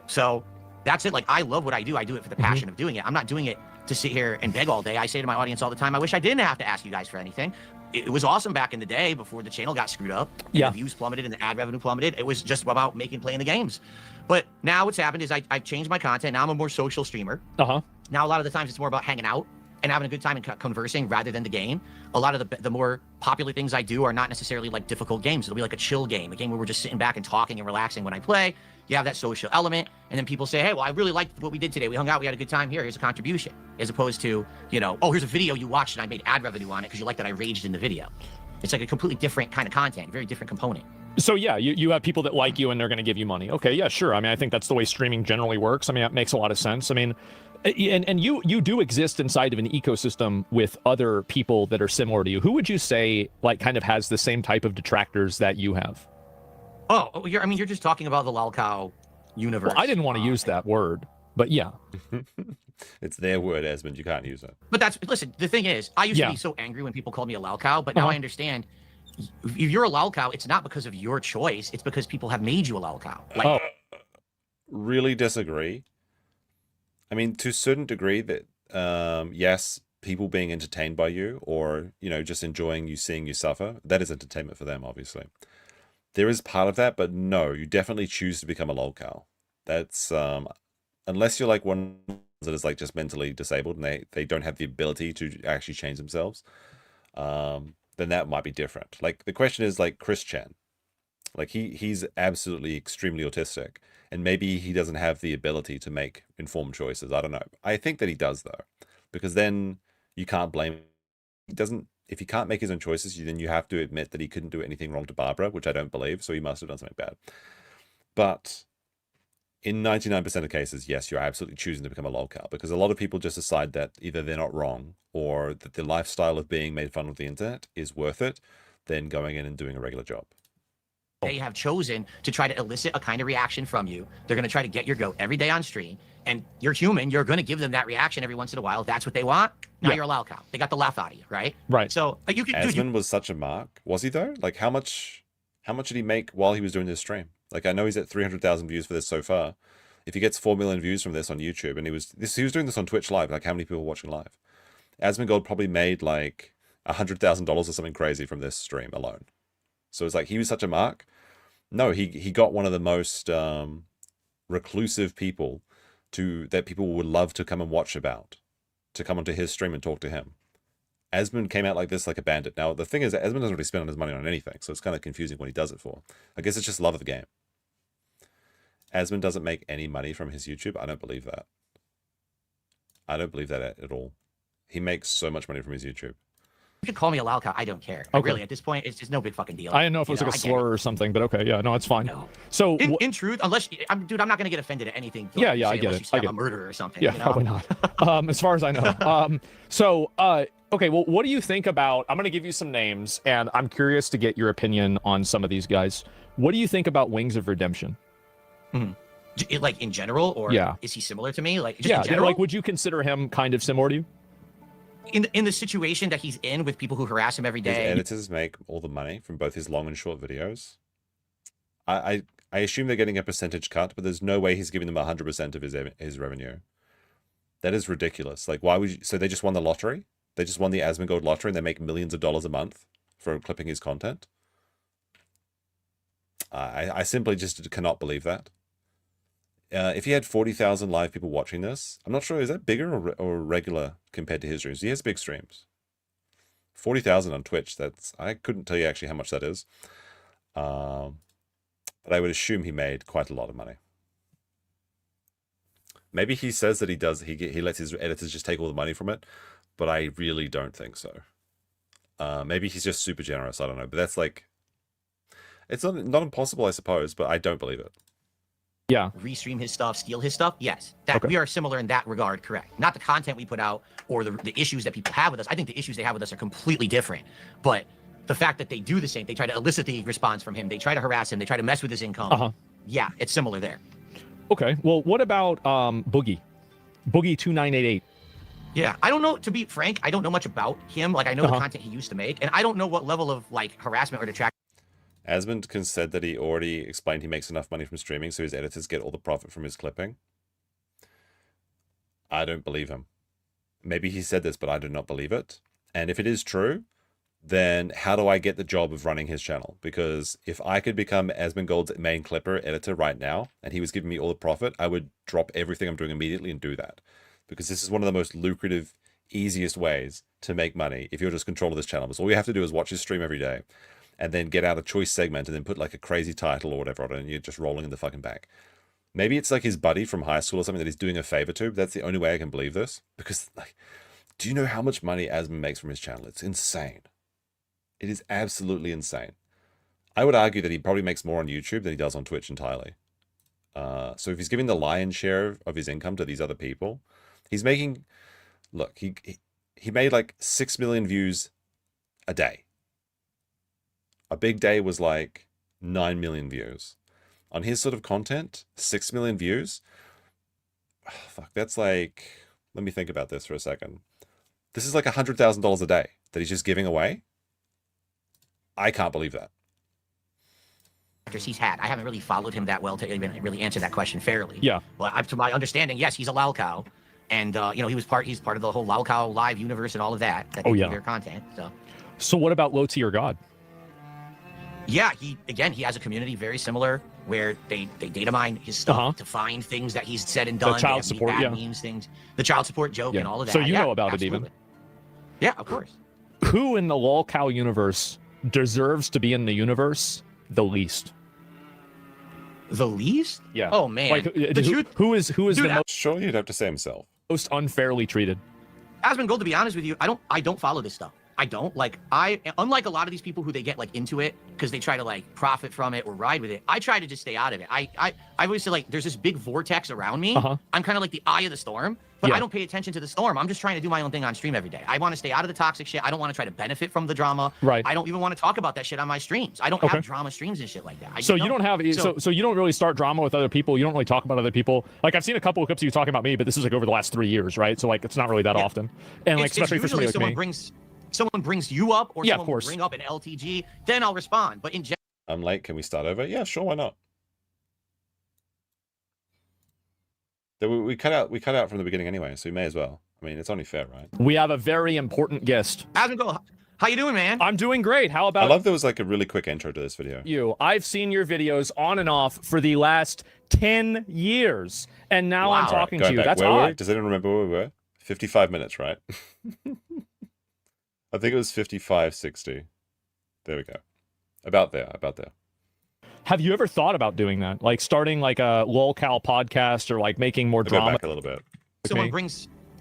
So that's it. Like, I love what I do. I do it for the passion of doing it. I'm not doing it to sit here and beg all day. I say to my audience all the time, I wish I didn't have to ask you guys for anything. It was awesome back in the day before the channel got screwed up. And the views plummeted and the ad revenue plummeted. It was just about playing the games. But now what's happened is I've changed my content. Now I'm a more social streamer. Now a lot of the times it's more about hanging out and having a good time and conversing rather than the game. A lot of the more popular things I do are not necessarily like difficult games. It'll be like a chill game, a game where we're just sitting back and talking and relaxing when I play. You have that social element, and then people say, hey, well, I really liked what we did today. We hung out, we had a good time. Here's a contribution. As opposed to, oh, here's a video you watched and I made ad revenue on it because you like that I raged in the video. It's like a completely different kind of content, very different component. So yeah, you have people that like you and they're going to give you money. Okay, yeah, sure. I mean, I think that's the way streaming generally works. I mean, that makes a lot of sense. I mean, and you do exist inside of an ecosystem with other people that are similar to you. Who would you say like kind of has the same type of detractors that you have? Oh, you're just talking about the Lalcow universe. Well, I didn't want to use that word, but yeah. It's their word, Esmond. You can't use it. But listen, the thing is, I used to be so angry when people called me a Lalcow, but now I understand. If you're a Lalcow, it's not because of your choice. It's because people have made you a Lalcow. Like, really disagree. I mean, to a certain degree that, yes, people being entertained by you or, just enjoying you, seeing you suffer, that is entertainment for them, obviously. There is part of that, but no, you definitely choose to become a lolcow. That's, unless you're like one that is like just mentally disabled and they don't have the ability to actually change themselves, then that might be different. Like the question is like Chris Chan, like he's absolutely extremely autistic and maybe he doesn't have the ability to make informed choices. I don't know. I think that he does though, because then you can't blame him. He doesn't. If he can't make his own choices, then you have to admit that he couldn't do anything wrong to Barbara, which I don't believe, so he must have done something bad. But in 99% of cases, yes, you're absolutely choosing to become a lolcow, because a lot of people just decide that either they're not wrong or that the lifestyle of being made fun of the internet is worth it than going in and doing a regular job. They have chosen to try to elicit a kind of reaction from you. They're going to try to get your goat every day on stream, and you're human. You're going to give them that reaction every once in a while. That's what they want. Now you're a lolcow. They got the laugh out of you, right? Right. So you can. Asmon was such a mark, was he though? Like how much did he make while he was doing this stream? Like I know he's at 300,000 views for this so far. If he gets 4 million views from this on YouTube, and he was doing this on Twitch live, like how many people were watching live? Asmongold probably made like $100,000 or something crazy from this stream alone. So it's like he was such a mark. No, he got one of the most reclusive people that people would love to come and watch about, to come onto his stream and talk to him. Asmon came out like this, like a bandit. Now, the thing is that Asmon doesn't really spend his money on anything, so it's kind of confusing what he does it for. I guess it's just love of the game. Asmon doesn't make any money from his YouTube. I don't believe that. I don't believe that at all. He makes so much money from his YouTube. You could call me a lolcow. I don't care. Okay. Really, at this point, it's just no big fucking deal. I didn't know if it was You like a I get slur or something, but okay, yeah, no, it's fine. No. So In truth, unless dude, I'm not gonna get offended at anything. Yeah, you I say get unless it. You say I I'm get a murderer or something. yeah, you know? probably not. As far as I know. Okay, well, what do you think about? I'm gonna give you some names, and I'm curious to get your opinion on some of these guys. What do you think about Wings of Redemption? Like in general, or Yeah. is he similar to me? Like just Yeah, in general? like would you consider him kind of similar to you? In the situation that he's in with people who harass him every His day. editors make all the money from both his long and short videos. I assume they're getting a percentage cut, but there's no way he's giving them 100% of his revenue. That is ridiculous. Like, why would you? So they just won the lottery? They just won the Asmongold lottery, and they make millions of dollars a month for clipping his content? I simply just cannot believe that. If he had 40,000 live people watching this, I'm not sure, is that bigger or regular compared to his streams? He has big streams. 40,000 on Twitch, I couldn't tell you actually how much that is. But I would assume he made quite a lot of money. Maybe he says that he lets his editors just take all the money from it, but I really don't think so. Maybe he's just super generous, I don't know. But that's like, it's not impossible, I suppose, but I don't believe it. Yeah. Restream his stuff, steal his stuff. Yes, that Okay. we are similar in that regard. Correct. Not the content we put out or the issues that people have with us. I think the issues they have with us are completely different. But the fact that they do the same, they try to elicit the response from him, they try to harass him, they try to mess with his income. Yeah, it's similar there. Okay. Well, what about Boogie? Boogie 2988. Yeah, I don't know. To be frank, I don't know much about him. Like I know the content he used to make, and I don't know what level of like harassment or detraction. Asmond said that he already explained he makes enough money from streaming, so his editors get all the profit from his clipping. I don't believe him. Maybe he said this, but I do not believe it. And if it is true, then how do I get the job of running his channel? Because if I could become Asmongold's main clipper editor right now, and he was giving me all the profit, I would drop everything I'm doing immediately and do that. Because this is one of the most lucrative, easiest ways to make money if you're just control of this channel. Because all you have to do is watch his stream every day, and then get out a choice segment and then put like a crazy title or whatever on it, and you're just rolling in the fucking back. Maybe it's like his buddy from high school or something that he's doing a favor to. But that's the only way I can believe this. Because, like, do you know how much money Asmon makes from his channel? It's insane. It is absolutely insane. I would argue that he probably makes more on YouTube than he does on Twitch entirely. So if he's giving the lion's share of his income to these other people, he's making... Look, he made like 6 million views a day. A big day was like 9 million views. On his sort of content, 6 million views? Oh, fuck, that's like... Let me think about this for a second. This is like $100,000 a day that he's just giving away. I can't believe that. He's had. I haven't really followed him that well to even really answer that question fairly. Yeah. Well, to my understanding, yes, he's a lolcow, and you know he's part of the whole lolcow live universe and all of that. They do their content. So what about Low Tier God? Yeah, he has a community very similar where they data mine his stuff to find things that he's said and done. The child support, memes, things, the child support joke and all of that. So you know about it even. Yeah, of course. Who in the lolcow universe deserves to be in the universe the least? The least? Yeah. Oh man. Like, who is the Sure, you'd have to say himself. most unfairly treated? Asmongold, to be honest with you, I don't follow this stuff. I don't like unlike a lot of these people who they get like into it because they try to like profit from it or ride with it. I try to just stay out of it. I always say like there's this big vortex around me. I'm kind of like the eye of the storm, but I don't pay attention to the storm. I'm just trying to do my own thing on stream every day. I want to stay out of the toxic shit. I don't want to try to benefit from the drama. Right. I don't even want to talk about that shit on my streams. I don't have drama streams and shit like that. So you don't have so you don't really start drama with other people. You don't really talk about other people. Like I've seen a couple of clips of you talking about me, but this is like over the last 3 years, right? So like it's not really that often. And like especially for somebody like me. Someone brings you up or someone will bring up an LTG, then I'll respond. But in general, I'm late. Can we start over? Yeah, sure. Why not? We cut out from the beginning anyway, so we may as well. I mean, it's only fair, right? We have a very important guest. Asmongold, how you doing, man? I'm doing great. How about I love there was like a really quick intro to this video. I've seen your videos on and off for the last 10 years, and now I'm talking to you. That's odd. Does anyone remember where we were? 55 minutes, right? I think it was 55:60. There we go. About there. Have you ever thought about doing that? Like starting like a lolcow podcast or like making more drama? Go back a little bit.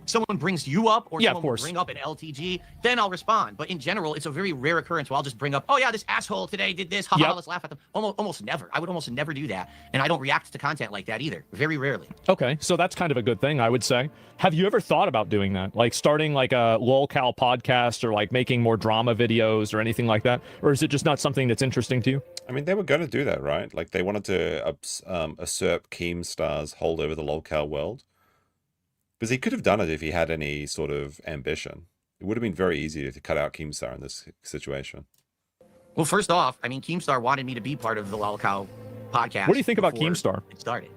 someone brings you up or Yeah, of someone will course. bring up an LTG, then I'll respond. But in general, it's a very rare occurrence where I'll just bring up, oh yeah, this asshole today did this, haha, Yep. let's laugh at them. Almost never. I would almost never do that. And I don't react to content like that either. Very rarely. Okay, so that's kind of a good thing, I would say. Have you ever thought about doing that? Like starting like a lolcow podcast or like making more drama videos or anything like that? Or is it just not something that's interesting to you? I mean, they were going to do that, right? Like, they wanted to usurp Keemstar's hold over the lolcow world. Because he could have done it if he had any sort of ambition. It would have been very easy to cut out Keemstar in this situation. Well, first off, I mean, Keemstar wanted me to be part of the lolcow podcast. What do you think about before Keemstar? it started.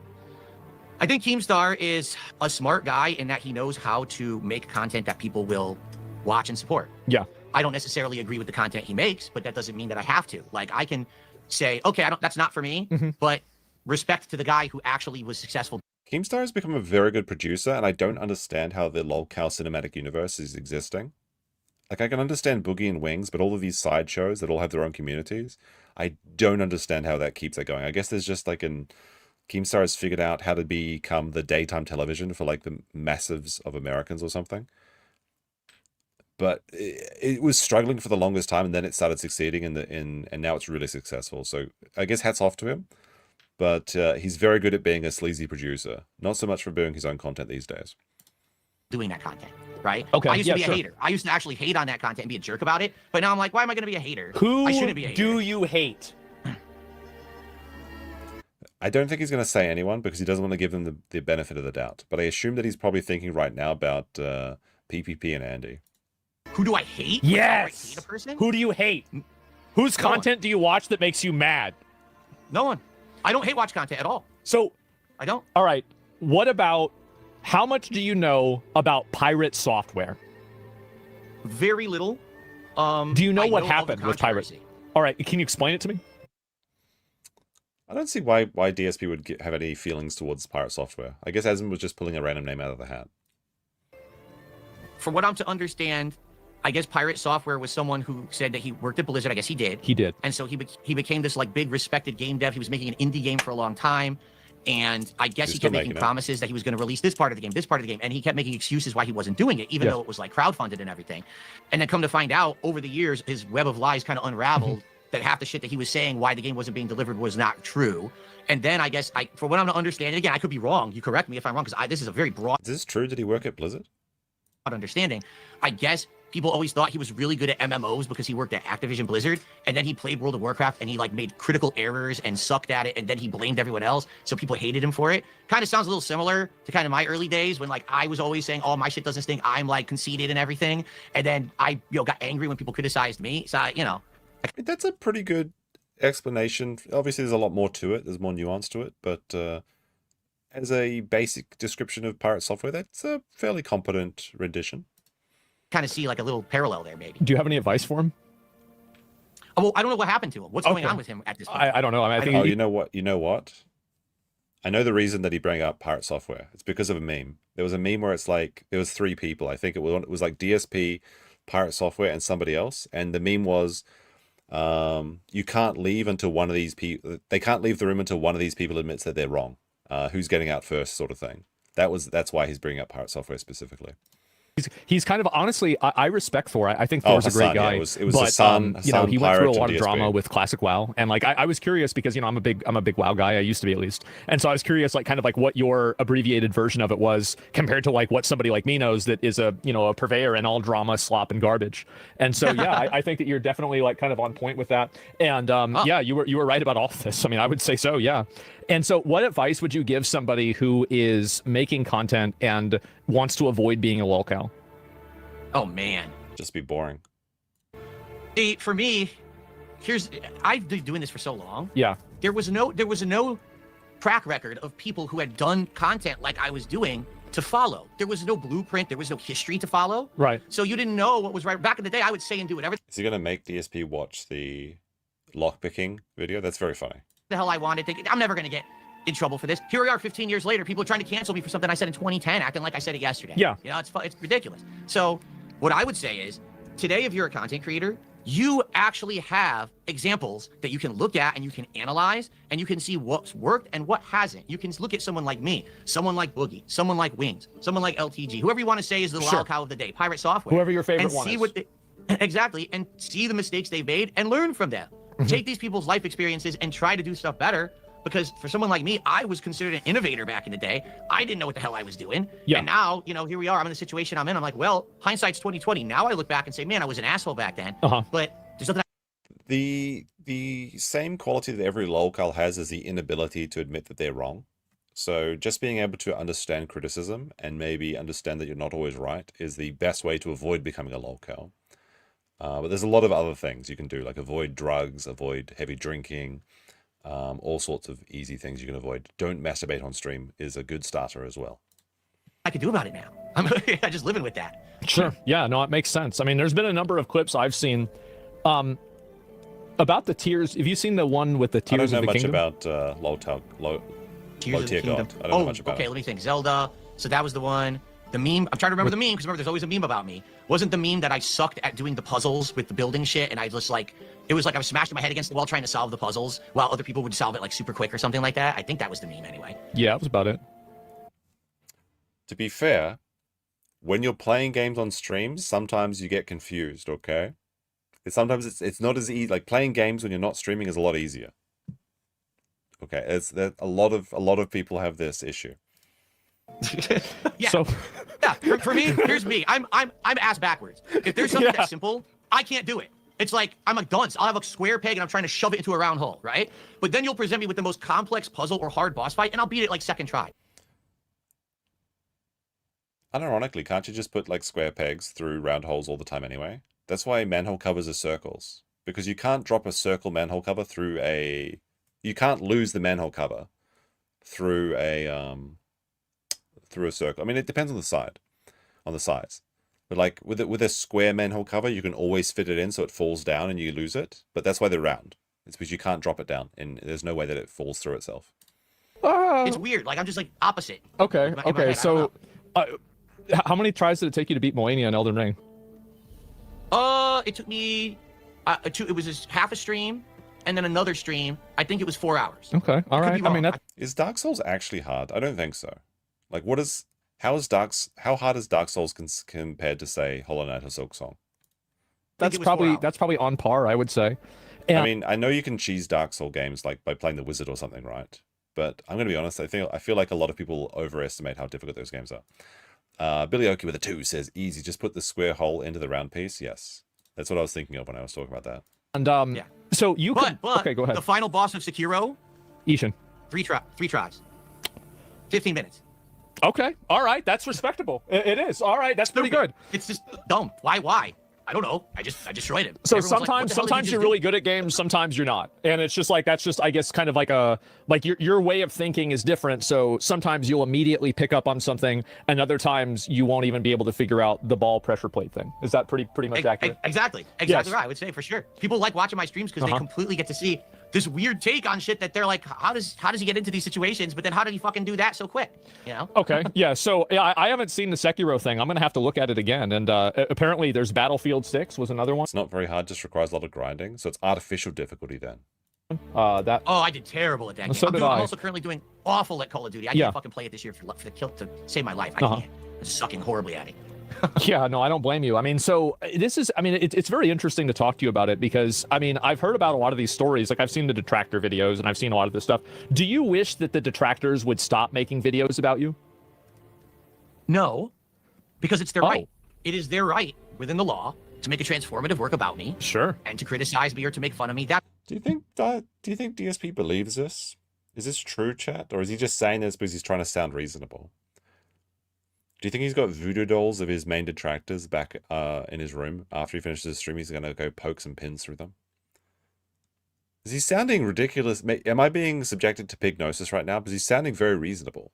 I think Keemstar is a smart guy in that he knows how to make content that people will watch and support. Yeah. I don't necessarily agree with the content he makes, but that doesn't mean that I have to. Like, I can say, okay, that's not for me, but respect to the guy who actually was successful. Keemstar has become a very good producer, and I don't understand how the lolcow cinematic universe is existing. Like, I can understand Boogie and Wings, but all of these side shows that all have their own communities, I don't understand how that keeps it going. I guess there's just like Keemstar has figured out how to become the daytime television for like the massives of Americans or something. But it was struggling for the longest time, and then it started succeeding, and now it's really successful. So I guess hats off to him. But he's very good at being a sleazy producer. Not so much for doing his own content these days. Doing that content, right? Okay, I used yeah, to be sure. a hater. I used to actually hate on that content and be a jerk about it. But now I'm like, why am I going to be a hater? Who I shouldn't be a hater. do you hate? I don't think he's going to say anyone because he doesn't want to give them the benefit of the doubt. But I assume that he's probably thinking right now about PPP and Andy. Who do I hate? Yes. Do I hate a person? Who do you hate? Whose No one. content do you watch that makes you mad? No one. I don't hate watch content at all. So, I don't. all right, what about, how much do you know about pirate software? Very little. Do you know I what of the happened with pirate? controversy. All right, can you explain it to me? I don't see why DSP would have any feelings towards pirate software. I guess Asmon was just pulling a random name out of the hat. From what I'm to understand, I guess Pirate Software was someone who said that he worked at Blizzard. I guess he did. He did. And so he became this like big respected game dev. He was making an indie game for a long time. And I guess He's he still kept making making it. promises that he was going to release this part of the game, this part of the game. And he kept making excuses why he wasn't doing it, even Yeah. though it was like crowdfunded and everything. And then come to find out over the years, his web of lies kind of unraveled that half the shit that he was saying why the game wasn't being delivered was not true. And then I guess, for what I'm not understanding, again, I could be wrong. You correct me if I'm wrong, because this is a very broad Is this true? Did he work at Blizzard? understanding. I guess people always thought he was really good at MMOs because he worked at Activision Blizzard, and then he played World of Warcraft and he like made critical errors and sucked at it, and then he blamed everyone else, so people hated him for it. Kind of sounds a little similar to kind of my early days when like I was always saying, oh, my shit doesn't stink, I'm like conceited and everything, and then I got angry when people criticized me. So That's a pretty good explanation. Obviously, there's a lot more to it. There's more nuance to it, but as a basic description of pirate software, that's a fairly competent rendition. kind of see like a little parallel there maybe. Do you have any advice for him? Oh, well, I don't know what happened to him. What's going Okay. on with him at this point? I don't know. I mean, I think Oh, he- you know what? You know what? I know the reason that he brought up pirate software. It's because of a meme. There was a meme where it's like there was three people. I think it was like DSP, pirate software, and somebody else. And the meme was, you can't leave until one of these people. They can't leave the room until one of these people admits that they're wrong. Who's getting out first, sort of thing. That's why he's bringing up pirate software specifically. he's kind of, honestly, I respect Thor. I think Thor's a great Hassan, yeah, guy. it was but, Hassan you know, he went through a pirate lot to of DSP. drama with classic WoW, and like I was curious because I'm a big WoW guy. I used to be at least, and so I was curious, like kind of like what your abbreviated version of it was compared to like what somebody like me knows that is a purveyor in all drama, slop, and garbage. And so yeah, I think that you're definitely like kind of on point with that. And yeah, you were right about all of this. I mean, I would say so. Yeah. And so, what advice would you give somebody who is making content and wants to avoid being a lolcow? Oh man. Just be boring. See, for me, I've been doing this for so long. Yeah. There was no track record of people who had done content like I was doing to follow. There was no blueprint. There was no history to follow. Right. So you didn't know what was right. Back in the day, I would say and do whatever Is he gonna make DSP watch the lockpicking video? That's very funny. the hell I wanted. Thinking I'm never going to get in trouble for this. Here we are 15 years later. People are trying to cancel me for something I said in 2010, acting like I said it yesterday. Yeah. It's ridiculous. So what I would say is today, if you're a content creator, you actually have examples that you can look at and you can analyze and you can see what's worked and what hasn't. You can look at someone like me, someone like Boogie, someone like Wings, someone like LTG, whoever you want to say is the Sure. cow of the day, Pirate Software. Whoever your favorite and one see is. what they, exactly, and see the mistakes they made and learn from them. Take these people's life experiences and try to do stuff better. Because for someone like me, I was considered an innovator back in the day. I didn't know what the hell I was doing. Yeah. And now, you know, here we are. I'm in the situation I'm in. I'm like, well, hindsight's 2020. Now I look back and say, man, I was an asshole back then. But there's nothing. The same quality that every lolcow has is the inability to admit that they're wrong. So just being able to understand criticism and maybe understand that you're not always right is the best way to avoid becoming a lolcow. But there's a lot of other things you can do, like avoid drugs, avoid heavy drinking, all sorts of easy things you can avoid. Don't masturbate on stream is a good starter as well. I could do about it now. I'm just living with that. Sure. Yeah, no, it makes sense. I mean, there's been a number of clips I've seen about the tiers. Have you seen the one with the tiers of the kingdom? I don't know much about low tier god. I don't know much about okay, it. let me think. Zelda. So that was the one. The meme. I'm trying to remember the meme because remember, there's always a meme about me. Wasn't the meme that I sucked at doing the puzzles with the building shit, and I just like it was like I was smashing my head against the wall trying to solve the puzzles while other people would solve it like super quick or something like that. I think that was the meme anyway. Yeah, that was about it. To be fair, when you're playing games on streams, sometimes you get confused, okay? Sometimes it's not as easy. Like playing games when you're not streaming is a lot easier. Okay, it's that a lot of people have this issue. Yeah. So yeah, for me, here's me. I'm ass backwards. If there's something that's simple, I can't do it. It's like I'm a dunce. I'll have a square peg and I'm trying to shove it into a round hole, right? But then you'll present me with the most complex puzzle or hard boss fight, and I'll beat it like second try. Unironically, can't you just put like square pegs through round holes all the time anyway? That's why manhole covers are circles, because you can't drop a circle manhole cover through a. You can't lose the manhole cover through a circle. I mean, it depends on the size. But like with a square manhole cover, you can always fit it in so it falls down and you lose it. But that's why they're round. It's because you can't drop it down, and there's no way that it falls through itself. It's weird. Like I'm just like opposite. Okay. In my Okay. head, So, how many tries did it take you to beat Moania in Elden Ring? It took me. It was just half a stream, and then another stream. I think it was 4 hours. Okay. All right. I mean, that Is Dark Souls actually hard? I don't think so. Like, how hard is Dark Souls compared to say Hollow Knight or Silk Song? that's probably on par, I would say. And I mean, I know you can cheese Dark Souls games like by playing the Wizard or something, right? But I'm gonna be honest. I feel like a lot of people overestimate how difficult those games are. Billy Oki with a 2 says, "Easy, just put the square hole into the round piece." Yes, that's what I was thinking of when I was talking about that. And Yeah. so you could. But Okay, go ahead. The final boss of Sekiro, Ishin. three tries, 15 minutes. Okay. All right. That's respectable. It is. All right. That's pretty good. It's just dumb. Why? I don't know. I destroyed him. So Everyone's like, what the hell did you sometimes just you're do? really good at games, sometimes you're not, and it's just like that's just I guess kind of like your way of thinking is different. So sometimes you'll immediately pick up on something, and other times you won't even be able to figure out the ball pressure plate thing. Is that pretty much accurate? Exactly Yes. right. I would say for sure. People like watching my streams because they completely get to see this weird take on shit that they're like, how does he get into these situations? But then how did he fucking do that so quick? You know? Okay. Yeah. So yeah, I haven't seen the Sekiro thing. I'm gonna have to look at it again. And apparently, there's Battlefield 6 was another one. It's not very hard, just requires a lot of grinding. So it's artificial difficulty then. That. Oh, I did terrible at that game. So did I'm I. also currently doing awful at Call of Duty. I Yeah. can't fucking play it this year for kill to save my life. I can't. I'm sucking horribly at it. Yeah, no, I don't blame you. I mean, so this is, I mean, it's very interesting to talk to you about it because, I mean, I've heard about a lot of these stories. Like, I've seen the detractor videos and I've seen a lot of this stuff. Do you wish that the detractors would stop making videos about you? No, because it's their Oh. right. It is their right within the law to make a transformative work about me Sure. and to criticize me or to make fun of me. That Do you think DSP believes this? Is this true, chat, or is he just saying this because he's trying to sound reasonable? Do you think he's got voodoo dolls of his main detractors back in his room after he finishes his stream? He's gonna go poke some pins through them. Is he sounding ridiculous? Am I being subjected to pignosis right now? Because he's sounding very reasonable.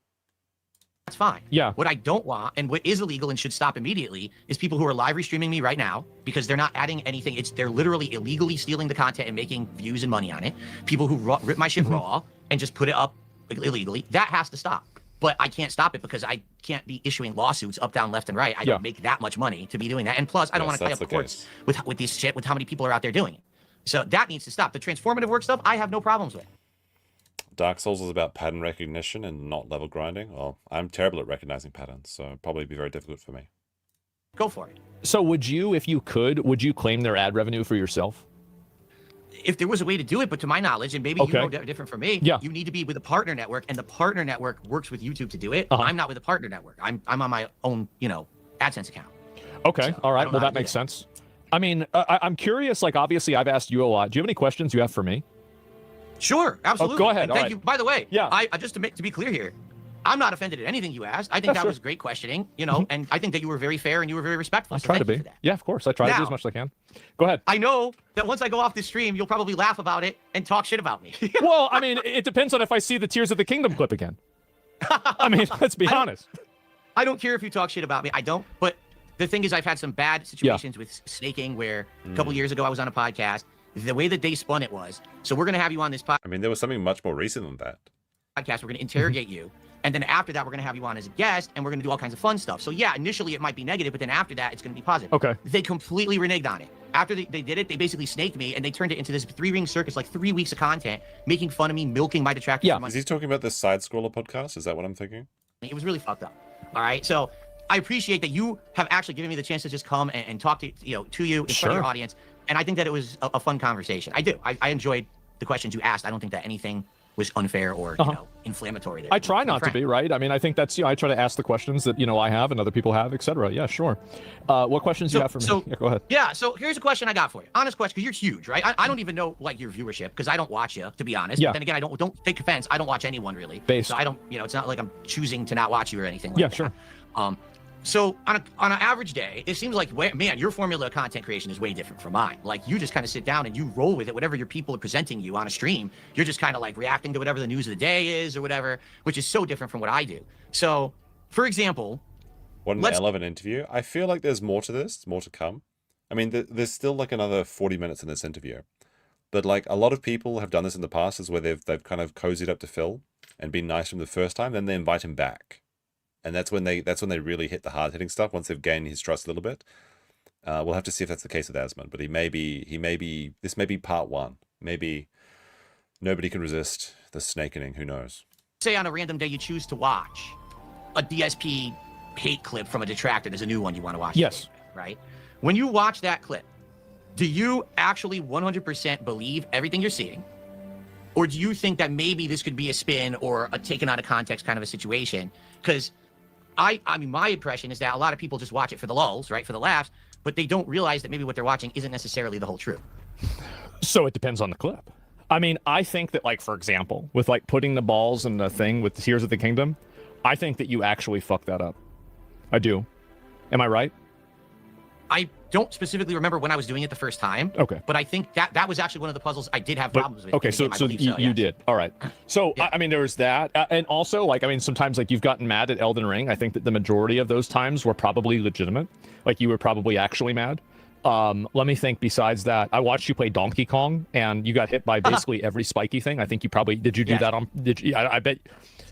That's fine. Yeah. What I don't want and what is illegal and should stop immediately is people who are live restreaming me right now because they're not adding anything. They're literally illegally stealing the content and making views and money on it. People who rip my shit raw and just put it up illegally. That has to stop. but I can't stop it because I can't be issuing lawsuits up, down, left, and right. I don't make that much money to be doing that. And plus, I don't want to tie up the courts with this shit, with how many people are out there doing it. So that needs to stop. The transformative work stuff, I have no problems with. Dark Souls is about pattern recognition and not level grinding. Well, I'm terrible at recognizing patterns, so it'd probably be very difficult for me. Go for it. So would you, if you could, would you claim their ad revenue for yourself? If there was a way to do it, but to my knowledge, and maybe you know different from me, you need to be with a partner network, and the partner network works with YouTube to do it. I'm not with a partner network. I'm on my own, AdSense account. Okay, so all right. Well, that makes sense. I mean, I'm curious. Like, obviously, I've asked you a lot. Do you have any questions you have for me? Sure, absolutely. Go ahead. And thank you. By the way, yeah. I just to be clear here, I'm not offended at anything you asked. I think that was great questioning, and I think that you were very fair and you were very respectful. I try to be. Yeah, of course. I try to do as much as I can. Go ahead. I know that once I go off this stream, you'll probably laugh about it and talk shit about me. Well, I mean, it depends on if I see the Tears of the Kingdom clip again. I mean, let's be honest. I don't care if you talk shit about me. I don't. But the thing is, I've had some bad situations with snaking where a couple years ago I was on a podcast. The way that they spun it was, so we're going to have you on this podcast. I mean, there was something much more recent than that. We're going to interrogate you. And then after that, we're going to have you on as a guest, and we're going to do all kinds of fun stuff. So yeah, initially it might be negative, but then after that, it's going to be positive. Okay. They completely reneged on it. After they did it, they basically snaked me, and they turned it into this 3-ring circus, like 3 weeks of content, making fun of me, milking my detractors. Yeah. Is he talking about the side-scroller podcast? Is that what I'm thinking? It was really fucked up. All right. So I appreciate that you have actually given me the chance to just come and talk to you in front of your audience. And I think that it was a fun conversation. I do. I enjoyed the questions you asked. I don't think that anything was unfair or inflammatory there. I try not to be, right? I mean, I think that's, I try to ask the questions that, I have and other people have, etc. Yeah, sure. What questions do you have for me? Yeah, go ahead. Yeah, so here's a question I got for you. Honest question, because you're huge, right? I don't even know, your viewership, because I don't watch you, to be honest. Yeah. But then again, don't take offense. I don't watch anyone, really. So I don't, it's not like I'm choosing to not watch you or anything like that. Sure. So on an average day, it seems like, man, your formula of content creation is way different from mine. Like, you just kind of sit down and you roll with it. Whatever your people are presenting you on a stream, you're just kind of like reacting to whatever the news of the day is or whatever, which is so different from what I do. So, for example, what an hell of an interview. I feel like there's more to this, more to come. I mean, there's still like another 40 minutes in this interview. But like a lot of people have done this in the past, is where they've kind of cozied up to Phill and been nice from the first time, then they invite him back. And that's when they really hit the hard-hitting stuff, once they've gained his trust a little bit. We'll have to see if that's the case with Asmon, but this may be part one. Maybe nobody can resist the snakening, who knows? Say on a random day you choose to watch a DSP hate clip from a detractor. There's a new one you want to watch. Yes. Right? When you watch that clip, do you actually 100% believe everything you're seeing? Or do you think that maybe this could be a spin or a taken out of context kind of a situation? Because I mean, my impression is that a lot of people just watch it for the lulz, right, for the laughs, but they don't realize that maybe what they're watching isn't necessarily the whole truth. So it depends on the clip. I mean, I think that, like, for example, with like putting the balls in the thing with the Tears of the Kingdom, I think that you actually fucked that up. I do. Am I right? I don't specifically remember when I was doing it the first time. Okay. But I think that was actually one of the puzzles I did have problems with. Okay, so you did. All right. So, yeah. I mean, there was that. And also, like, I mean, sometimes, like, you've gotten mad at Elden Ring. I think that the majority of those times were probably legitimate. Like, you were probably actually mad. Let me think. Besides that, I watched you play Donkey Kong, and you got hit by basically every spiky thing. I think you probably... Did you do that on... Did you? I bet...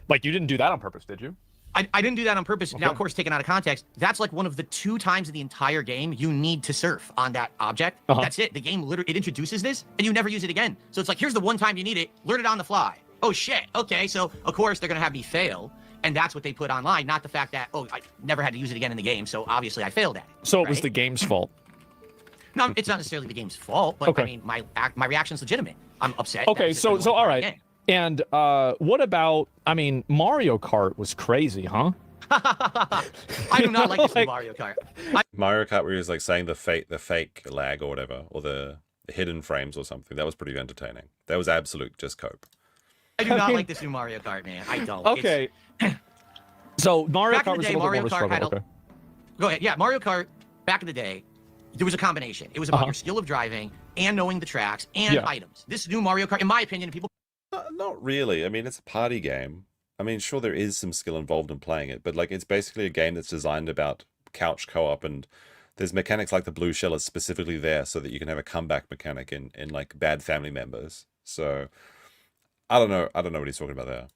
Like, you didn't do that on purpose, did you? I didn't do that on purpose. Okay. Now, of course, taken out of context, that's like one of the 2 times in the entire game you need to surf on that object. That's it. The game literally, it introduces this, and you never use it again. So it's like, here's the one time you need it. Learn it on the fly. Oh, shit. Okay, so, of course, they're going to have me fail, and that's what they put online, not the fact that, I never had to use it again in the game, so obviously I failed at it. So it was the game's fault. No, it's not necessarily the game's fault, but, I mean, my reaction's legitimate. I'm upset. Okay, so all right. And what about, I mean, Mario Kart was crazy, huh? I do not like this Mario Kart. Mario Kart, where he was like saying the fake lag or whatever, or the hidden frames or something. That was pretty entertaining. That was absolute just cope. I do not like this new Mario Kart, man. I don't. Okay. So Mario Kart was a little Mario bit Kart had okay. Go ahead. Yeah, Mario Kart, back in the day, there was a combination. It was about your skill of driving and knowing the tracks and items. This new Mario Kart, in my opinion, people... Not really. I mean, it's a party game. I mean, sure, there is some skill involved in playing it, but like, it's basically a game that's designed about couch co-op, and there's mechanics like the blue shell is specifically there so that you can have a comeback mechanic in like bad family members. So I don't know what he's talking about there.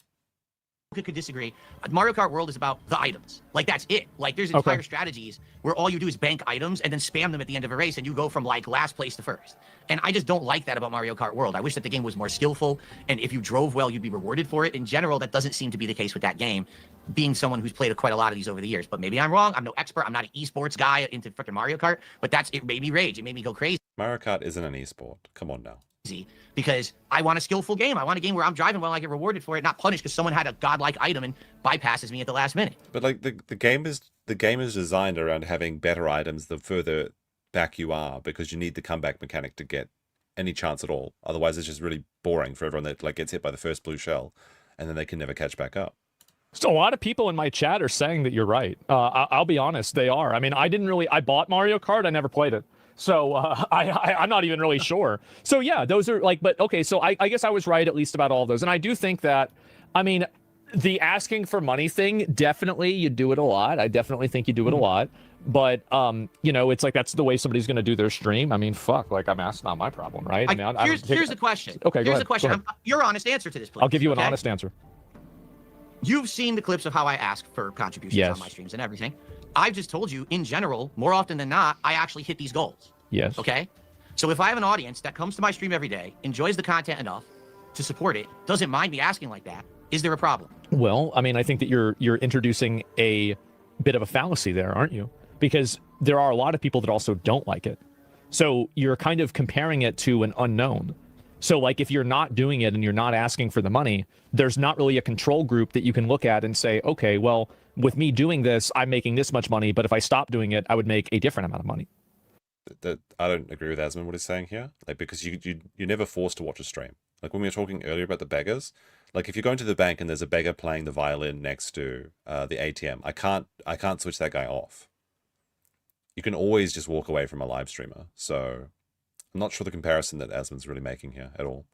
could disagree. Mario Kart World is about the items. Like, that's it. Like, there's entire strategies where all you do is bank items and then spam them at the end of a race, and you go from, like, last place to first. And I just don't like that about Mario Kart World. I wish that the game was more skillful, and if you drove well, you'd be rewarded for it. In general, that doesn't seem to be the case with that game, being someone who's played quite a lot of these over the years. But maybe I'm wrong. I'm no expert. I'm not an esports guy into freaking Mario Kart, but it made me rage. It made me go crazy. Mario Kart isn't an esport. Come on now. Because I want a skillful game. I want a game where I'm driving well, I get rewarded for it, not punished because someone had a godlike item and bypasses me at the last minute. But like the game is designed around having better items the further back you are, because you need the comeback mechanic to get any chance at all. Otherwise, it's just really boring for everyone that like gets hit by the first blue shell, and then they can never catch back up. So a lot of people in my chat are saying that you're right. I'll be honest, they are. I mean, I bought Mario Kart, I never played it. So I'm not even really sure. So yeah, those are like, but okay, so I guess I was right at least about all of those. And I do think that, I mean, the asking for money thing, definitely you do it a lot. I definitely think you do it a lot. But, you know, it's like, that's the way somebody's going to do their stream. I mean, fuck, like that's not my problem, right? Here's the question. Okay, here's the question. Your honest answer to this, please. I'll give you an honest answer. You've seen the clips of how I ask for contributions on my streams and everything. I've just told you, in general, more often than not, I actually hit these goals. Yes. Okay? So if I have an audience that comes to my stream every day, enjoys the content enough to support it, doesn't mind me asking like that, is there a problem? Well, I mean, I think that you're introducing a bit of a fallacy there, aren't you? Because there are a lot of people that also don't like it. So you're kind of comparing it to an unknown. So like if you're not doing it and you're not asking for the money, there's not really a control group that you can look at and say, okay, well, with me doing this, I'm making this much money, but if I stop doing it, I would make a different amount of money. That I don't agree with Asmon what he's saying here. Like, because you're never forced to watch a stream. Like when we were talking earlier about the beggars, like if you're going to the bank and there's a beggar playing the violin next to the ATM, I can't switch that guy off. You can always just walk away from a live streamer. So I'm not sure the comparison that Asmon's really making here at all.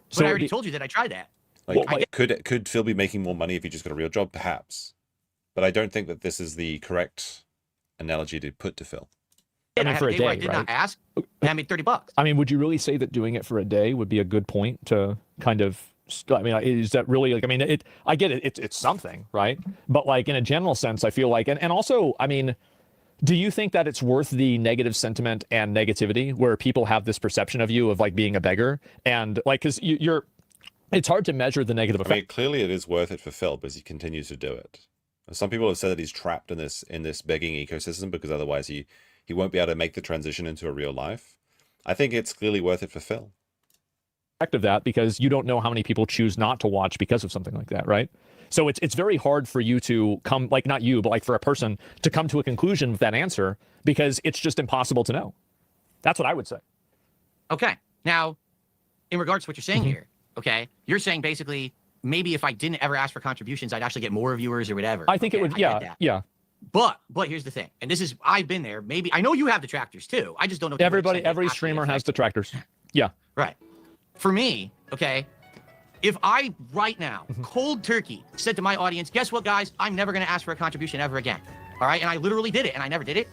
So I already told you that I tried that. Like, could Phill be making more money if he just got a real job? Perhaps. But I don't think that this is the correct analogy to put to Phill. I mean, for a day, I did not ask, and I made $30. I mean, would you really say that doing it for a day would be a good point to kind of? I mean, is that really like? I mean, I get it. It's something, right? But like in a general sense, I feel like, and also, I mean, do you think that it's worth the negative sentiment and negativity where people have this perception of you of like being a beggar and like because you're? It's hard to measure the negative effect. I mean, clearly it is worth it for Phill because he continues to do it. Some people have said that he's trapped in this begging ecosystem because otherwise he won't be able to make the transition into a real life. I think it's clearly worth it for Phill. Of that because you don't know how many people choose not to watch because of something like that, right? So it's very hard for you to come, like not you, but like for a person to come to a conclusion with that answer because it's just impossible to know. That's what I would say. Okay. Now, in regards to what you're saying here, okay, you're saying basically maybe if I didn't ever ask for contributions, I'd actually get more viewers or whatever. I think it would, yeah. But here's the thing, and this is, I've been there. Maybe I know you have detractors too. I just don't know. Every streamer has detractors. Yeah. Right. For me, okay, if I right now, cold turkey, said to my audience, guess what, guys? I'm never going to ask for a contribution ever again. All right, and I literally did it, and I never did it.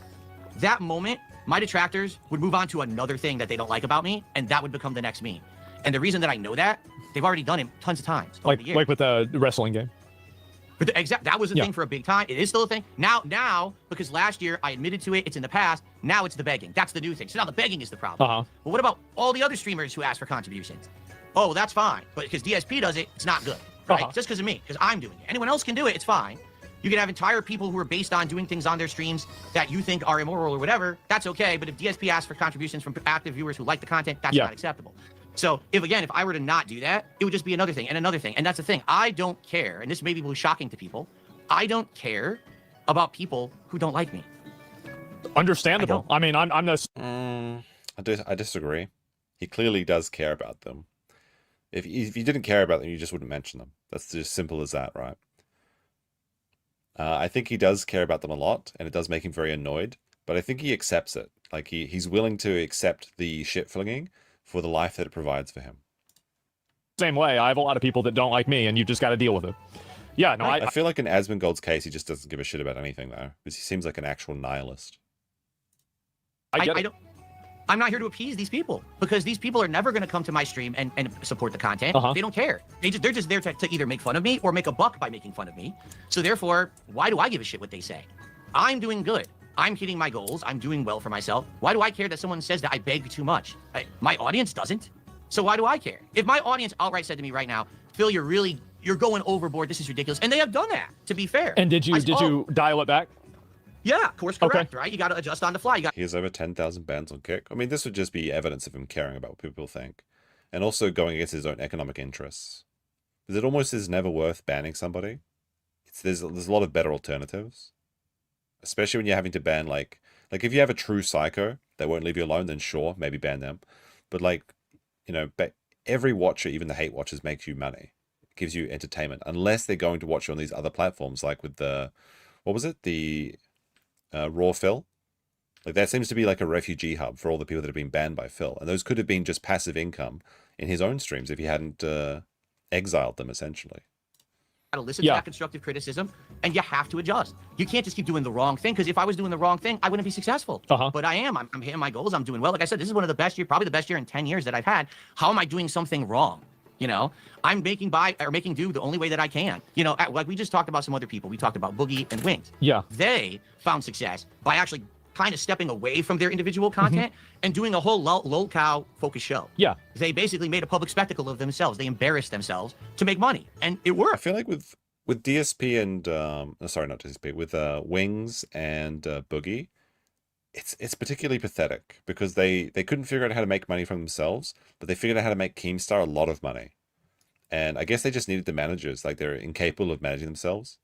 That moment, my detractors would move on to another thing that they don't like about me, and that would become the next meme. And the reason that I know that, they've already done it tons of times. Like with the wrestling game. But that was a thing for a big time. It is still a thing. Now, because last year I admitted to it, it's in the past. Now it's the begging. That's the new thing. So now the begging is the problem. But what about all the other streamers who ask for contributions? Oh, that's fine. But because DSP does it, it's not good. Right? Just because of me, because I'm doing it. Anyone else can do it, it's fine. You can have entire people who are based on doing things on their streams that you think are immoral or whatever. That's okay. But if DSP asks for contributions from active viewers who like the content, that's not acceptable. So if I were to not do that, it would just be another thing and another thing. And that's the thing. I don't care. And this may be shocking to people. I don't care about people who don't like me. Understandable. I mean, I'm this. I disagree. He clearly does care about them. If you didn't care about them, you just wouldn't mention them. That's just simple as that, right? I think he does care about them a lot, and it does make him very annoyed. But I think he accepts it. Like he's willing to accept the shit flinging for the life that it provides for him. Same way, I have a lot of people that don't like me, and you just got to deal with it. Yeah, no, I feel like in Asmongold's case, he just doesn't give a shit about anything, though, because he seems like an actual nihilist. I I'm not here to appease these people because these people are never going to come to my stream and support the content. They don't care. They're just there to either make fun of me or make a buck by making fun of me. So therefore, why do I give a shit what they say? I'm doing good. I'm hitting my goals. I'm doing well for myself. Why do I care that someone says that I beg too much? My audience doesn't. So why do I care? If my audience outright said to me right now, Phill, you're going overboard. This is ridiculous. And they have done that, to be fair. And did you dial it back? Yeah, course correct, right? You got to adjust on the fly. He has over 10,000 bans on Kick. I mean, this would just be evidence of him caring about what people think. And also going against his own economic interests. Because it almost is never worth banning somebody. There's a lot of better alternatives. Especially when you're having to ban, like if you have a true psycho that won't leave you alone, then sure, maybe ban them. But every watcher, even the hate watchers, makes you money. It gives you entertainment. Unless they're going to watch you on these other platforms, like with the, what was it? The Raw Phill. Like that seems to be like a refugee hub for all the people that have been banned by Phill. And those could have been just passive income in his own streams if he hadn't exiled them, essentially. To listen to that constructive criticism, and you have to adjust. You can't just keep doing the wrong thing, because if I was doing the wrong thing, I wouldn't be successful. But I am. I'm hitting my goals. I'm doing well. Like I said, this is one of the best years, probably the best year in 10 years that I've had. How am I doing something wrong? You know, I'm making do the only way that I can. You know, like we just talked about some other people. We talked about Boogie and Wings. Yeah. They found success by actually kind of stepping away from their individual content and doing a whole locale focused show. Yeah. They basically made a public spectacle of themselves. They embarrassed themselves to make money, and it worked. I feel like with DSP and sorry, not DSP, with Wings and Boogie, it's particularly pathetic because they couldn't figure out how to make money from themselves, but they figured out how to make Keemstar a lot of money. And I guess they just needed the managers, like they're incapable of managing themselves.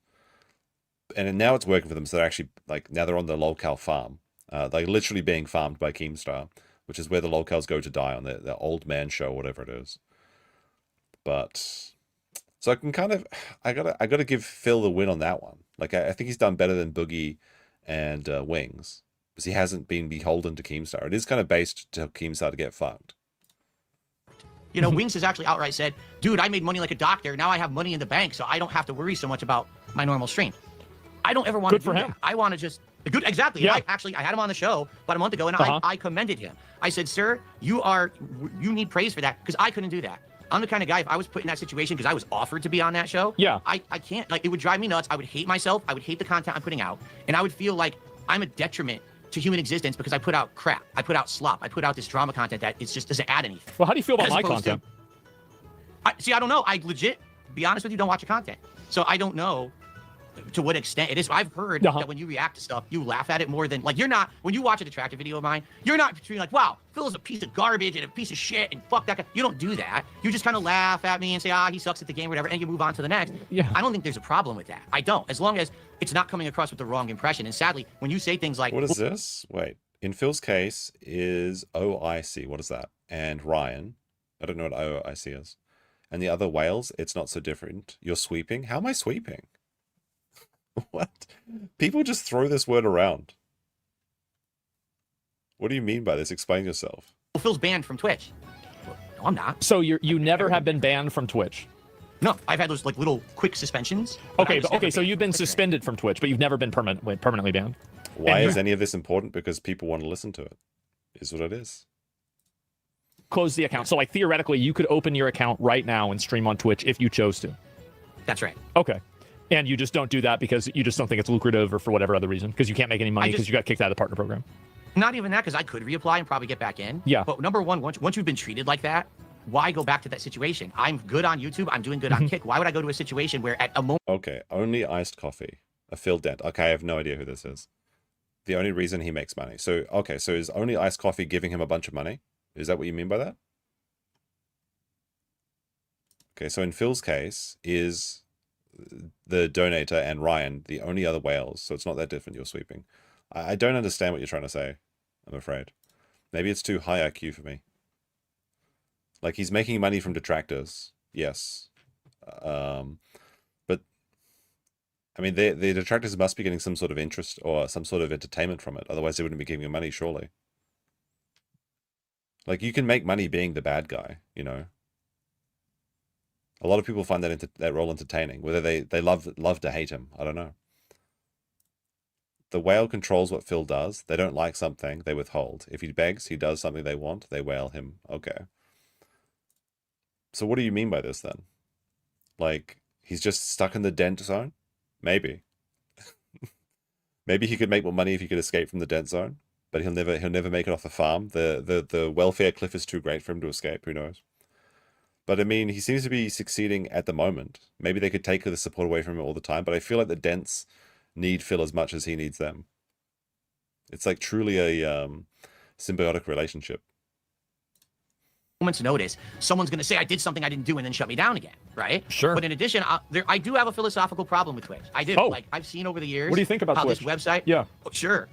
And now it's working for them, so they're actually, like, now they're on the locale farm. Like literally being farmed by Keemstar, which is where the locales go to die on the old man show, whatever it is. But so I can kind of, I gotta give Phill the win on that one. Like I think he's done better than Boogie and Wings, because he hasn't been beholden to Keemstar. It is kind of based to Keemstar to get fucked. You know, Wings has actually outright said, dude, I made money like a doctor. Now I have money in the bank, so I don't have to worry so much about my normal stream. I don't ever want to do that. I want to just, good, exactly. Yeah. I had him on the show about a month ago, and I commended him. I said, sir, you need praise for that, because I couldn't do that. I'm the kind of guy, if I was put in that situation because I was offered to be on that show, I can't, like, it would drive me nuts. I would hate myself. I would hate the content I'm putting out. And I would feel like I'm a detriment to human existence because I put out crap. I put out slop. I put out this drama content that it just doesn't add anything. Well, how do you feel about my content? I don't know. I legit, be honest with you, don't watch your content. So I don't know to what extent it is. I've heard that when you react to stuff, you laugh at it more than, like, you're not, when you watch a detractor video of mine, you're not being like, wow, Phill is a piece of garbage and a piece of shit and fuck that guy. You don't do that. You just kind of laugh at me and say, he sucks at the game, whatever, and you move on to the next. Yeah. I don't think there's a problem with that. I don't, as long as it's not coming across with the wrong impression. And sadly, when you say things like, what is this? Wait, in Phil's case is OIC. What is that? And Ryan, I don't know what OIC is. And the other whales, it's not so different. You're sweeping. How am I sweeping? What? People just throw this word around. What do you mean by this? Explain yourself. Well, Phil's banned from Twitch. Well, no, I'm not. So you never have been banned from Twitch? No, I've had those, like, little quick suspensions. Okay, so you've been suspended from Twitch, but you've never been permanently banned. Why is any of this important? Because people want to listen to it. Is what it is. Close the account. So, like, theoretically, you could open your account right now and stream on Twitch if you chose to. That's right. Okay. And you just don't do that because you just don't think it's lucrative or for whatever other reason, because you can't make any money because you got kicked out of the partner program. Not even that, because I could reapply and probably get back in. Yeah. But number one, once you've been treated like that, why go back to that situation? I'm good on YouTube. I'm doing good on Kick. Why would I go to a situation where at a moment... Okay, only iced coffee. A Phill Dent. Okay, I have no idea who this is. The only reason he makes money. So, okay, so is only iced coffee giving him a bunch of money? Is that what you mean by that? Okay, so in Phil's case, is the donator and Ryan the only other whales, so it's not that different. You're sweeping. I don't understand what you're trying to say, I'm afraid. Maybe it's too high IQ for me. Like, he's making money from detractors, yes. But, I mean, the detractors must be getting some sort of interest or some sort of entertainment from it, otherwise they wouldn't be giving him money, surely. Like, you can make money being the bad guy, you know? A lot of people find that role entertaining, whether they love to hate him. I don't know. The whale controls what Phill does. They don't like something, they withhold. If he begs, he does something they want, they whale him. Okay. So what do you mean by this then? Like, he's just stuck in the dent zone? Maybe. Maybe he could make more money if he could escape from the dent zone, but he'll never make it off the farm. The welfare cliff is too great for him to escape, who knows? But I mean, he seems to be succeeding at the moment. Maybe they could take the support away from him all the time, but I feel like the dents need Phill as much as he needs them. It's like truly a symbiotic relationship. Moment's notice, someone's going to say I did something I didn't do and then shut me down again, right? Sure. But in addition, I do have a philosophical problem with Twitch. I do. Oh. Like, I've seen over the years. What do you think about how Twitch? This website? Yeah. Oh, sure.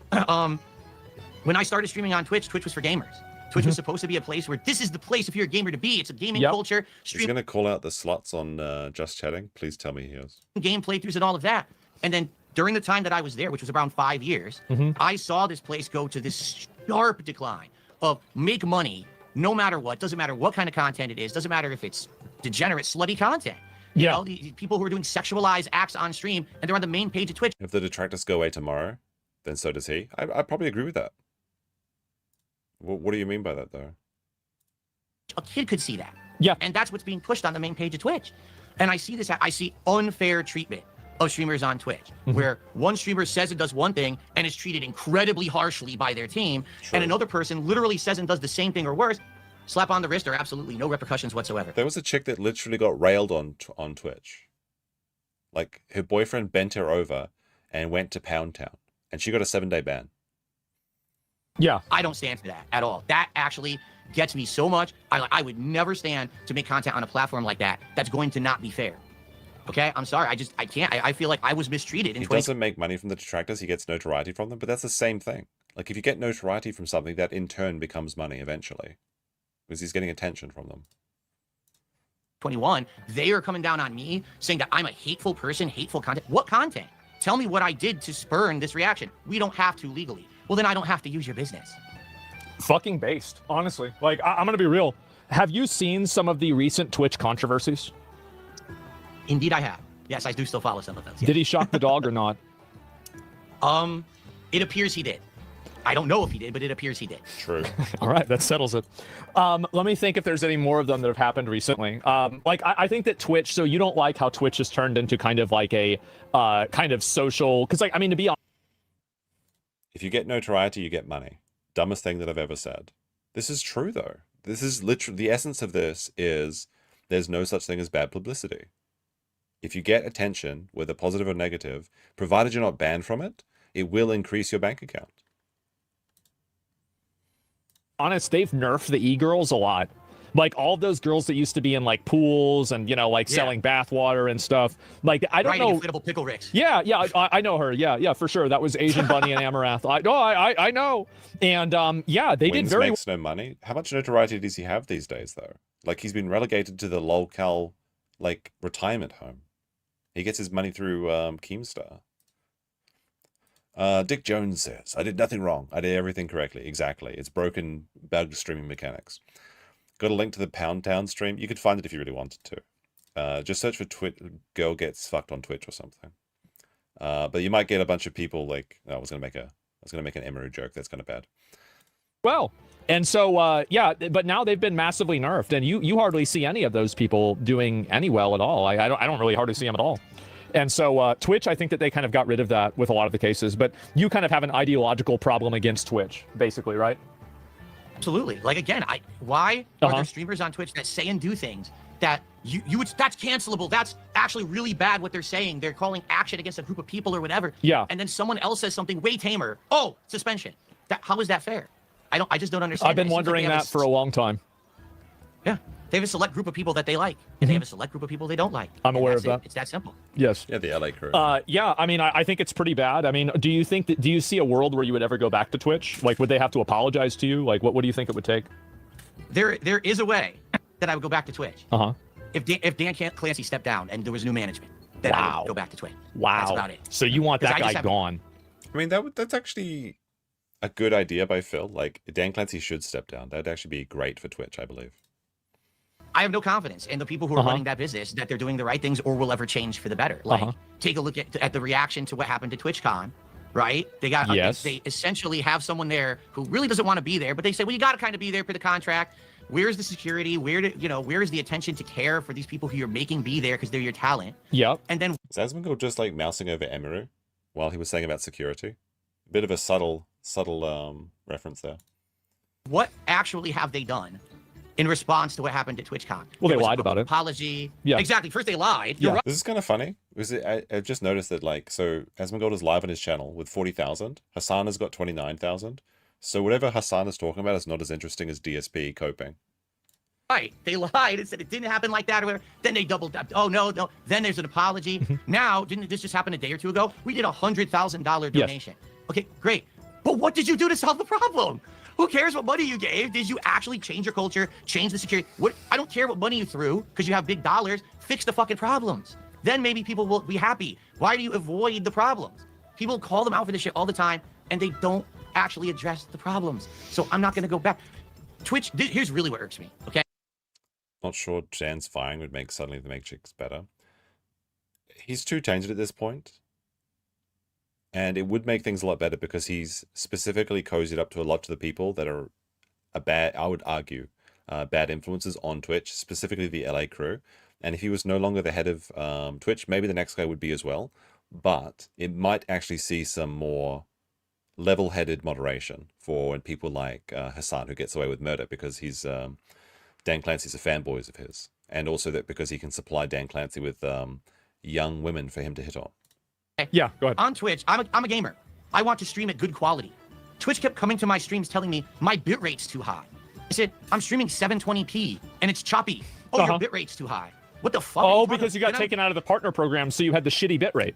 When I started streaming on Twitch, Twitch was for gamers. Twitch was supposed to be a place where this is the place if you're a gamer to be. It's a gaming culture. He's going to call out the slots on Just Chatting. Please tell me he is. Game playthroughs and all of that. And then during the time that I was there, which was around 5 years, I saw this place go to this sharp decline of make money no matter what. Doesn't matter what kind of content it is. Doesn't matter if it's degenerate, slutty content. You know, the people who are doing sexualized acts on stream and they're on the main page of Twitch. If the detractors go away tomorrow, then so does he. I probably agree with that. What do you mean by that, though? A kid could see that. Yeah. And that's what's being pushed on the main page of Twitch. And I see this, I see unfair treatment of streamers on Twitch, where one streamer says and does one thing and is treated incredibly harshly by their team, and another person literally says and does the same thing or worse, slap on the wrist or absolutely no repercussions whatsoever. There was a chick that literally got railed on Twitch. Like, her boyfriend bent her over and went to Pound Town, and she got a 7-day ban. Yeah. I don't stand for that at all. That actually gets me so much. I would never stand to make content on a platform like that that's going to not be fair. Okay, I'm sorry. I can't. I feel like I was mistreated. He doesn't make money from the detractors. He gets notoriety from them, but that's the same thing. Like, if you get notoriety from something, that in turn becomes money eventually, because he's getting attention from them. 21, they are coming down on me saying that I'm a hateful person, hateful content. What content? Tell me what I did to spurn this reaction. We don't have to legally. Well, then I don't have to use your business. Fucking based, honestly. Like, I'm gonna be real. Have you seen some of the recent Twitch controversies? Indeed, I have. Yes, I do still follow some of those. Yes. Did he shock the dog or not? It appears he did. I don't know if he did, but it appears he did. True. All right, that settles it. Let me think if there's any more of them that have happened recently. Like, I think that Twitch, so you don't like how Twitch has turned into kind of like a kind of social, because, like, I mean, to be honest, If you get notoriety, you get money. Dumbest thing that I've ever said. This is true, though. This is literally, the essence of this is there's no such thing as bad publicity. If you get attention, whether positive or negative, provided you're not banned from it, it will increase your bank account. they've nerfed the e-girls a lot. Like, all those girls that used to be in, like, pools and, you know, like, selling bathwater and stuff. Like, I don't know. Inflatable pickle ricks. Yeah, I know her. Yeah, for sure. That was Asian Bunny and Amaranth. I know. And, yeah, they Wings did very makes no money. How much notoriety does he have these days, though? Like, he's been relegated to the lolcal, like, retirement home. He gets his money through Keemstar. Dick Jones says, I did nothing wrong. I did everything correctly. Exactly. It's broken, bugged streaming mechanics. Got a link to the Pound Town stream. You could find it if you really wanted to. Just search for girl gets fucked on Twitch or something. But you might get a bunch of people like, I was gonna make an Emery joke. That's kind of bad. well. And so, yeah, but now they've been massively nerfed, and you hardly see any of those people doing any well at all. I don't really hardly see them at all. And so Twitch, I think that they kind of got rid of that with a lot of the cases, but you kind of have an ideological problem against Twitch, basically, right? Absolutely. Like, again, why are there streamers on Twitch that say and do things that you would, that's cancelable? That's actually really bad what they're saying. They're calling action against a group of people or whatever. Yeah. And then someone else says something way tamer. Oh, suspension. How is that fair? I just don't understand. I've been wondering that for a long time. Yeah. They have a select group of people that they like, and they have a select group of people they don't like. I'm aware of that. It's that simple. Yes. Yeah, the LA crew. Yeah, I mean, I think it's pretty bad. I mean, do you see a world where you would ever go back to Twitch? Like, would they have to apologize to you? Like, what do you think it would take? There is a way that I would go back to Twitch. If Dan Clancy stepped down and there was new management, then I would go back to Twitch. Wow. That's about it. So you want that guy gone? I mean, that's actually a good idea by Phill. Like, Dan Clancy should step down. That'd actually be great for Twitch, I believe. I have no confidence in the people who are running that business that they're doing the right things or will ever change for the better. Like, take a look at the reaction to what happened to TwitchCon right? They got Yes. they essentially have someone there who really doesn't want to be there, but they say, well, you got to kind of be there for the contract. Where's the security? Where is the attention to care for these people who you're making be there because they're your talent? Yep. And then Is Asmongold just like mousing over Emiru while he was saying about security? A bit of a subtle reference there. what actually have they done in response to what happened at TwitchCon? Well, they There was lied a about it. Apology. Yeah. Exactly. First they lied. Yeah. You're right. This is kind of funny because I just noticed that like, so Asmongold is live on his channel with 40,000. Hassan has got 29,000. So whatever Hassan is talking about is not as interesting as DSP coping. Right. They lied and said it didn't happen like that or whatever. Then they doubled up. Oh, no. Then there's an apology. Now, didn't this just happen a day or two ago? We did a $100,000 donation. Yes. Okay, great. But what did you do to solve the problem? Who cares what money you gave? Did you actually change your culture, change the security? I don't care what money you threw because you have big dollars. Fix the fucking problems. Then maybe people will be happy. Why do you avoid the problems? People call them out for this shit all the time and they don't actually address the problems. So I'm not going to go back. Twitch, here's really what irks me, okay? Not sure Jan's firing would suddenly the Matrix better. He's too tainted at this point. And it would make things a lot better because he's specifically cozied up to a lot of the people that are I would argue, bad influences on Twitch, specifically the LA crew. And if he was no longer the head of Twitch, maybe the next guy would be as well. But it might actually see some more level-headed moderation for when people like Hassan, who gets away with murder because he's Dan Clancy's a fanboys of his, and also that because he can supply Dan Clancy with young women for him to hit on. Yeah, go ahead. On Twitch, I'm a gamer. I want to stream at good quality. Twitch kept coming to my streams telling me my bitrate's too high. I said, I'm streaming 720p and it's choppy. Oh, your bitrate's too high. What the fuck? Oh, because you got taken out of the partner program, so you had the shitty bitrate.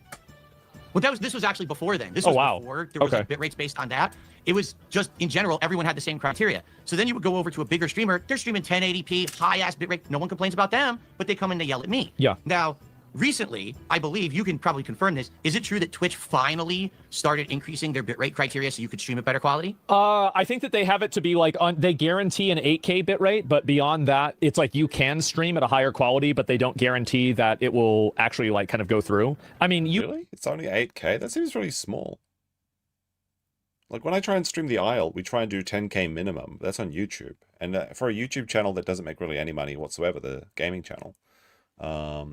Well, this was actually before then. This was before there was like bitrates based on that. It was just, in general, everyone had the same criteria. So then you would go over to a bigger streamer. They're streaming 1080p, high-ass bitrate. No one complains about them, but they come in and they yell at me. Yeah. Now, recently, I believe, you can probably confirm this, is it true that Twitch finally started increasing their bitrate criteria so you could stream at better quality? I think that they have it to be like, they guarantee an 8K bitrate, but beyond that, it's like you can stream at a higher quality, but they don't guarantee that it will actually like kind of go through. I mean, Really? It's only 8K? That seems really small. Like when I try and stream The Isle, we try and do 10K minimum. That's on YouTube. And for a YouTube channel that doesn't make really any money whatsoever, the gaming channel,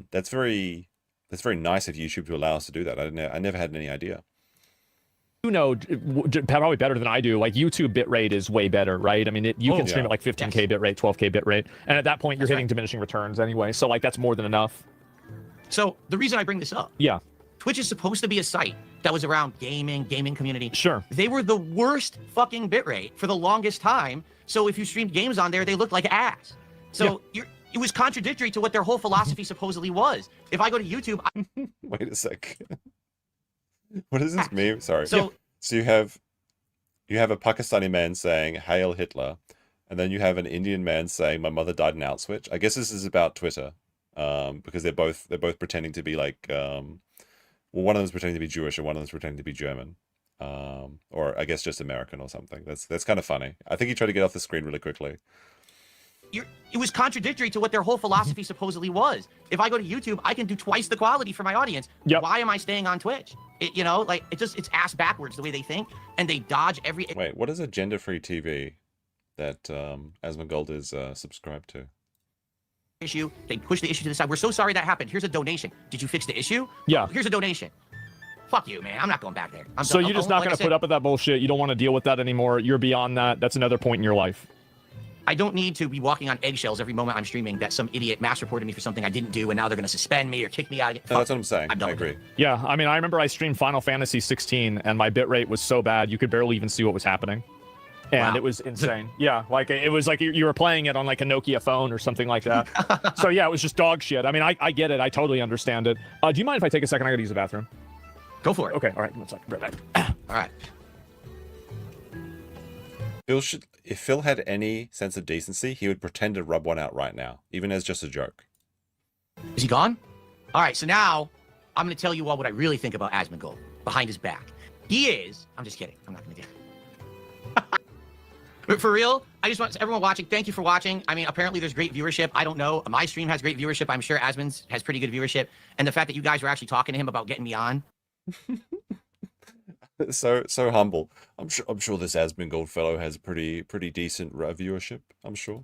that's very nice of YouTube to allow us to do that. I never had any idea. You know, probably better than I do. Like YouTube bitrate is way better, right? I mean, you can stream at like 15K bitrate, 12K bitrate, and at that point you're hitting diminishing returns anyway. So like that's more than enough. So the reason I bring this up, Twitch is supposed to be a site that was around gaming community. Sure. They were the worst fucking bitrate for the longest time. So if you streamed games on there, they looked like ass. So it was contradictory to what their whole philosophy supposedly was. If I go to YouTube, Wait a sec. What is this meme? Sorry. So you have a Pakistani man saying "Hail Hitler," and then you have an Indian man saying "My mother died in Auschwitz." I guess this is about Twitter, because they're both pretending to be like, well, one of them's pretending to be Jewish and one of them's pretending to be German, or I guess just American or something. That's kind of funny. I think he tried to get off the screen really quickly. it was contradictory to what their whole philosophy supposedly was. If I go to YouTube, I can do twice the quality for my audience. Why am I staying on Twitch? It's ass backwards the way they think, and they dodge every. Wait, what is a gender-free TV that Asmongold is subscribed to? Issue. They push the issue to the side. We're so sorry that happened. Here's a donation. Did you fix the issue? Yeah. Here's a donation. Fuck you, man. I'm not going back there. So you're just not going to put up with that bullshit. You don't want to deal with that anymore. You're beyond that. That's another point in your life. I don't need to be walking on eggshells every moment I'm streaming that some idiot mass reported me for something I didn't do, and now they're going to suspend me or kick me out. No, that's what I'm saying. I agree. Yeah, I mean, I remember I streamed Final Fantasy 16, and my bitrate was so bad you could barely even see what was happening. And it was insane. Yeah, like it was like you were playing it on like a Nokia phone or something like that. So yeah, it was just dog shit. I mean, I get it. I totally understand it. Do you mind if I take a second? I gotta use the bathroom. Go for it. Okay, all right. One second. Right back. All right. If Phill had any sense of decency, he would pretend to rub one out right now, even as just a joke. Is he gone? All right, so now I'm going to tell you all what I really think about Asmongold behind his back. He is... I'm just kidding. I'm not going to do it. But for real, I just want everyone watching, thank you for watching. I mean, apparently there's great viewership. I don't know. My stream has great viewership. I'm sure Asmon's has pretty good viewership. And the fact that you guys were actually talking to him about getting me on. So humble. I'm sure this Asmongold fellow has pretty decent viewership. I'm sure.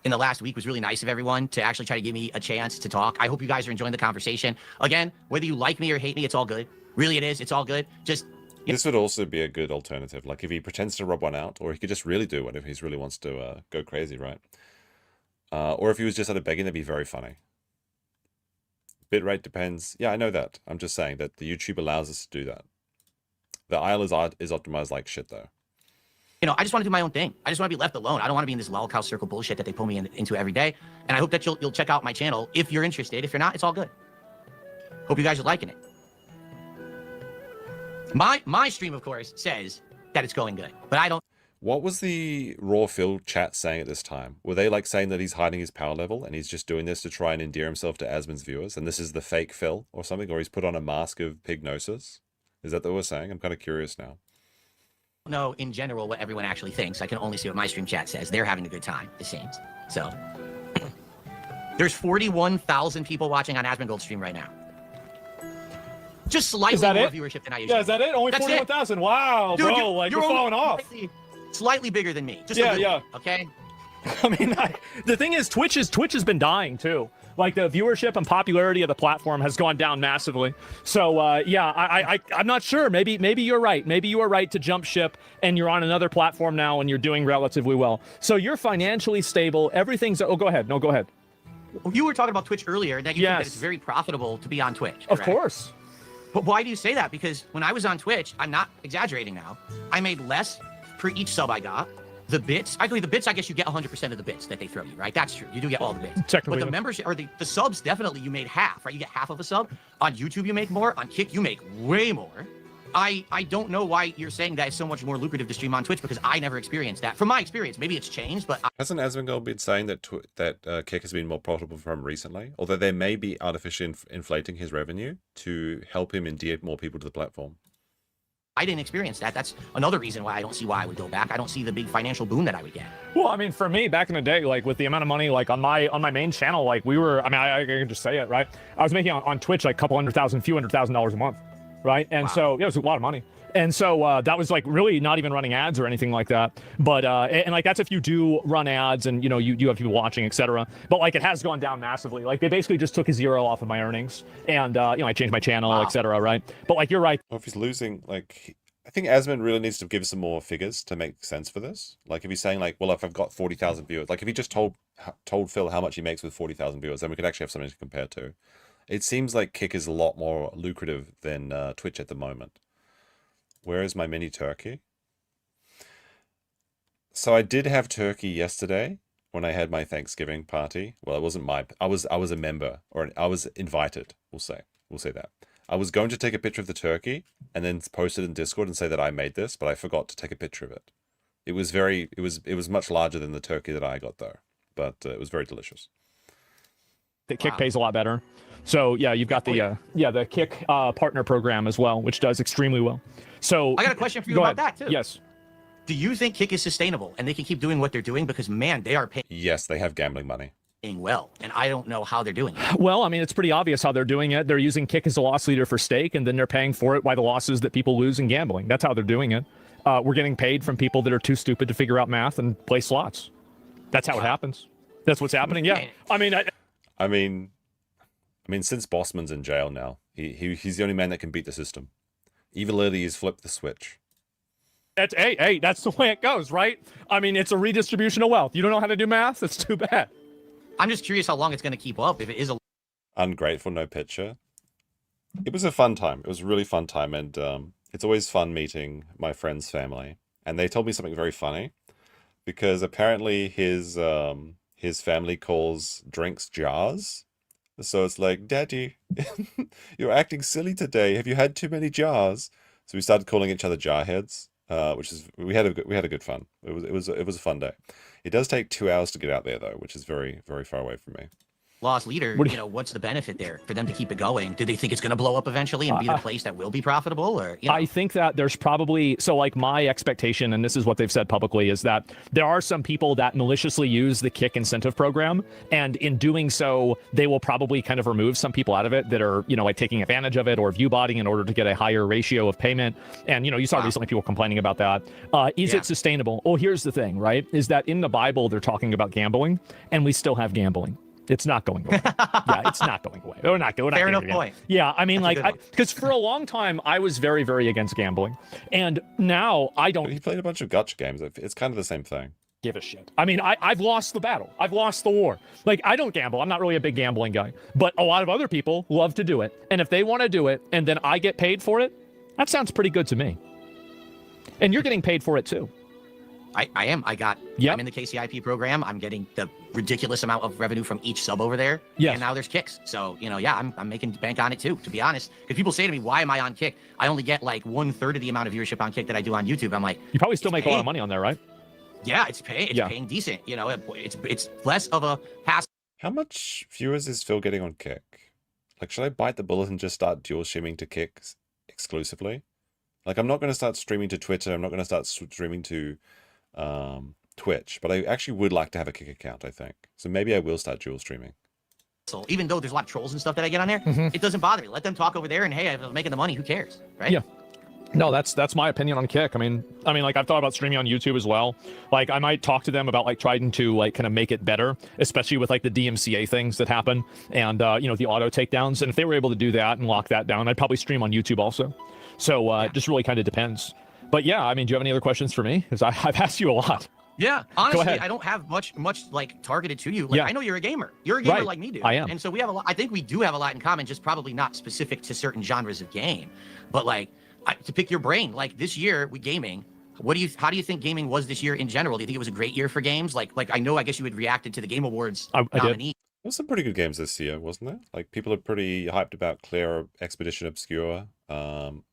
in the last week was really nice of everyone to actually try to give me a chance to talk. I hope you guys are enjoying the conversation. Again, whether you like me or hate me, it's all good. Really, it is. It's all good. Just This would also be a good alternative. Like if he pretends to rob one out, or he could just really do one if he really wants to go crazy, right? Or if he was just at a begging, that'd be very funny. Bitrate depends. Yeah, I know that. I'm just saying that the YouTube allows us to do that. The IL is optimized like shit, though. I just want to do my own thing. I just want to be left alone. I don't want to be in this lolcow circle bullshit that they pull me into every day. And I hope that you'll check out my channel if you're interested. If you're not, it's all good. Hope you guys are liking it. My stream, of course, says that it's going good, but I don't. What was the raw Phill chat saying at this time? Were they like saying that he's hiding his power level and he's just doing this to try and endear himself to Asmon's viewers, and this is the fake Phill or something, or he's put on a mask of pignosis? Is that what we're saying? I'm kind of curious now. Know in general what everyone actually thinks. I can only see what my stream chat says. They're having a good time, it seems. So there's 41,000 people watching on Asmongold stream right now. Just slightly more viewership than I usually. Yeah, is that it? Only 41,000. Wow, dude, bro, like you're falling off. Slightly bigger than me. Just yeah, a little, yeah. Okay. I mean, the thing is, Twitch has been dying too. Like the viewership and popularity of the platform has gone down massively. So yeah, I'm not sure. Maybe you're right. Maybe you are right to jump ship, and you're on another platform now, and you're doing relatively well. So you're financially stable. Everything's. Oh, go ahead. No, go ahead. You were talking about Twitch earlier, that you think that it's very profitable to be on Twitch. Correct? Of course. But why do you say that? Because when I was on Twitch, I'm not exaggerating now, I made less for each sub I got. The bits, actually the bits, I guess you get 100% of the bits that they throw you, right? That's true. You do get all the bits. But the membership, or the subs, definitely you made half, right? You get half of a sub. On YouTube, you make more. On Kick, you make way more. I don't know why you're saying that it's so much more lucrative to stream on Twitch, because I never experienced that. From my experience, maybe it's changed, but... Hasn't Asmongold been saying that Kick has been more profitable for him recently? Although they may be artificially inflating his revenue to help him endear more people to the platform. I didn't experience that. That's another reason why I don't see why I would go back. I don't see the big financial boom that I would get. Well, I mean, for me, back in the day, like with the amount of money, like on my main channel, like we were, I mean, I can just say it, right? I was making on Twitch like few $100,000 a month, right? And so yeah, it was a lot of money. And so that was like really not even running ads or anything like that. But and like that's if you do run ads and you have people watching, etc. But like it has gone down massively. Like they basically just took a zero off of my earnings, and I changed my channel, etc. Right? But like you're right. Well, if he's losing, like I think Asmon really needs to give some more figures to make sense for this. Like if he's saying like, well, if I've got 40,000 viewers, like if he just told Phill how much he makes with 40,000 viewers, then we could actually have something to compare to. It seems like Kick is a lot more lucrative than Twitch at the moment. Where is my mini turkey? So I did have turkey yesterday when I had my Thanksgiving party. Well, it wasn't I was a member, or I was invited. We'll say that. I was going to take a picture of the turkey and then post it in Discord and say that I made this, but I forgot to take a picture of it. It was much larger than the turkey that I got though, but it was very delicious. The Kick pays a lot better. So yeah, you've got the Kick partner program as well, which does extremely well. So I got a question for you about that too. Yes. Do you think Kick is sustainable and they can keep doing what they're doing? Because man, they are paying. Yes, they have gambling money. Well, and I don't know how they're doing it. Well, I mean, it's pretty obvious how they're doing it. They're using Kick as a loss leader for stake, and then they're paying for it by the losses that people lose in gambling. That's how they're doing it. We're getting paid from people that are too stupid to figure out math and play slots. That's how it happens. That's what's happening. Yeah. I mean, since Bossman's in jail now, he's the only man that can beat the system. Evil Lily has flipped the switch. That's that's the way it goes, right? I mean, it's a redistribution of wealth. You don't know how to do math? That's too bad. I'm just curious how long it's going to keep up, if it is a... Ungrateful, no picture. It was a fun time. It was a really fun time, and it's always fun meeting my friend's family. And they told me something very funny, because apparently his family calls drinks jars. So it's like, Daddy, you're acting silly today. Have you had too many jars? So we started calling each other jarheads, which is we had a good fun. It was a fun day. It does take 2 hours to get out there though, which is very, very far away from me. lost leader, What do you know, what's the benefit there for them to keep it going? Do they think it's going to blow up eventually and be the place that will be profitable? Or, you know? I think that there's probably, so like my expectation, and this is what they've said publicly, is that there are some people that maliciously use the Kick incentive program, and in doing so, they will probably kind of remove some people out of it that are, you know, like taking advantage of it or view botting in order to get a higher ratio of payment. And, you know, you saw recently people complaining about that. Is it sustainable? Well, here's the thing, right? Is that in the Bible, they're talking about gambling, and we still have gambling. It's not going away. Yeah, it's not going away. We're not going. Fair enough point. Yeah, I mean, like, because for a long time I was very, very against gambling, and now I don't. But he played a bunch of gacha games. It's kind of the same thing. Give a shit. I mean, I've lost the battle. I've lost the war. Like, I don't gamble. I'm not really a big gambling guy, but a lot of other people love to do it. And if they want to do it, and then I get paid for it, that sounds pretty good to me. And you're getting paid for it too. I am. I'm in the KCIP program. I'm getting the ridiculous amount of revenue from each sub over there. Yes. And now there's Kicks. So, you know, yeah, I'm making bank on it too, to be honest. Because people say to me, why am I on Kick? I only get like 1/3 of the amount of viewership on Kick that I do on YouTube. I'm like, you probably still make a lot of money on there, right? Yeah, it's paying decent. You know, it's less of a hassle. How much viewers is Phill getting on Kick? Like, should I bite the bullet and just start dual streaming to Kick exclusively? Like, I'm not going to start streaming to Twitter. I'm not going to start streaming to Twitch, but I actually would like to have a Kick account, I think. So maybe I will start dual streaming. So even though there's a lot of trolls and stuff that I get on there, it doesn't bother me. Let them talk over there, and hey, I'm making the money. Who cares, right? Yeah. No, that's my opinion on Kick. I mean, like, I've thought about streaming on YouTube as well. Like, I might talk to them about like trying to like kind of make it better, especially with like the DMCA things that happen and you know, the auto takedowns. And if they were able to do that and lock that down, I'd probably stream on YouTube also. So it just really kind of depends. But yeah, I mean, do you have any other questions for me? Because I've asked you a lot. Yeah, honestly, I don't have much like targeted to you. Like, I know you're a gamer. You're a gamer like me, dude. I am. And so we have a lot. I think we do have a lot in common, just probably not specific to certain genres of game. But like, to pick your brain, like this year with gaming, how do you think gaming was this year in general? Do you think it was a great year for games? Like I know, I guess you had reacted to the Game Awards nominee. There was some pretty good games this year, wasn't there? Like, people are pretty hyped about Claire Expedition Obscura.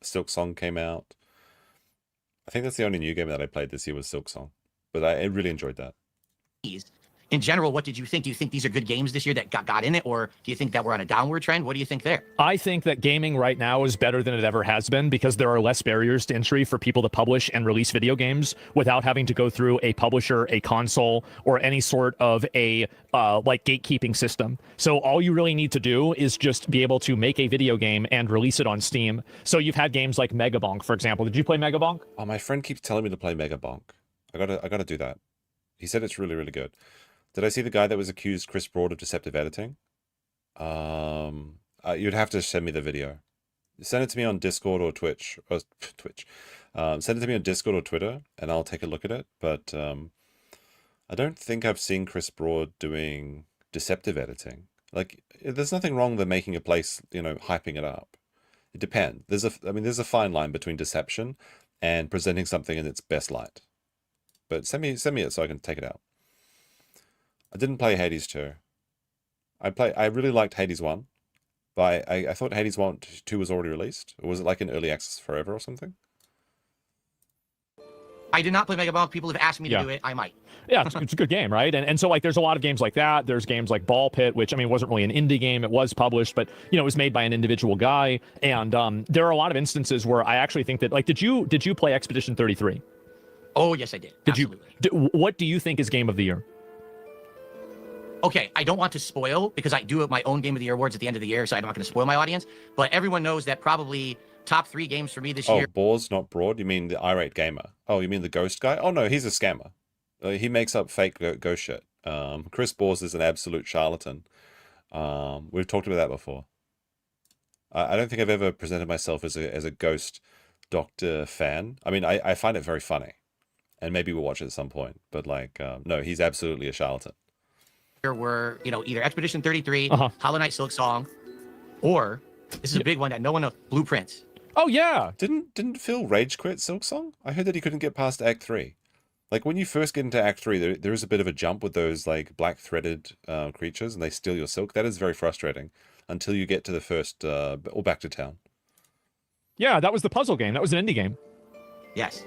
Silk Song came out. I think that's the only new game that I played this year was Silk Song, but I really enjoyed that. In general, what did you think? Do you think these are good games this year that got in it, or do you think that we're on a downward trend? What do you think there? I think that gaming right now is better than it ever has been because there are less barriers to entry for people to publish and release video games without having to go through a publisher, a console, or any sort of a like gatekeeping system. So all you really need to do is just be able to make a video game and release it on Steam. So you've had games like Megabonk, for example. Did you play Megabonk? Oh, my friend keeps telling me to play Megabonk. I gotta do that. He said it's really, really good. Did I see the guy that was accused Chris Broad of deceptive editing? You'd have to send me the video. Send it to me on Discord or Twitch. Or Twitch. Send it to me on Discord or Twitter, and I'll take a look at it. But I don't think I've seen Chris Broad doing deceptive editing. Like, there's nothing wrong with making a place, you know, hyping it up. It depends. There's a fine line between deception and presenting something in its best light. But send me it so I can take it out. I didn't play Hades 2. I really liked Hades 1, but I thought Hades 2 was already released. Or was it like in early access forever or something? I did not play Megabonk. People have asked me to do it. I might. Yeah, it's a good game, right? And so like there's a lot of games like that. There's games like Ball Pit, which I mean wasn't really an indie game. It was published, but you know, it was made by an individual guy. And there are a lot of instances where I actually think that, like, did you play Expedition 33? Oh, yes, I did. What do you think is Game of the Year? Okay, I don't want to spoil because I do my own Game of the Year awards at the end of the year, so I'm not going to spoil my audience. But everyone knows that probably top 3 games for me this year. Oh, Boars, not Broad? You mean the irate gamer? Oh, you mean the ghost guy? Oh, no, he's a scammer. He makes up fake ghost shit. Chris Boars is an absolute charlatan. We've talked about that before. I don't think I've ever presented myself as a Ghost Doctor fan. I mean, I find it very funny. And maybe we'll watch it at some point. But, like, no, he's absolutely a charlatan. Were, you know, either Expedition 33, Hollow Knight Silk Song, or this is a big one that no one knows, Blueprints. Oh yeah. Didn't Phill rage quit Silk Song? I heard that he couldn't get past Act 3. Like, when you first get into Act 3, there is a bit of a jump with those like black threaded creatures, and they steal your silk. That is very frustrating until you get to the first or Back to Town. Yeah, that was the puzzle game. That was an indie game. Yes.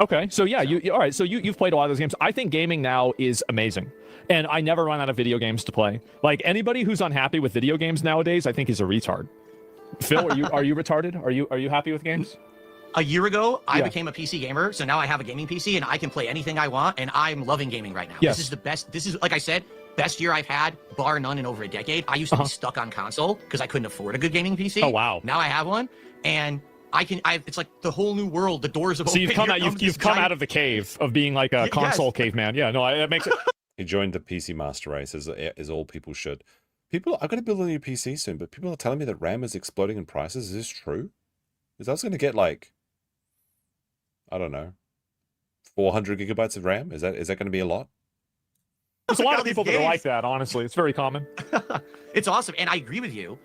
Okay, so yeah, all right. So you've played a lot of those games. I think gaming now is amazing, and I never run out of video games to play. Like anybody who's unhappy with video games nowadays, I think is a retard. Phill, are you retarded? Are you happy with games? A year ago, I became a PC gamer, so now I have a gaming PC and I can play anything I want, and I'm loving gaming right now. Yes. This is the best. This is, like I said, best year I've had, bar none, in over a decade. I used to be stuck on console because I couldn't afford a good gaming PC. Oh wow! Now I have one, and it's like the whole new world. The doors have opened. So you've come out of the cave of being like a console caveman. Yeah, no, that makes it. He joined the PC master race, as all people should. I've got to build a new PC soon, but people are telling me that RAM is exploding in prices. Is this true? Is I was going to get like, I don't know, 400 gigabytes of RAM? Is that going to be a lot? There's a lot of people that are like that, honestly. It's very common. It's awesome, and I agree with you.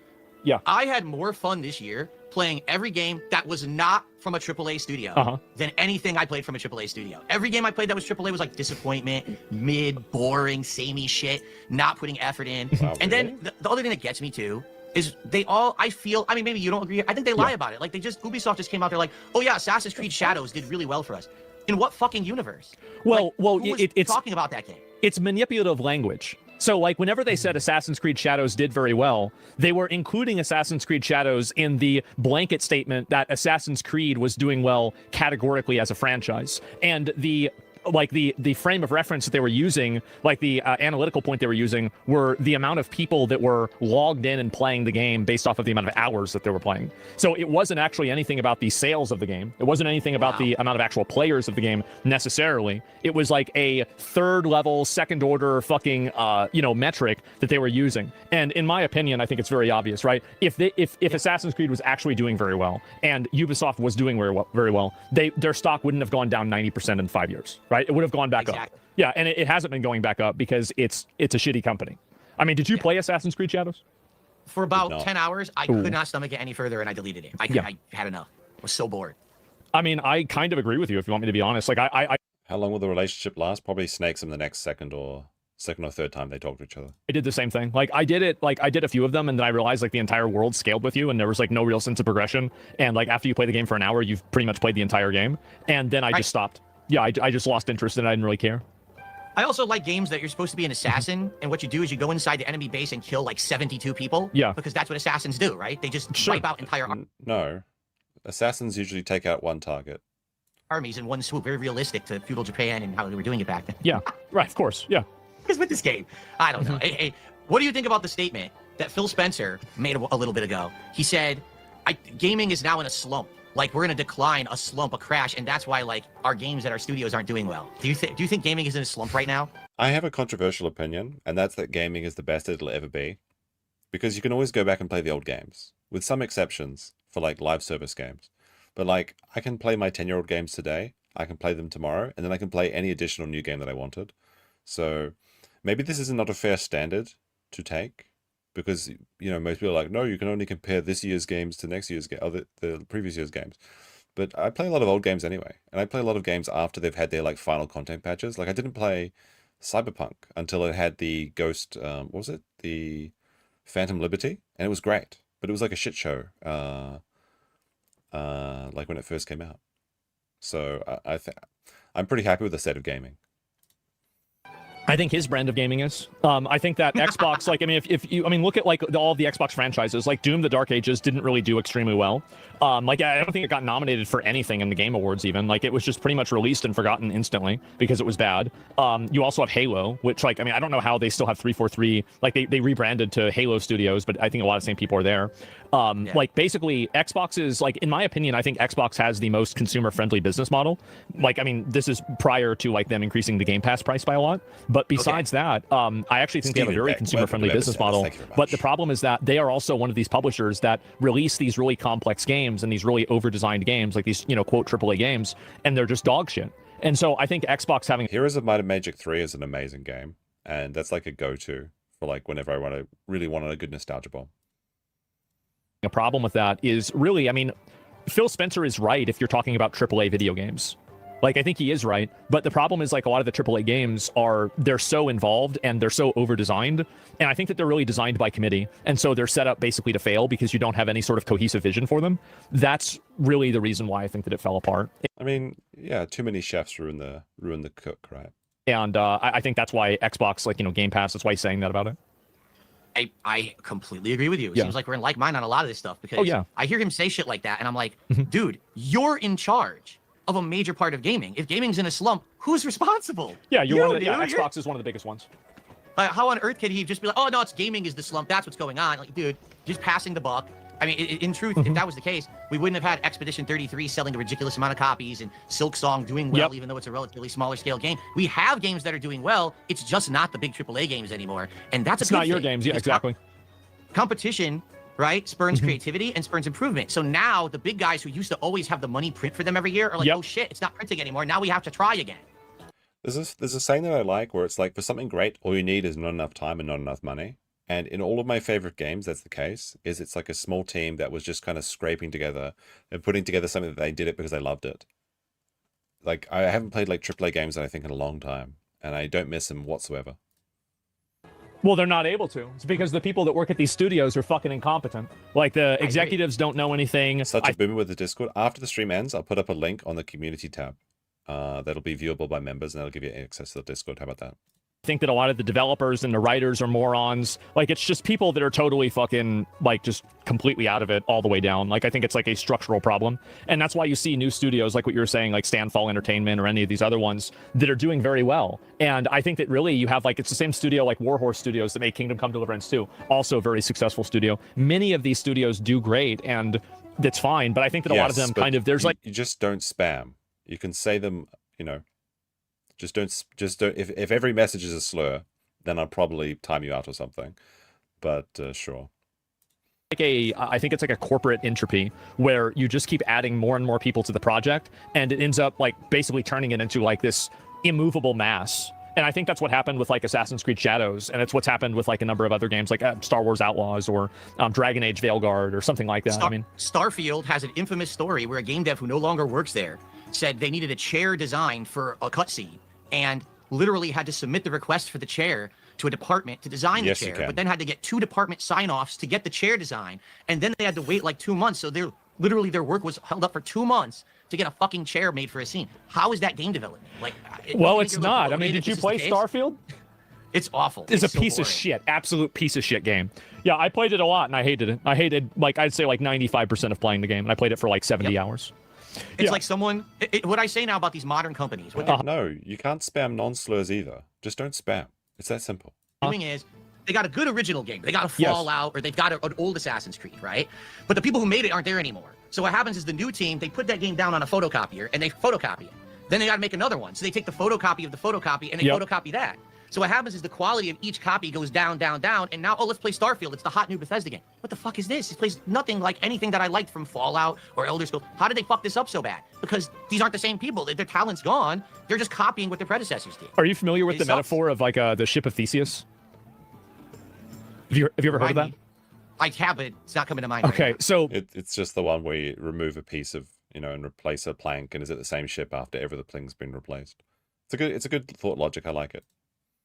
Yeah. I had more fun this year playing every game that was not from a AAA studio than anything I played from a AAA studio. Every game I played that was AAA was like disappointment, mid, boring, samey shit, not putting effort in. Wow, and then the other thing that gets me too is I mean, maybe you don't agree. I think they lie about it. Like Ubisoft just came out there like, oh yeah, Assassin's Creed Shadows did really well for us. In what fucking universe? Well, it's talking about that game. It's manipulative language. So, like, whenever they said Assassin's Creed Shadows did very well, they were including Assassin's Creed Shadows in the blanket statement that Assassin's Creed was doing well categorically as a franchise. And the frame of reference that they were using, like the analytical point they were using, were the amount of people that were logged in and playing the game based off of the amount of hours that they were playing. So it wasn't actually anything about the sales of the game. It wasn't anything about the amount of actual players of the game necessarily. It was like a third level, second order fucking metric that they were using. And in my opinion, I think it's very obvious, right? If Assassin's Creed was actually doing very well and Ubisoft was doing very well, their stock wouldn't have gone down 90% in 5 years, right? It would have gone back up. Yeah, and it hasn't been going back up because it's a shitty company. I mean, did you play Assassin's Creed Shadows? For about 10 hours, I could not stomach it any further, and I deleted it. I had enough. I was so bored. I mean, I kind of agree with you if you want me to be honest. Like, How long will the relationship last? Probably snakes them the next second or third time they talk to each other. I did the same thing. Like, I did a few of them, and then I realized like the entire world scaled with you, and there was like no real sense of progression. And like after you play the game for an hour, you've pretty much played the entire game. And then I just stopped. Yeah, I just lost interest and I didn't really care. I also like games that you're supposed to be an assassin, and what you do is you go inside the enemy base and kill like 72 people. Yeah. Because that's what assassins do, right? They just wipe out entire No. Assassins usually take out one target. armies in one swoop. Very realistic to feudal Japan and how they were doing it back then. Yeah, right, of course, yeah. Because with this game, I don't know. Hey, what do you think about the statement that Phil Spencer made a little bit ago? He said, gaming is now in a slump. Like, we're in a decline, a slump, a crash, and that's why, like, our games at our studios aren't doing well. Do you think gaming is in a slump right now? I have a controversial opinion, and that's that gaming is the best it'll ever be. Because you can always go back and play the old games, with some exceptions for, like, live service games. But, like, I can play my 10-year-old games today, I can play them tomorrow, and then I can play any additional new game that I wanted. So, maybe this is not a fair standard to take. Because, you know, most people are like, no, you can only compare this year's games to next year's game, or the previous year's games. But I play a lot of old games anyway. And I play a lot of games after they've had their, like, final content patches. Like, I didn't play Cyberpunk until it had the Ghost, what was it? The Phantom Liberty. And it was great. But it was like a shit show, like when it first came out. So, I'm pretty happy with the state of gaming. I think his brand of gaming is. I think that Xbox, like, I mean, if you, I mean, look at like all the Xbox franchises, like Doom: The Dark Ages didn't really do extremely well. Like, I don't think it got nominated for anything in the Game Awards even. Like, it was just pretty much released and forgotten instantly because it was bad. You also have Halo, which, like, I mean, I don't know how they still have 343. Like, they rebranded to Halo Studios, but I think a lot of the same people are there. Like, basically, Xbox is, like, in my opinion, I think Xbox has the most consumer-friendly business model. Like, I mean, this is prior to, like, them increasing the Game Pass price by a lot. But besides that, I actually think they have a very consumer-friendly business model. But the problem is that they are also one of these publishers that release these really complex games and these really over-designed games, like these, you know, quote, AAA games, and they're just dog shit. And so I think Xbox having... Heroes of Might and Magic 3 is an amazing game. And that's like a go-to for, like, whenever I really want a good nostalgia bomb. A problem with that is really, I mean, Phil Spencer is right if you're talking about AAA video games. Like, I think he is right. But the problem is, like, a lot of the AAA games they're so involved and they're so over-designed. And I think that they're really designed by committee. And so they're set up basically to fail because you don't have any sort of cohesive vision for them. That's really the reason why I think that it fell apart. I mean, yeah, too many chefs ruin the cook, right? And I think that's why Xbox, like, Game Pass, that's why he's saying that about it. I completely agree with you. It Yeah. seems like we're in like mind on a lot of this stuff because I hear him say shit like that, and I'm like, dude, you're in charge of a major part of gaming. If gaming's in a slump, who's responsible? Yeah, Xbox is one of the biggest ones. How on earth can he just be like, oh, no, it's gaming is the slump. That's what's going on. Like, dude, just passing the buck. I mean, in truth, if that was the case, we wouldn't have had Expedition 33 selling a ridiculous amount of copies and Silksong doing well, even though it's a relatively smaller scale game. We have games that are doing well. It's just not the big AAA games anymore. And that's it's not your games. Yeah, exactly. Competition, right, spurns creativity and spurns improvement. So now the big guys who used to always have the money print for them every year are like, oh, shit, it's not printing anymore. Now we have to try again. There's a saying that I like where it's like, for something great, all you need is not enough time and not enough money. And in all of my favorite games, that's the case. It's like a small team that was just kind of scraping together and putting together something that they did it because they loved it. Like, I haven't played like AAA games, I think, in a long time, and I don't miss them whatsoever. Well, they're not able to. It's because the people that work at these studios are fucking incompetent. Like, the executives don't know anything. Such a boomer with the Discord. After the stream ends, I'll put up a link on the community tab. That'll be viewable by members, and that'll give you access to the Discord. How about that? I think that a lot of the developers and the writers are morons. Like, it's just people that are totally fucking, like, just completely out of it all the way down. Like, I think it's like a structural problem. And that's why you see new studios, like what you were saying, like Stanfall Entertainment or any of these other ones that are doing very well. And I think that really you have, like, it's the same studio like Warhorse Studios that made Kingdom Come Deliverance 2. Also a very successful studio. Many of these studios do great, and that's fine. But I think that a lot of them kind of, there's like... You just don't spam. You can say them, Just don't. If every message is a slur, then I'll probably time you out or something. But sure. I think it's like a corporate entropy where you just keep adding more and more people to the project, and it ends up like basically turning it into like this immovable mass. And I think that's what happened with like Assassin's Creed Shadows, and it's what's happened with like a number of other games like Star Wars Outlaws or Dragon Age Veilguard or something like that. Starfield has an infamous story where a game dev who no longer works there said they needed a chair design for a cutscene, and literally had to submit the request for the chair to a department to design the chair, but then had to get 2 department sign-offs to get the chair design, and then they had to wait like 2 months. So their work was held up for 2 months to get a fucking chair made for a scene. How is that game development? Like, well, it's not. I mean, did you play Starfield? It's awful. It's a piece of shit, absolute piece of shit game. Yeah, I played it a lot and I hated it. I hated, like, I'd say like 95% of playing the game, and I played it for like 70 hours. It's like someone, what I say now about these modern companies. No, you can't spam non-slurs either. Just don't spam. It's that simple. Doing is, they got a good original game. They got a Fallout, or they've got an old Assassin's Creed, right? But the people who made it aren't there anymore. So what happens is the new team, they put that game down on a photocopier, and they photocopy it. Then they got to make another one. So they take the photocopy of the photocopy, and they photocopy that. So what happens is the quality of each copy goes down, down, down, and now, oh, let's play Starfield. It's the hot new Bethesda game. What the fuck is this? It plays nothing like anything that I liked from Fallout or Elder Scrolls. How did they fuck this up so bad? Because these aren't the same people. Their talent's gone. They're just copying what their predecessors did. Are you familiar with the metaphor of like the ship of Theseus? Have you ever heard of that? I have, but it's not coming to mind. Okay, right so it's just the one where you remove a piece of, and replace a plank, and is it the same ship after every plank's been replaced? It's a good thought logic. I like it.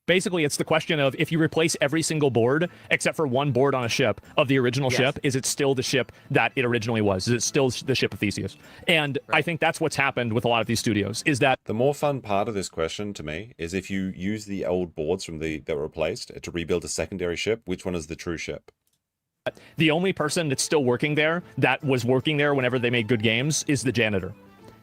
Basically, it's the question of if you replace every single board except for one board on a ship of the original ship, is it still the ship that it originally was? Is it still the ship of Theseus? And I think that's what's happened with a lot of these studios, is that the more fun part of this question to me is if you use the old boards from that were replaced to rebuild a secondary ship, which one is the true ship? The only person that's still working there that was working there whenever they made good games is the janitor.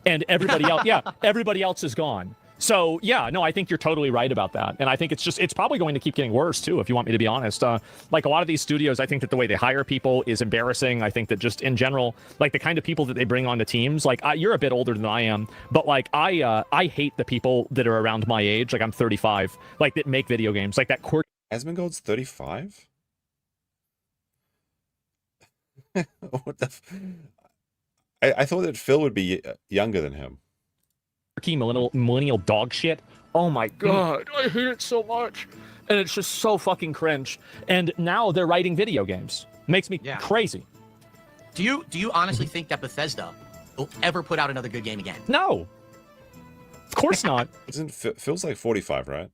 And everybody else, everybody else is gone. So, yeah, no, I think you're totally right about that. And I think it's probably going to keep getting worse, too, if you want me to be honest. Like, a lot of these studios, I think that the way they hire people is embarrassing. I think that just in general, like, the kind of people that they bring onto teams, like, you're a bit older than I am, but, like, I hate the people that are around my age, like, I'm 35, like, that make video games, like that quirky... Asmongold's 35? What the... I thought that Phill would be younger than him. Millennial dog shit. Oh my god, I hate it so much, and it's just so fucking cringe. And now they're writing video games. Makes me crazy. Do you honestly think that Bethesda will ever put out another good game again? No. course not. Isn't Phil's like 45, right?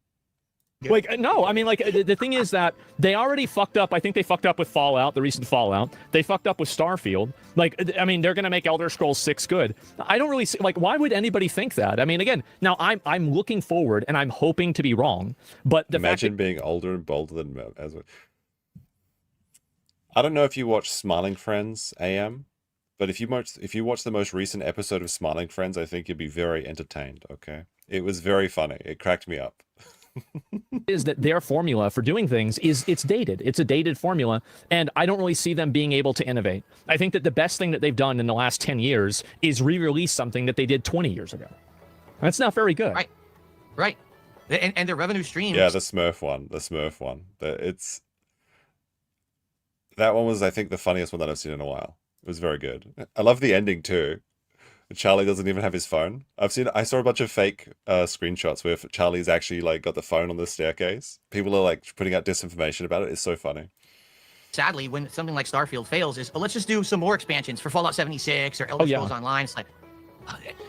Like, no, I mean, like, the thing is that they already fucked up. I think they fucked up with Fallout, the recent Fallout. They fucked up with Starfield. Like, I mean, they're going to make Elder Scrolls 6 good. I don't really see, like, why would anybody think that? I mean, again, now I'm looking forward and I'm hoping to be wrong. But the Imagine being older and bolder than I don't know if you watch Smiling Friends, AM, but if you watch the most recent episode of Smiling Friends, I think you'll be very entertained, okay? It was very funny. It cracked me up. is that their formula for doing things it's dated. It's a dated formula, and I don't really see them being able to innovate. I think that the best thing that they've done in the last 10 years is re-release something that they did 20 years ago. That's not very good. Right. And their revenue streams. Yeah, the Smurf one. That one was, I think, the funniest one that I've seen in a while. It was very good. I love the ending too. Charlie doesn't even have his phone. I saw a bunch of fake screenshots where Charlie's actually like got the phone on the staircase. People are like putting out disinformation about it. It's so funny. Sadly, when something like Starfield fails, let's just do some more expansions for Fallout 76 or Elder Scrolls Online. It's like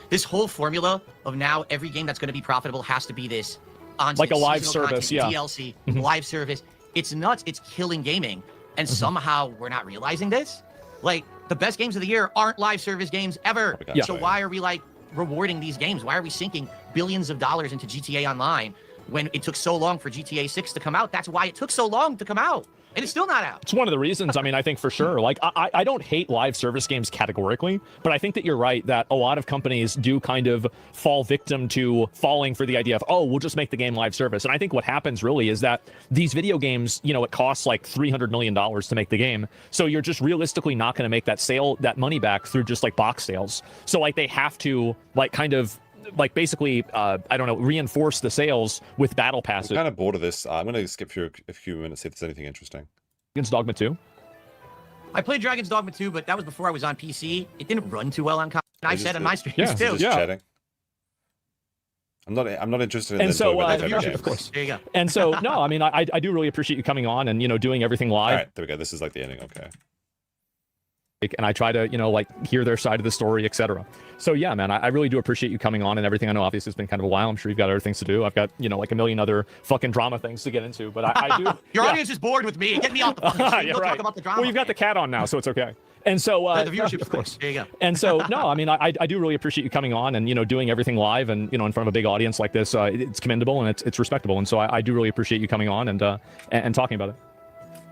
this whole formula of now every game that's going to be profitable has to be this on like a live service, DLC, live service. It's nuts. It's killing gaming, and somehow we're not realizing this. Like, the best games of the year aren't live service games ever. So why are we like rewarding these games? Why are we sinking billions of dollars into GTA Online when it took so long for GTA 6 to come out? That's why it took so long to come out. And it's still not out. It's one of the reasons. I mean, I think for sure. Like, I don't hate live service games categorically, but I think that you're right that a lot of companies do kind of fall victim to falling for the idea of, oh, we'll just make the game live service. And I think what happens really is that these video games, you know, it costs like $300 million to make the game. So you're just realistically not going to make that money back through just like box sales. So like they have to like kind of like basically, I don't know, reinforce the sales with battle passes. I'm kind of bored of this. I'm going to skip through a few minutes, see if there's anything interesting. Dragon's Dogma 2? I played Dragon's Dogma 2, but that was before I was on PC. It didn't run too well on console. I said on my streams too. Chatting. I'm not interested in and this. So, of course. There you go. And so, no, I mean, I do really appreciate you coming on and, you know, doing everything live. All right, there we go. This is like the ending. Okay. And I try to, you know, like hear their side of the story, etc. So yeah, man, I really do appreciate you coming on and everything. I know obviously it's been kind of a while. I'm sure you've got other things to do. I've got, you know, like a million other fucking drama things to get into, but I do. Your audience is bored with me. Get me off the fucking stream. We'll talk about the drama. Well, you've got the cat on now, so it's okay. And so the viewership, of course. There you go. And so no, I mean, I do really appreciate you coming on and, you know, doing everything live and, you know, in front of a big audience like this. It's commendable and it's respectable. And so I do really appreciate you coming on and talking about it.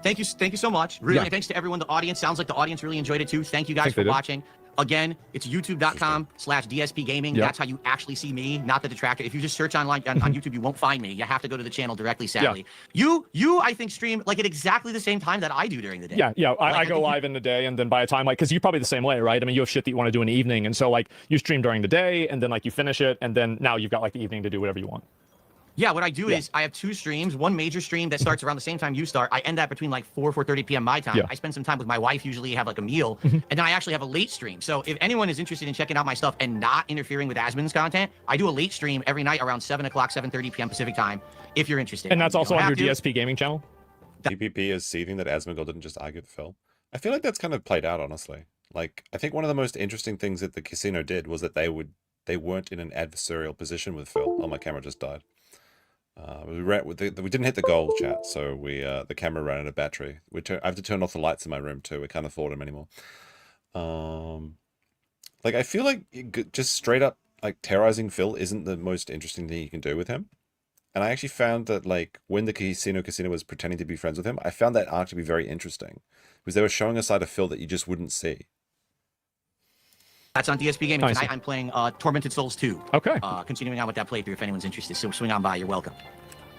Thank you so much. Really, thanks to everyone. The audience sounds like the audience really enjoyed it too. Thank you guys for watching. Again, it's youtube.com/DSPGaming. That's how you actually see me, not the detractor. If you just search online on YouTube, you won't find me. You have to go to the channel directly, sadly. You, I think, stream like at exactly the same time that I do during the day. I go live in the day, and then by the time, like, because you're probably the same way, right? I mean, you have shit that you want to do in the evening, and so, like, you stream during the day, and then, like, you finish it, and then now you've got, like, the evening to do whatever you want. Yeah, what I do is I have two streams, one major stream that starts around the same time you start. I end that between like 4:30 p.m. my time. I spend some time with my wife, usually have like a meal, and then I actually have a late stream. So if anyone is interested in checking out my stuff and not interfering with Asmon's content, I do a late stream every night around 7 o'clock, 7:30 p.m. Pacific time, if you're interested. And that's also on your DSP Gaming channel? DPP is seething that Asmongold didn't just argue with Phill. I feel like that's kind of played out, honestly. Like, I think one of the most interesting things that the casino did was that they weren't in an adversarial position with Phill. Oh, my camera just died. We didn't hit the goal, chat, so the camera ran out of battery. I have to turn off the lights in my room too. We can't afford them anymore. Like, I feel like just straight up like terrorizing Phill isn't the most interesting thing you can do with him. And I actually found that, like, when the casino was pretending to be friends with him, I found that arc to be very interesting because they were showing a side of Phill that you just wouldn't see. That's on DSP Gaming. Tonight I'm playing Tormented Souls 2. Okay. Continuing on with that playthrough if anyone's interested. So swing on by. You're welcome.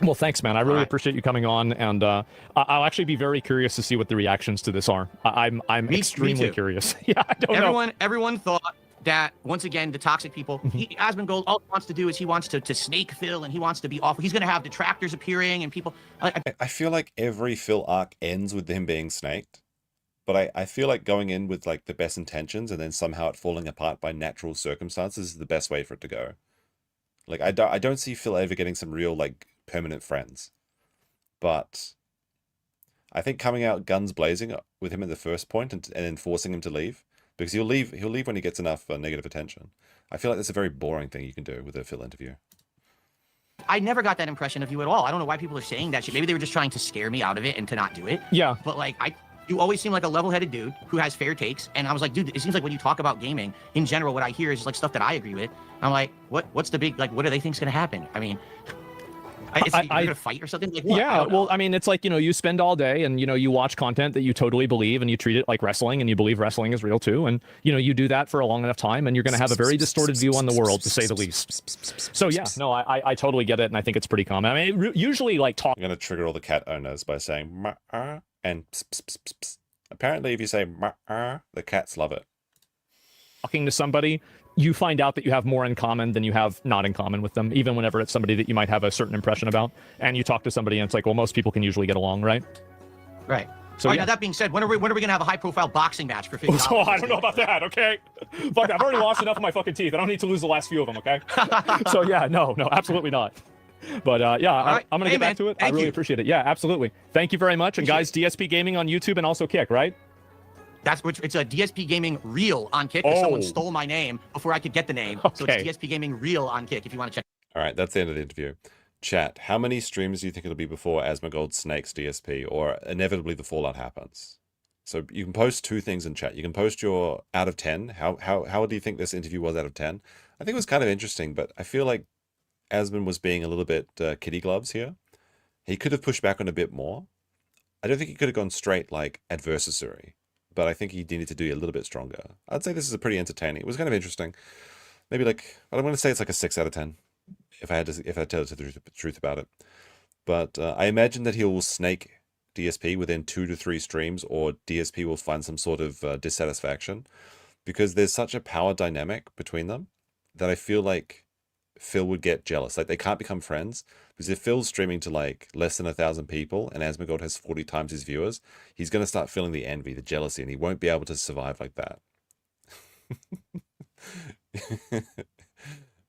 Well, thanks, man. I really appreciate you coming on, and I'll actually be very curious to see what the reactions to this are. I'm extremely curious. Yeah, I don't know. Everyone thought that, once again, the toxic people, Asmongold, all he wants to do is he wants to snake Phill, and he wants to be awful. He's going to have detractors appearing, and people... I feel like every Phill arc ends with him being snaked. But I feel like going in with like the best intentions and then somehow it falling apart by natural circumstances is the best way for it to go. Like, I don't see Phill ever getting some real like permanent friends. But I think coming out guns blazing with him at the first point and then forcing him to leave, because he'll leave when he gets enough negative attention. I feel like that's a very boring thing you can do with a Phill interview. I never got that impression of you at all. I don't know why people are saying that shit. Maybe they were just trying to scare me out of it and to not do it. Yeah. But like, you always seem like a level-headed dude who has fair takes. And I was like, dude, it seems like when you talk about gaming in general, what I hear is like stuff that I agree with. I'm like, what's the big, like, what do they think's gonna happen? I mean, you're gonna fight or something? Like, what? Yeah, well, I mean, it's like, you spend all day and, you watch content that you totally believe and you treat it like wrestling and you believe wrestling is real too. And, you do that for a long enough time and you're going to have a very distorted view on the world, to say the least. So, yeah, no, I totally get it. And I think it's pretty common. I mean, usually like talk. I'm going to trigger all the cat owners by saying "ma-ah" and "ps, ps, ps, ps, ps." Apparently, if you say "ma-ah," the cats love it. Talking to somebody, you find out that you have more in common than you have not in common with them, even whenever it's somebody that you might have a certain impression about. And you talk to somebody and it's like, well, most people can usually get along, right? Right. So, now that being said, when are we gonna have a high-profile boxing match for $50? Oh, I don't know about that, okay? Fuck, I've already lost enough of my fucking teeth. I don't need to lose the last few of them, okay? So, yeah, no, absolutely not. But, yeah, right. I'm going to get back to it. I really appreciate it. Yeah, absolutely. Thank you very much. And, guys, DSP Gaming on YouTube and also Kick, right? It's a DSPGaming Reel on Kick. Someone stole my name before I could get the name. Okay. So it's DSPGaming Reel on Kick if you want to check. All right, that's the end of the interview. Chat, how many streams do you think it'll be before Asmongold snakes DSP, or inevitably the fallout happens? So you can post two things in chat. You can post your out of 10. How do you think this interview was out of 10? I think it was kind of interesting, but I feel like Asmon was being a little bit kitty gloves here. He could have pushed back on a bit more. I don't think he could have gone straight like adversary, but I think he needed to do a little bit stronger. I'd say this is a pretty entertaining. It was kind of interesting. Maybe like, but I'm going to say it's like a 6 out of 10 if I tell the truth about it. But I imagine that he will snake DSP within 2 to 3 streams, or DSP will find some sort of dissatisfaction, because there's such a power dynamic between them that I feel like Phill would get jealous. Like, they can't become friends, because if Phil's streaming to like less than 1,000 people and Asmongold has 40 times his viewers, he's going to start feeling the envy, the jealousy, and he won't be able to survive like that.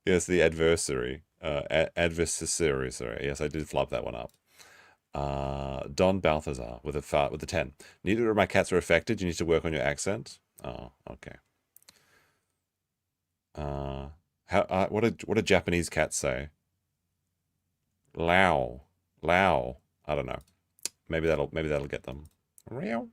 Yes, the adversary. Adversary, sorry. Yes, I did flub that one up. Don Balthazar with a 10. Neither of my cats are affected. You need to work on your accent. Oh, okay. What do Japanese cats say? Lao. I don't know. Maybe that'll get them. Real.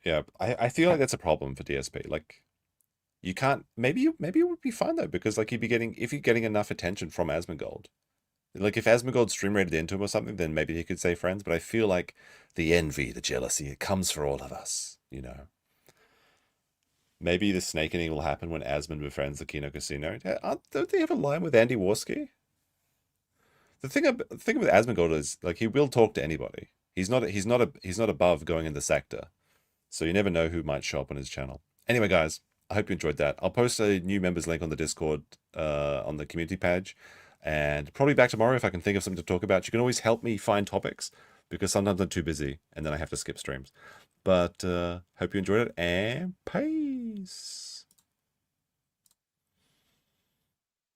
Yeah, I feel like that's a problem for DSP. Like, you can't. Maybe it would be fun though, because like if you're getting enough attention from Asmongold, like if Asmongold stream rated into him or something, then maybe he could say friends. But I feel like the envy, the jealousy, it comes for all of us, you know. Maybe the snakening will happen when Asmon befriends the Kino Casino. Don't they have a line with Andy Warski? The thing with Asmongold is like he will talk to anybody. He's not above going in the sector. So you never know who might show up on his channel. Anyway, guys, I hope you enjoyed that. I'll post a new members link on the Discord on the community page. And probably back tomorrow if I can think of something to talk about. You can always help me find topics, because sometimes I'm too busy and then I have to skip streams. But hope you enjoyed it, and peace.